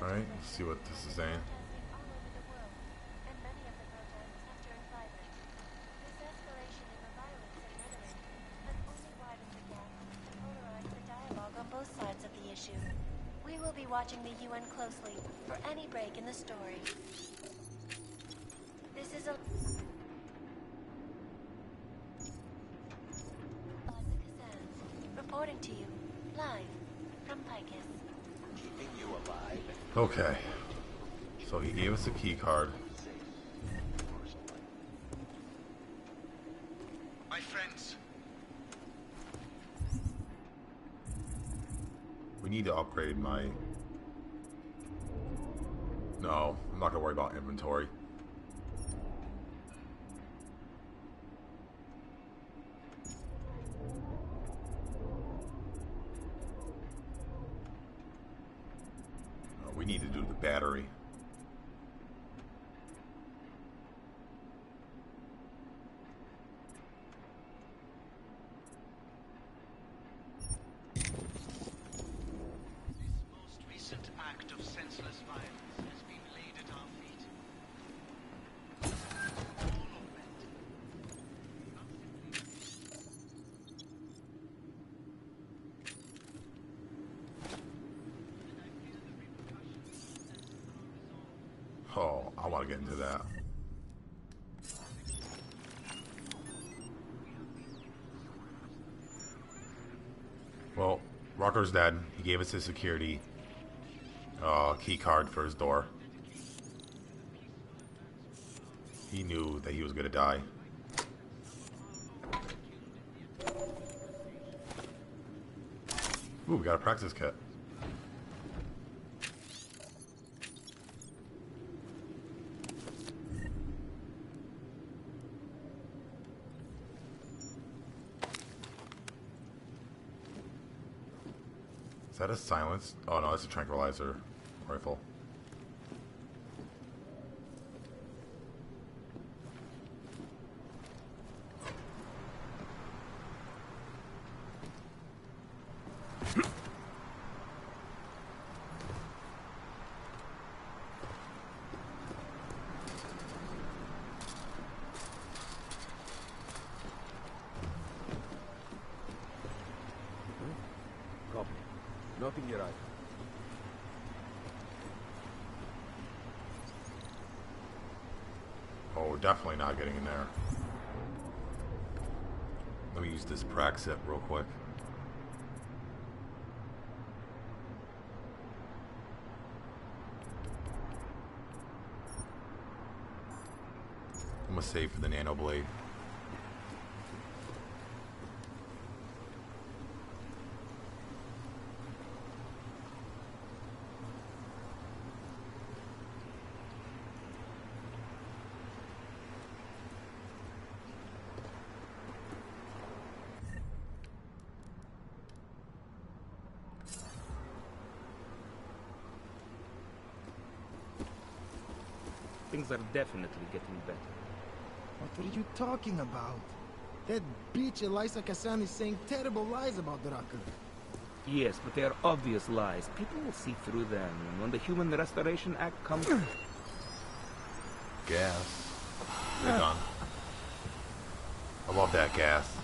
Alright, let's see what this is saying. On both sides of the issue. We will be watching the UN closely for any break in the story. This is a reporting to you live from Picus. Keeping you alive. Okay. So he gave us a key card. My friends. We need to upgrade my... No, I'm not gonna worry about inventory. We need to do the battery. This most recent Oh, I want to get into that. Well, Rucker's dead. He gave us his security key card for his door. He knew that he was going to die. Ooh, we got a practice kit. Is that a silence? Oh no, it's a tranquilizer rifle. Nothing here, right? Oh, we're definitely not getting in there. Let me use this Praxit real quick. I'm gonna save for the nano blade. Things are definitely getting better. What are you talking about? That bitch Elisa Kassan is saying terrible lies about the Rucker. Yes, but they are obvious lies. People will see through them, and when the Human Restoration Act comes... Gas. You're done. I love that gas.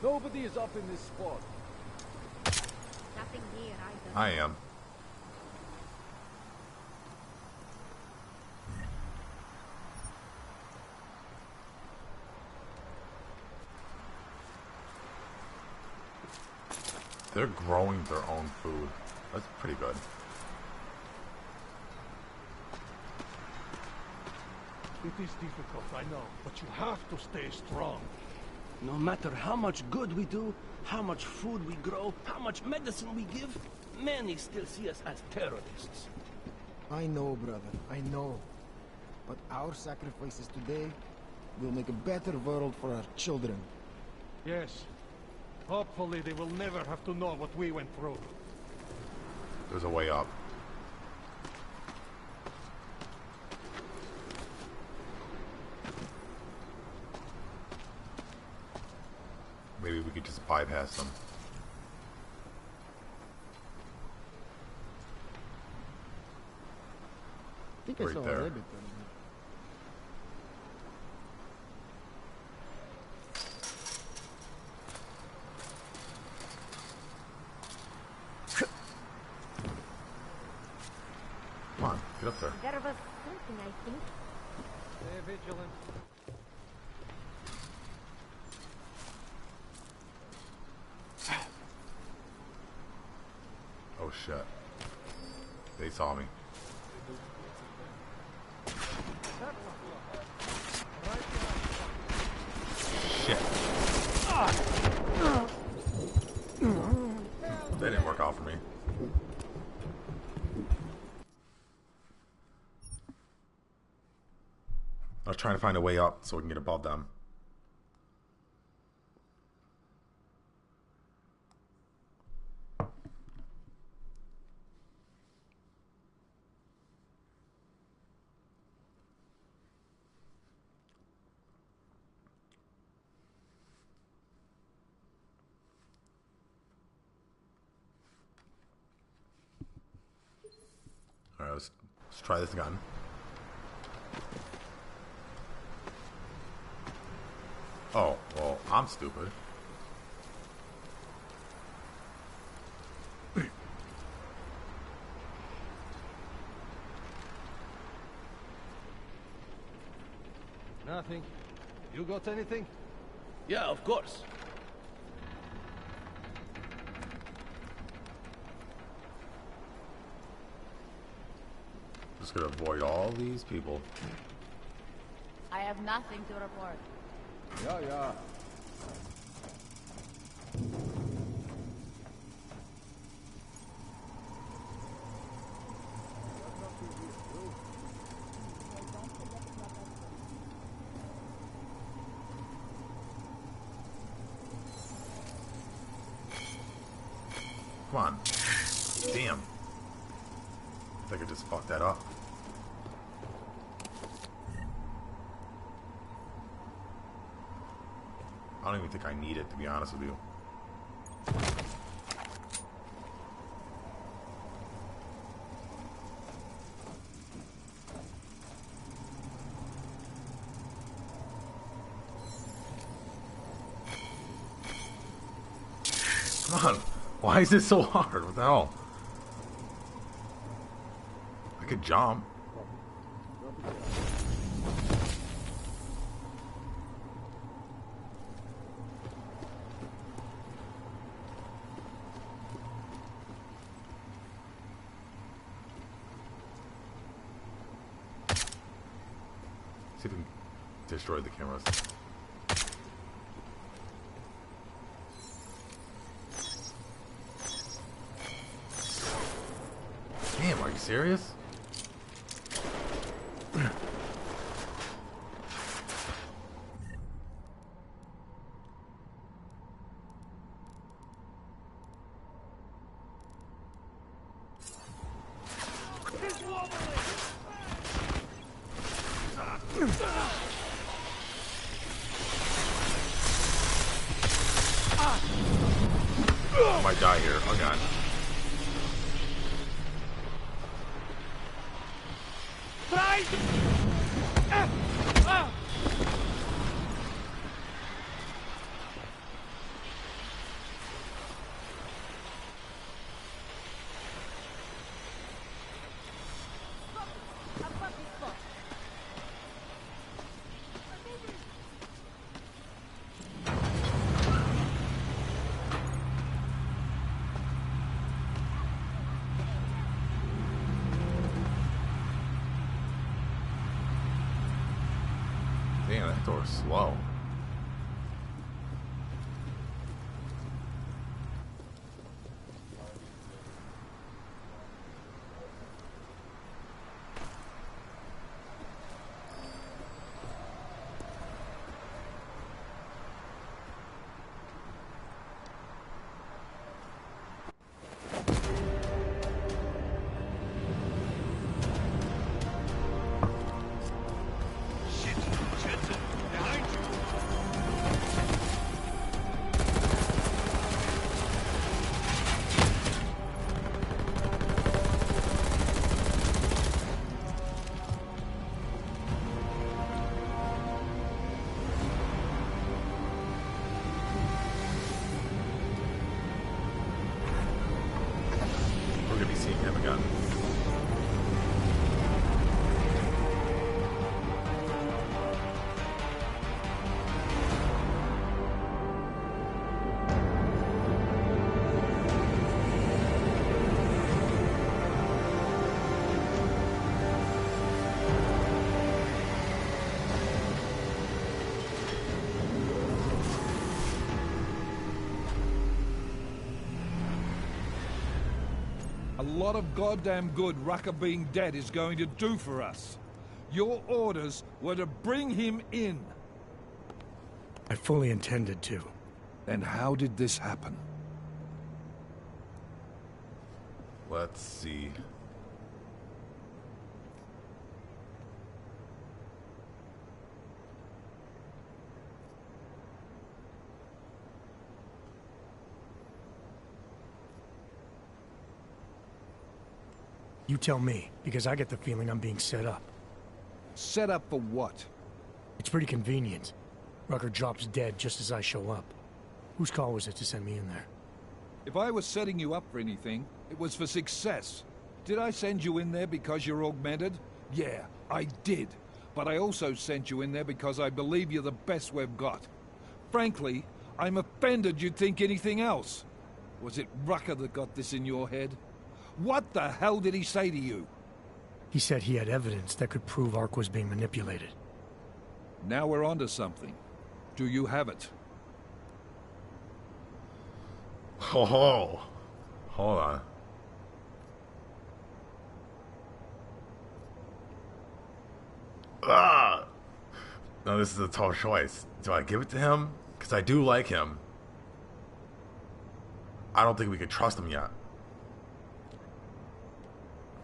Nobody is up in this spot. Nothing here either. I am. They're growing their own food. That's pretty good. It is difficult, I know, but you have to stay strong. No matter how much good we do, how much food we grow, how much medicine we give, many still see us as terrorists. I know, brother, I know. But our sacrifices today will make a better world for our children. Yes. Hopefully they will never have to know what we went through. There's a way up. Maybe we could just bypass them. I think I saw there. a rabbit. Come on, get up there. There was something, I think. Stay vigilant. Oh shit. They saw me. Shit. That didn't work out for me. I was trying to find a way up so we can get above them. Let's try this again. Oh, well, I'm stupid. Nothing. You got anything? Yeah, of course. Just gonna avoid all these people. I have nothing to report. Yeah. Come on. Damn. I think I just fucked that up. I don't even think I need it, to be honest with you. Come on. Why is it so hard? What the hell? I could jump. See if we can destroy the cameras. Damn, are you serious? I might die here. Oh god. Damn, that door's slow. We're gonna be seeing him again. A lot of goddamn good Rucker being dead is going to do for us. Your orders were to bring him in. I fully intended to. Then how did this happen? Let's see. You tell me, because I get the feeling I'm being set up. Set up for what? It's pretty convenient. Rucker drops dead just as I show up. Whose call was it to send me in there? If I was setting you up for anything, it was for success. Did I send you in there because you're augmented? Yeah, I did. But I also sent you in there because I believe you're the best we've got. Frankly, I'm offended you'd think anything else. Was it Rucker that got this in your head? What the hell did he say to you? He said he had evidence that could prove Ark was being manipulated. Now we're onto something. Do you have it? Oh, hold on. Ah! No, this is a tough choice. Do I give it to him? Because I do like him. I don't think we could trust him yet.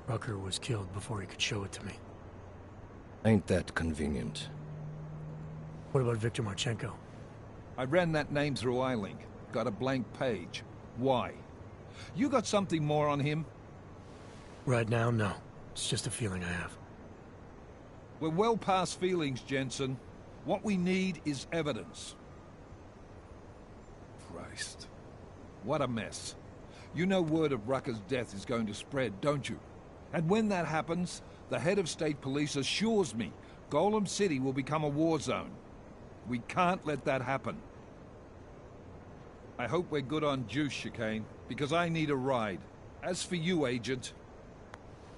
Rucker was killed before he could show it to me. Ain't that convenient? What about Viktor Marchenko? I ran that name through iLink. Got a blank page. Why? You got something more on him? Right now, no. It's just a feeling I have. We're well past feelings, Jensen. What we need is evidence. Christ. What a mess. You know word of Rucker's death is going to spread, don't you? And when that happens, the head of state police assures me Golem City will become a war zone. We can't let that happen. I hope we're good on juice, Chicane, because I need a ride. As for you, Agent...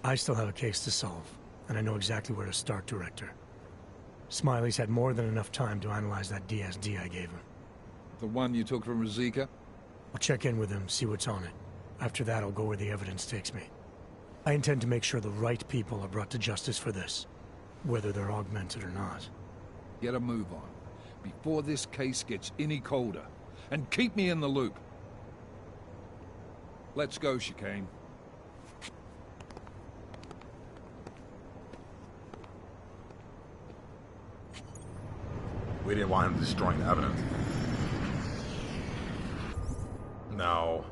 I still have a case to solve, and I know exactly where to start, Director. Smiley's had more than enough time to analyze that DSD I gave him. The one you took from Ruzicka? I'll check in with him, see what's on it. After that, I'll go where the evidence takes me. I intend to make sure the right people are brought to justice for this, whether they're augmented or not. Get a move on, before this case gets any colder. And keep me in the loop. Let's go, Chicane. We didn't want him destroying the evidence. No,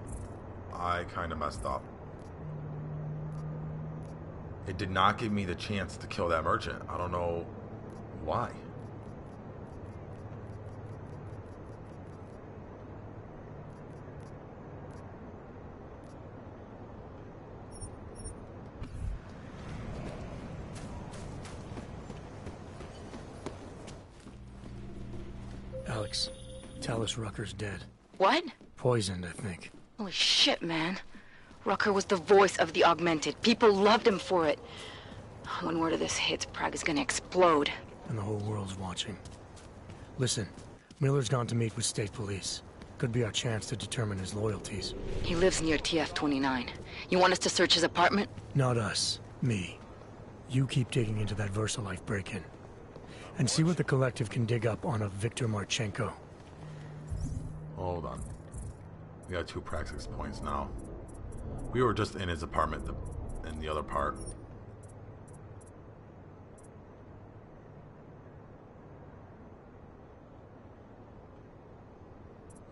I kind of messed up. It did not give me the chance to kill that merchant. I don't know why. Alex, tell us Rucker's dead. What? Poisoned, I think. Holy shit, man. Rucker was the voice of the augmented. People loved him for it. When word of this hits, Prague is gonna explode. And the whole world's watching. Listen, Miller's gone to meet with state police. Could be our chance to determine his loyalties. He lives near TF-29. You want us to search his apartment? Not us. Me. You keep digging into that VersaLife break-in. And see what the Collective can dig up on a Viktor Marchenko. Hold on. We got 2 praxis points now. We were just in his apartment in the other part.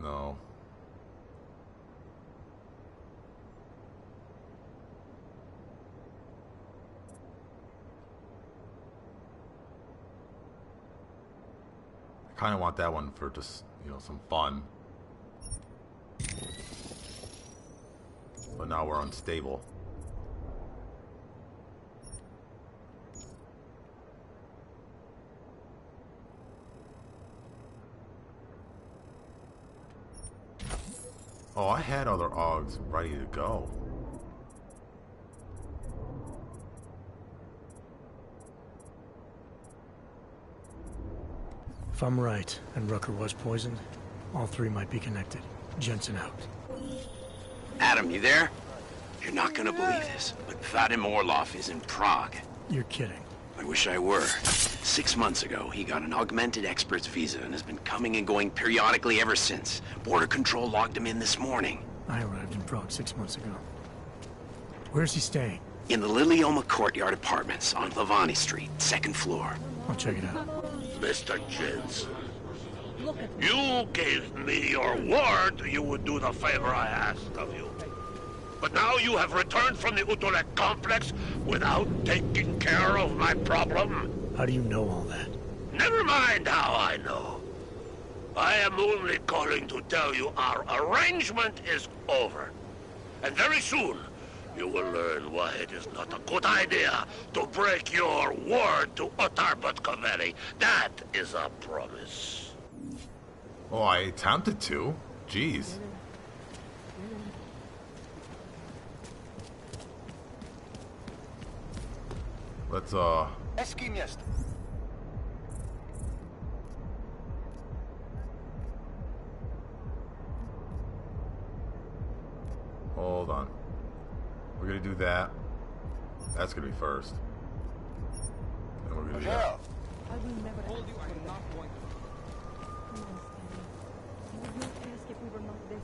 No. I kind of want that one for just, you know, some fun. But now we're unstable. Oh, I had other Augs ready to go. If I'm right, and Rucker was poisoned, all 3 might be connected. Jensen out. Adam, you there? You're not gonna believe this, but Vadim Orlov is in Prague. You're kidding. I wish I were. 6 months ago, he got an augmented expert's visa and has been coming and going periodically ever since. Border Control logged him in this morning. I arrived in Prague 6 months ago. Where's he staying? In the Lilioma Courtyard Apartments on Lavani Street, 2nd floor. I'll check it out. Mr. Jensen, you gave me your word you would do the favor I asked of you. But now you have returned from the Utulek complex without taking care of my problem. How do you know all that? Never mind how I know. I am only calling to tell you our arrangement is over. And very soon, you will learn why it is not a good idea to break your word to Otar Butkoveri. That is a promise. Oh, I attempted to. Jeez. Let's, hold on. We're gonna do that. That's gonna be first. Then we're gonna do that. I will never hold you. I'm not going to. You would not ask if we were not this.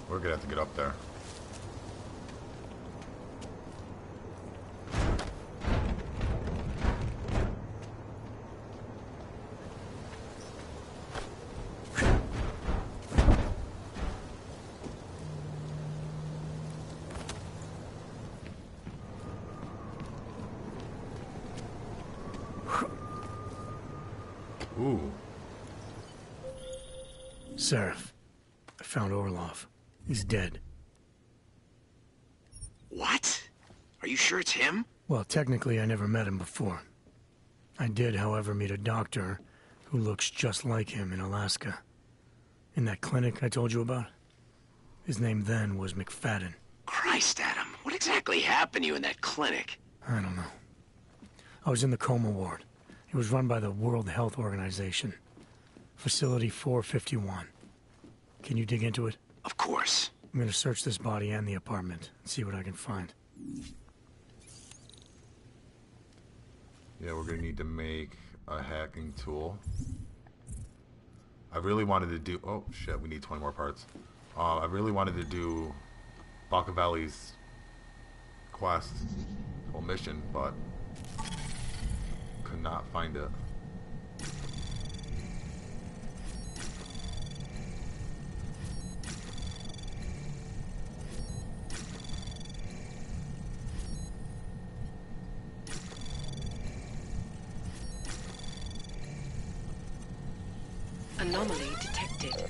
We're gonna have to get up there. Ooh. Seraph, I found Orlov. He's dead. What? Are you sure it's him? Well, technically, I never met him before. I did, however, meet a doctor who looks just like him in Alaska. In that clinic I told you about. His name then was McFadden. Christ, Adam. What exactly happened to you in that clinic? I don't know. I was in the coma ward. It was run by the World Health Organization. Facility 451. Can you dig into it? Of course. I'm gonna search this body and the apartment and see what I can find. Yeah, we're gonna need to make a hacking tool. I really wanted to do... Oh, shit, we need 20 more parts. I really wanted to do Bakavelli's quest, whole mission, but could not find it. Anomaly detected.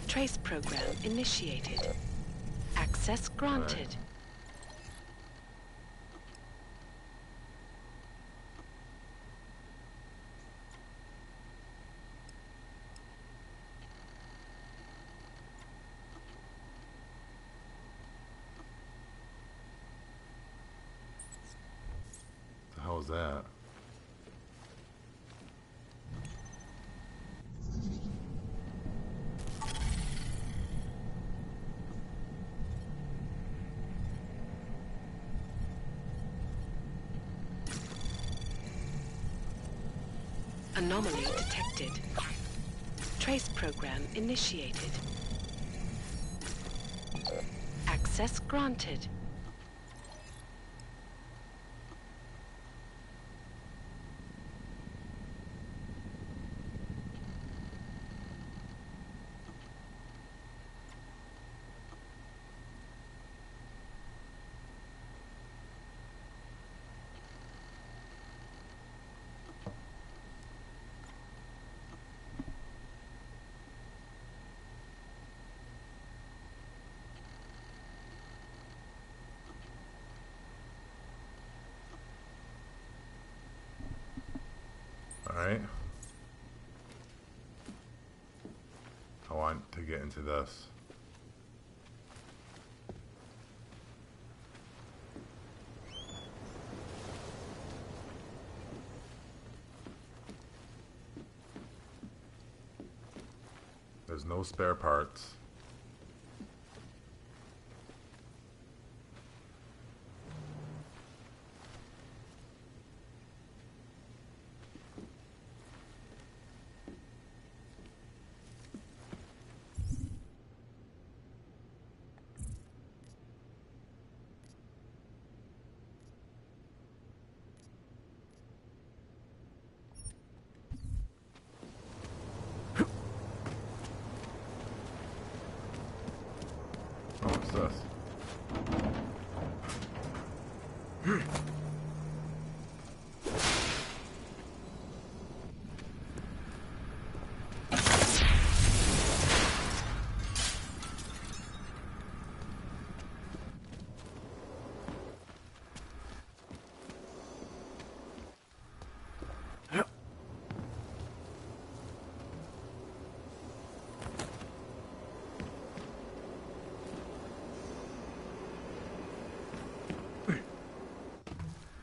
Trace program initiated. Access granted. The hell is that? Anomaly detected. Trace program initiated. Access granted. Alright. I want to get into this. There's no spare parts. this?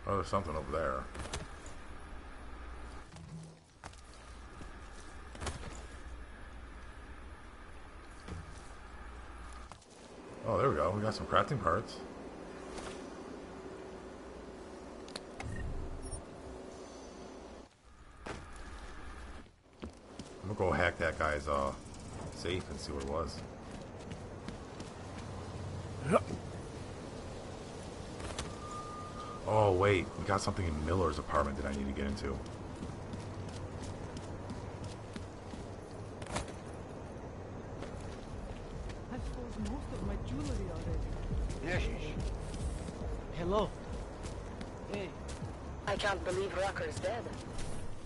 Oh, there's something over there. Oh, there we go. We got some crafting parts. I'm gonna go hack that guy's safe and see what it was. Oh wait, we got something in Miller's apartment that I need to get into. I've sold most of my jewelry already. Yes. Hello. Hey. I can't believe Rucker's dead.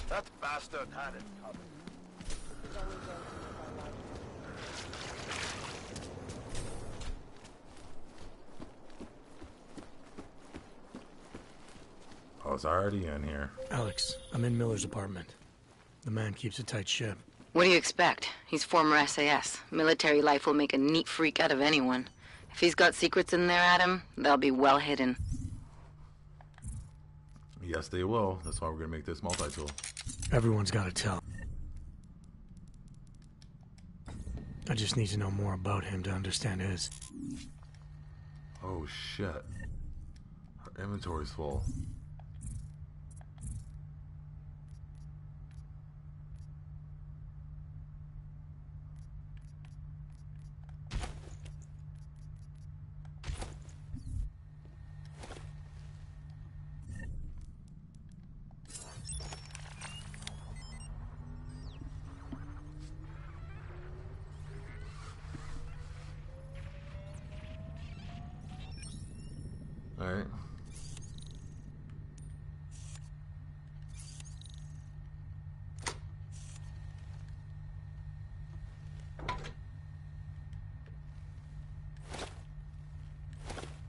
That bastard had it coming. I was already in here. Alex, I'm in Miller's apartment. The man keeps a tight ship. What do you expect? He's former SAS. Military life will make a neat freak out of anyone. If he's got secrets in there, Adam, they'll be well hidden. Yes, they will. That's why we're gonna make this multi-tool. Everyone's got to tell. I just need to know more about him to understand his. Oh shit. Our inventory's full. Alright.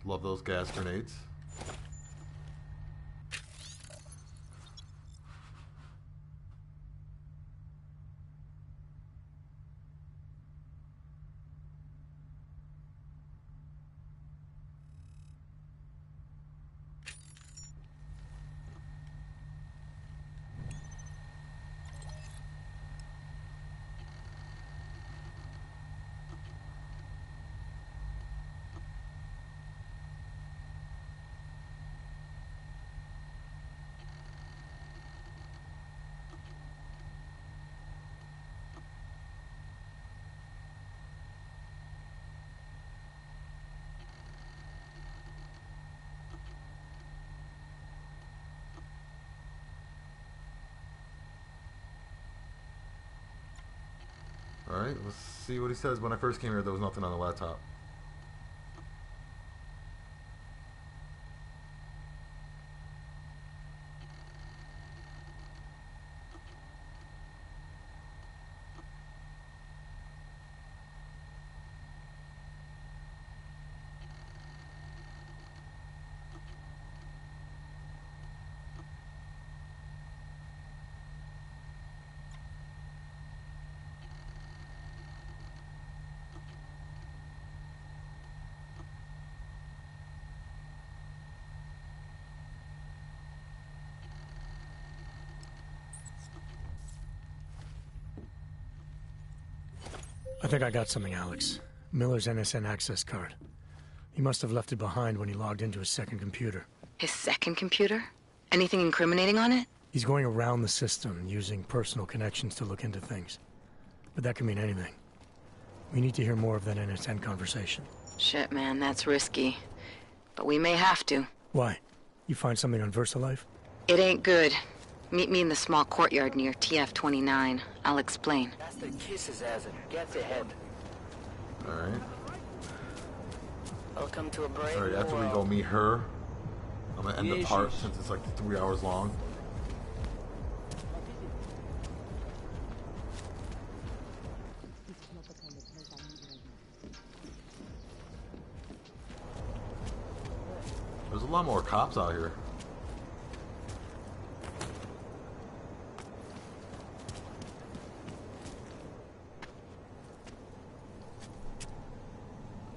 Love those gas grenades. Alright, let's see what he says. When I first came here, there was nothing on the laptop. I think I got something, Alex. Miller's NSN access card. He must have left it behind when he logged into his second computer. His second computer? Anything incriminating on it? He's going around the system, using personal connections to look into things. But that can mean anything. We need to hear more of that NSN conversation. Shit, man, that's risky. But we may have to. Why? You find something on VersaLife? It ain't good. Meet me in the small courtyard near TF-29. I'll explain. That's the kisses as it gets ahead. Alright. Welcome to a brave Alright, after we go meet her, I'm gonna end the part since it's like 3 hours long. There's a lot more cops out here.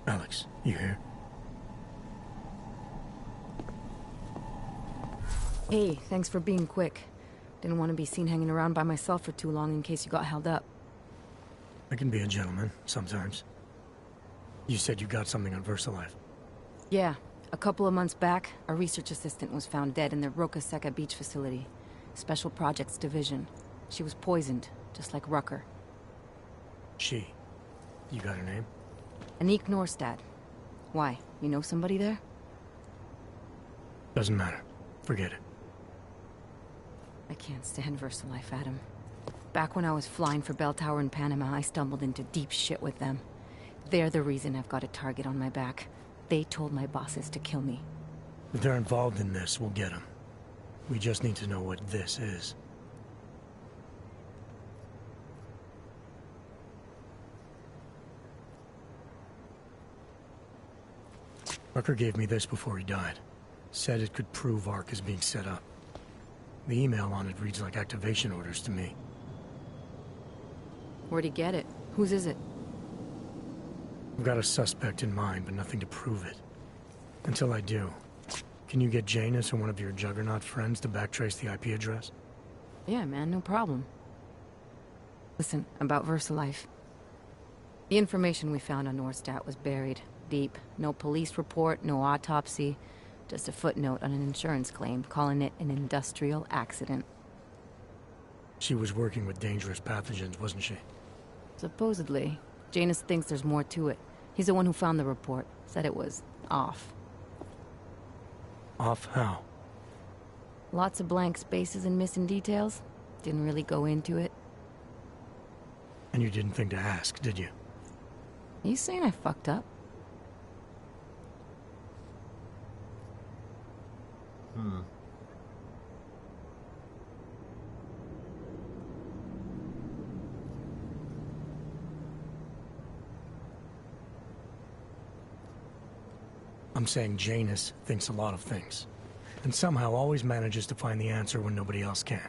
Alex, you here? Hey, thanks for being quick. Didn't want to be seen hanging around by myself for too long in case you got held up. I can be a gentleman, sometimes. You said you got something on VersaLife. Yeah, a couple of months back, a research assistant was found dead in the Roca Seca beach facility. Special Projects Division. She was poisoned, just like Rucker. She. You got her name? Anique Norstad. Why? You know somebody there? Doesn't matter. Forget it. I can't stand VersaLife, Adam. Back when I was flying for Bell Tower in Panama, I stumbled into deep shit with them. They're the reason I've got a target on my back. They told my bosses to kill me. If they're involved in this, we'll get them. We just need to know what this is. Rucker gave me this before he died. Said it could prove ARC is being set up. The email on it reads like activation orders to me. Where'd he get it? Whose is it? I've got a suspect in mind, but nothing to prove it. Until I do, can you get Janus or one of your Juggernaut friends to backtrace the IP address? Yeah, man, no problem. Listen, about VersaLife. The information we found on Norstad was buried deep. No police report, no autopsy. Just a footnote on an insurance claim, calling it an industrial accident. She was working with dangerous pathogens, wasn't she? Supposedly. Janus thinks there's more to it. He's the one who found the report. Said it was off. Off how? Lots of blank spaces and missing details. Didn't really go into it. And you didn't think to ask, did you? You saying I fucked up? I'm saying Janus thinks a lot of things, and somehow always manages to find the answer when nobody else can.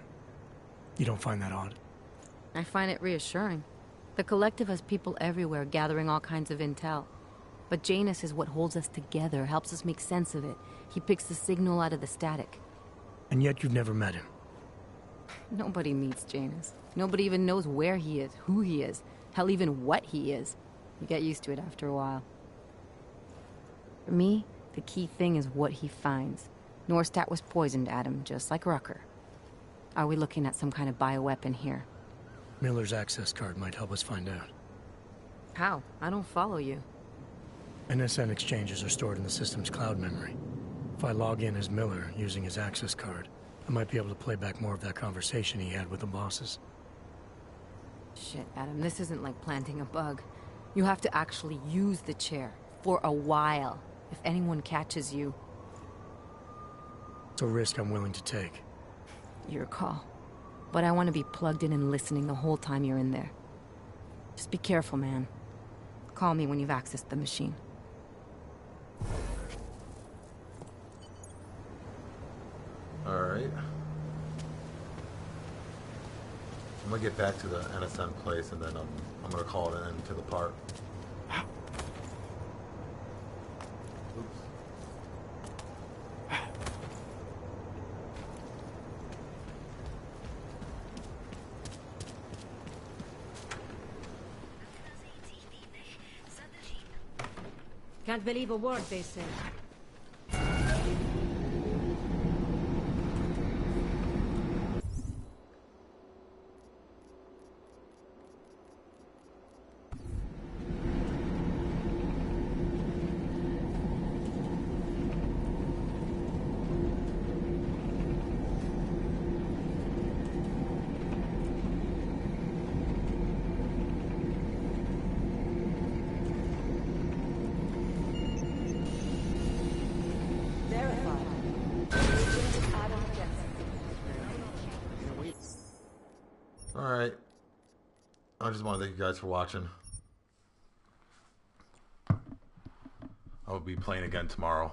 You don't find that odd? I find it reassuring. The Collective has people everywhere gathering all kinds of intel. But Janus is what holds us together, helps us make sense of it. He picks the signal out of the static. And yet you've never met him. Nobody meets Janus. Nobody even knows where he is, who he is, hell, even what he is. You get used to it after a while. For me, the key thing is what he finds. Norstad was poisoned, Adam, just like Rucker. Are we looking at some kind of bioweapon here? Miller's access card might help us find out. How? I don't follow you. NSN exchanges are stored in the system's cloud memory. If I log in as Miller using his access card, I might be able to play back more of that conversation he had with the bosses. Shit, Adam, this isn't like planting a bug. You have to actually use the chair. For a while. If anyone catches you... It's a risk I'm willing to take. Your call. But I want to be plugged in and listening the whole time you're in there. Just be careful, man. Call me when you've accessed the machine. Alright. I'm gonna get back to the NSN place and then I'm gonna call it an end to the part. Can't believe a word they say. Alright. I just want to thank you guys for watching. I will be playing again tomorrow.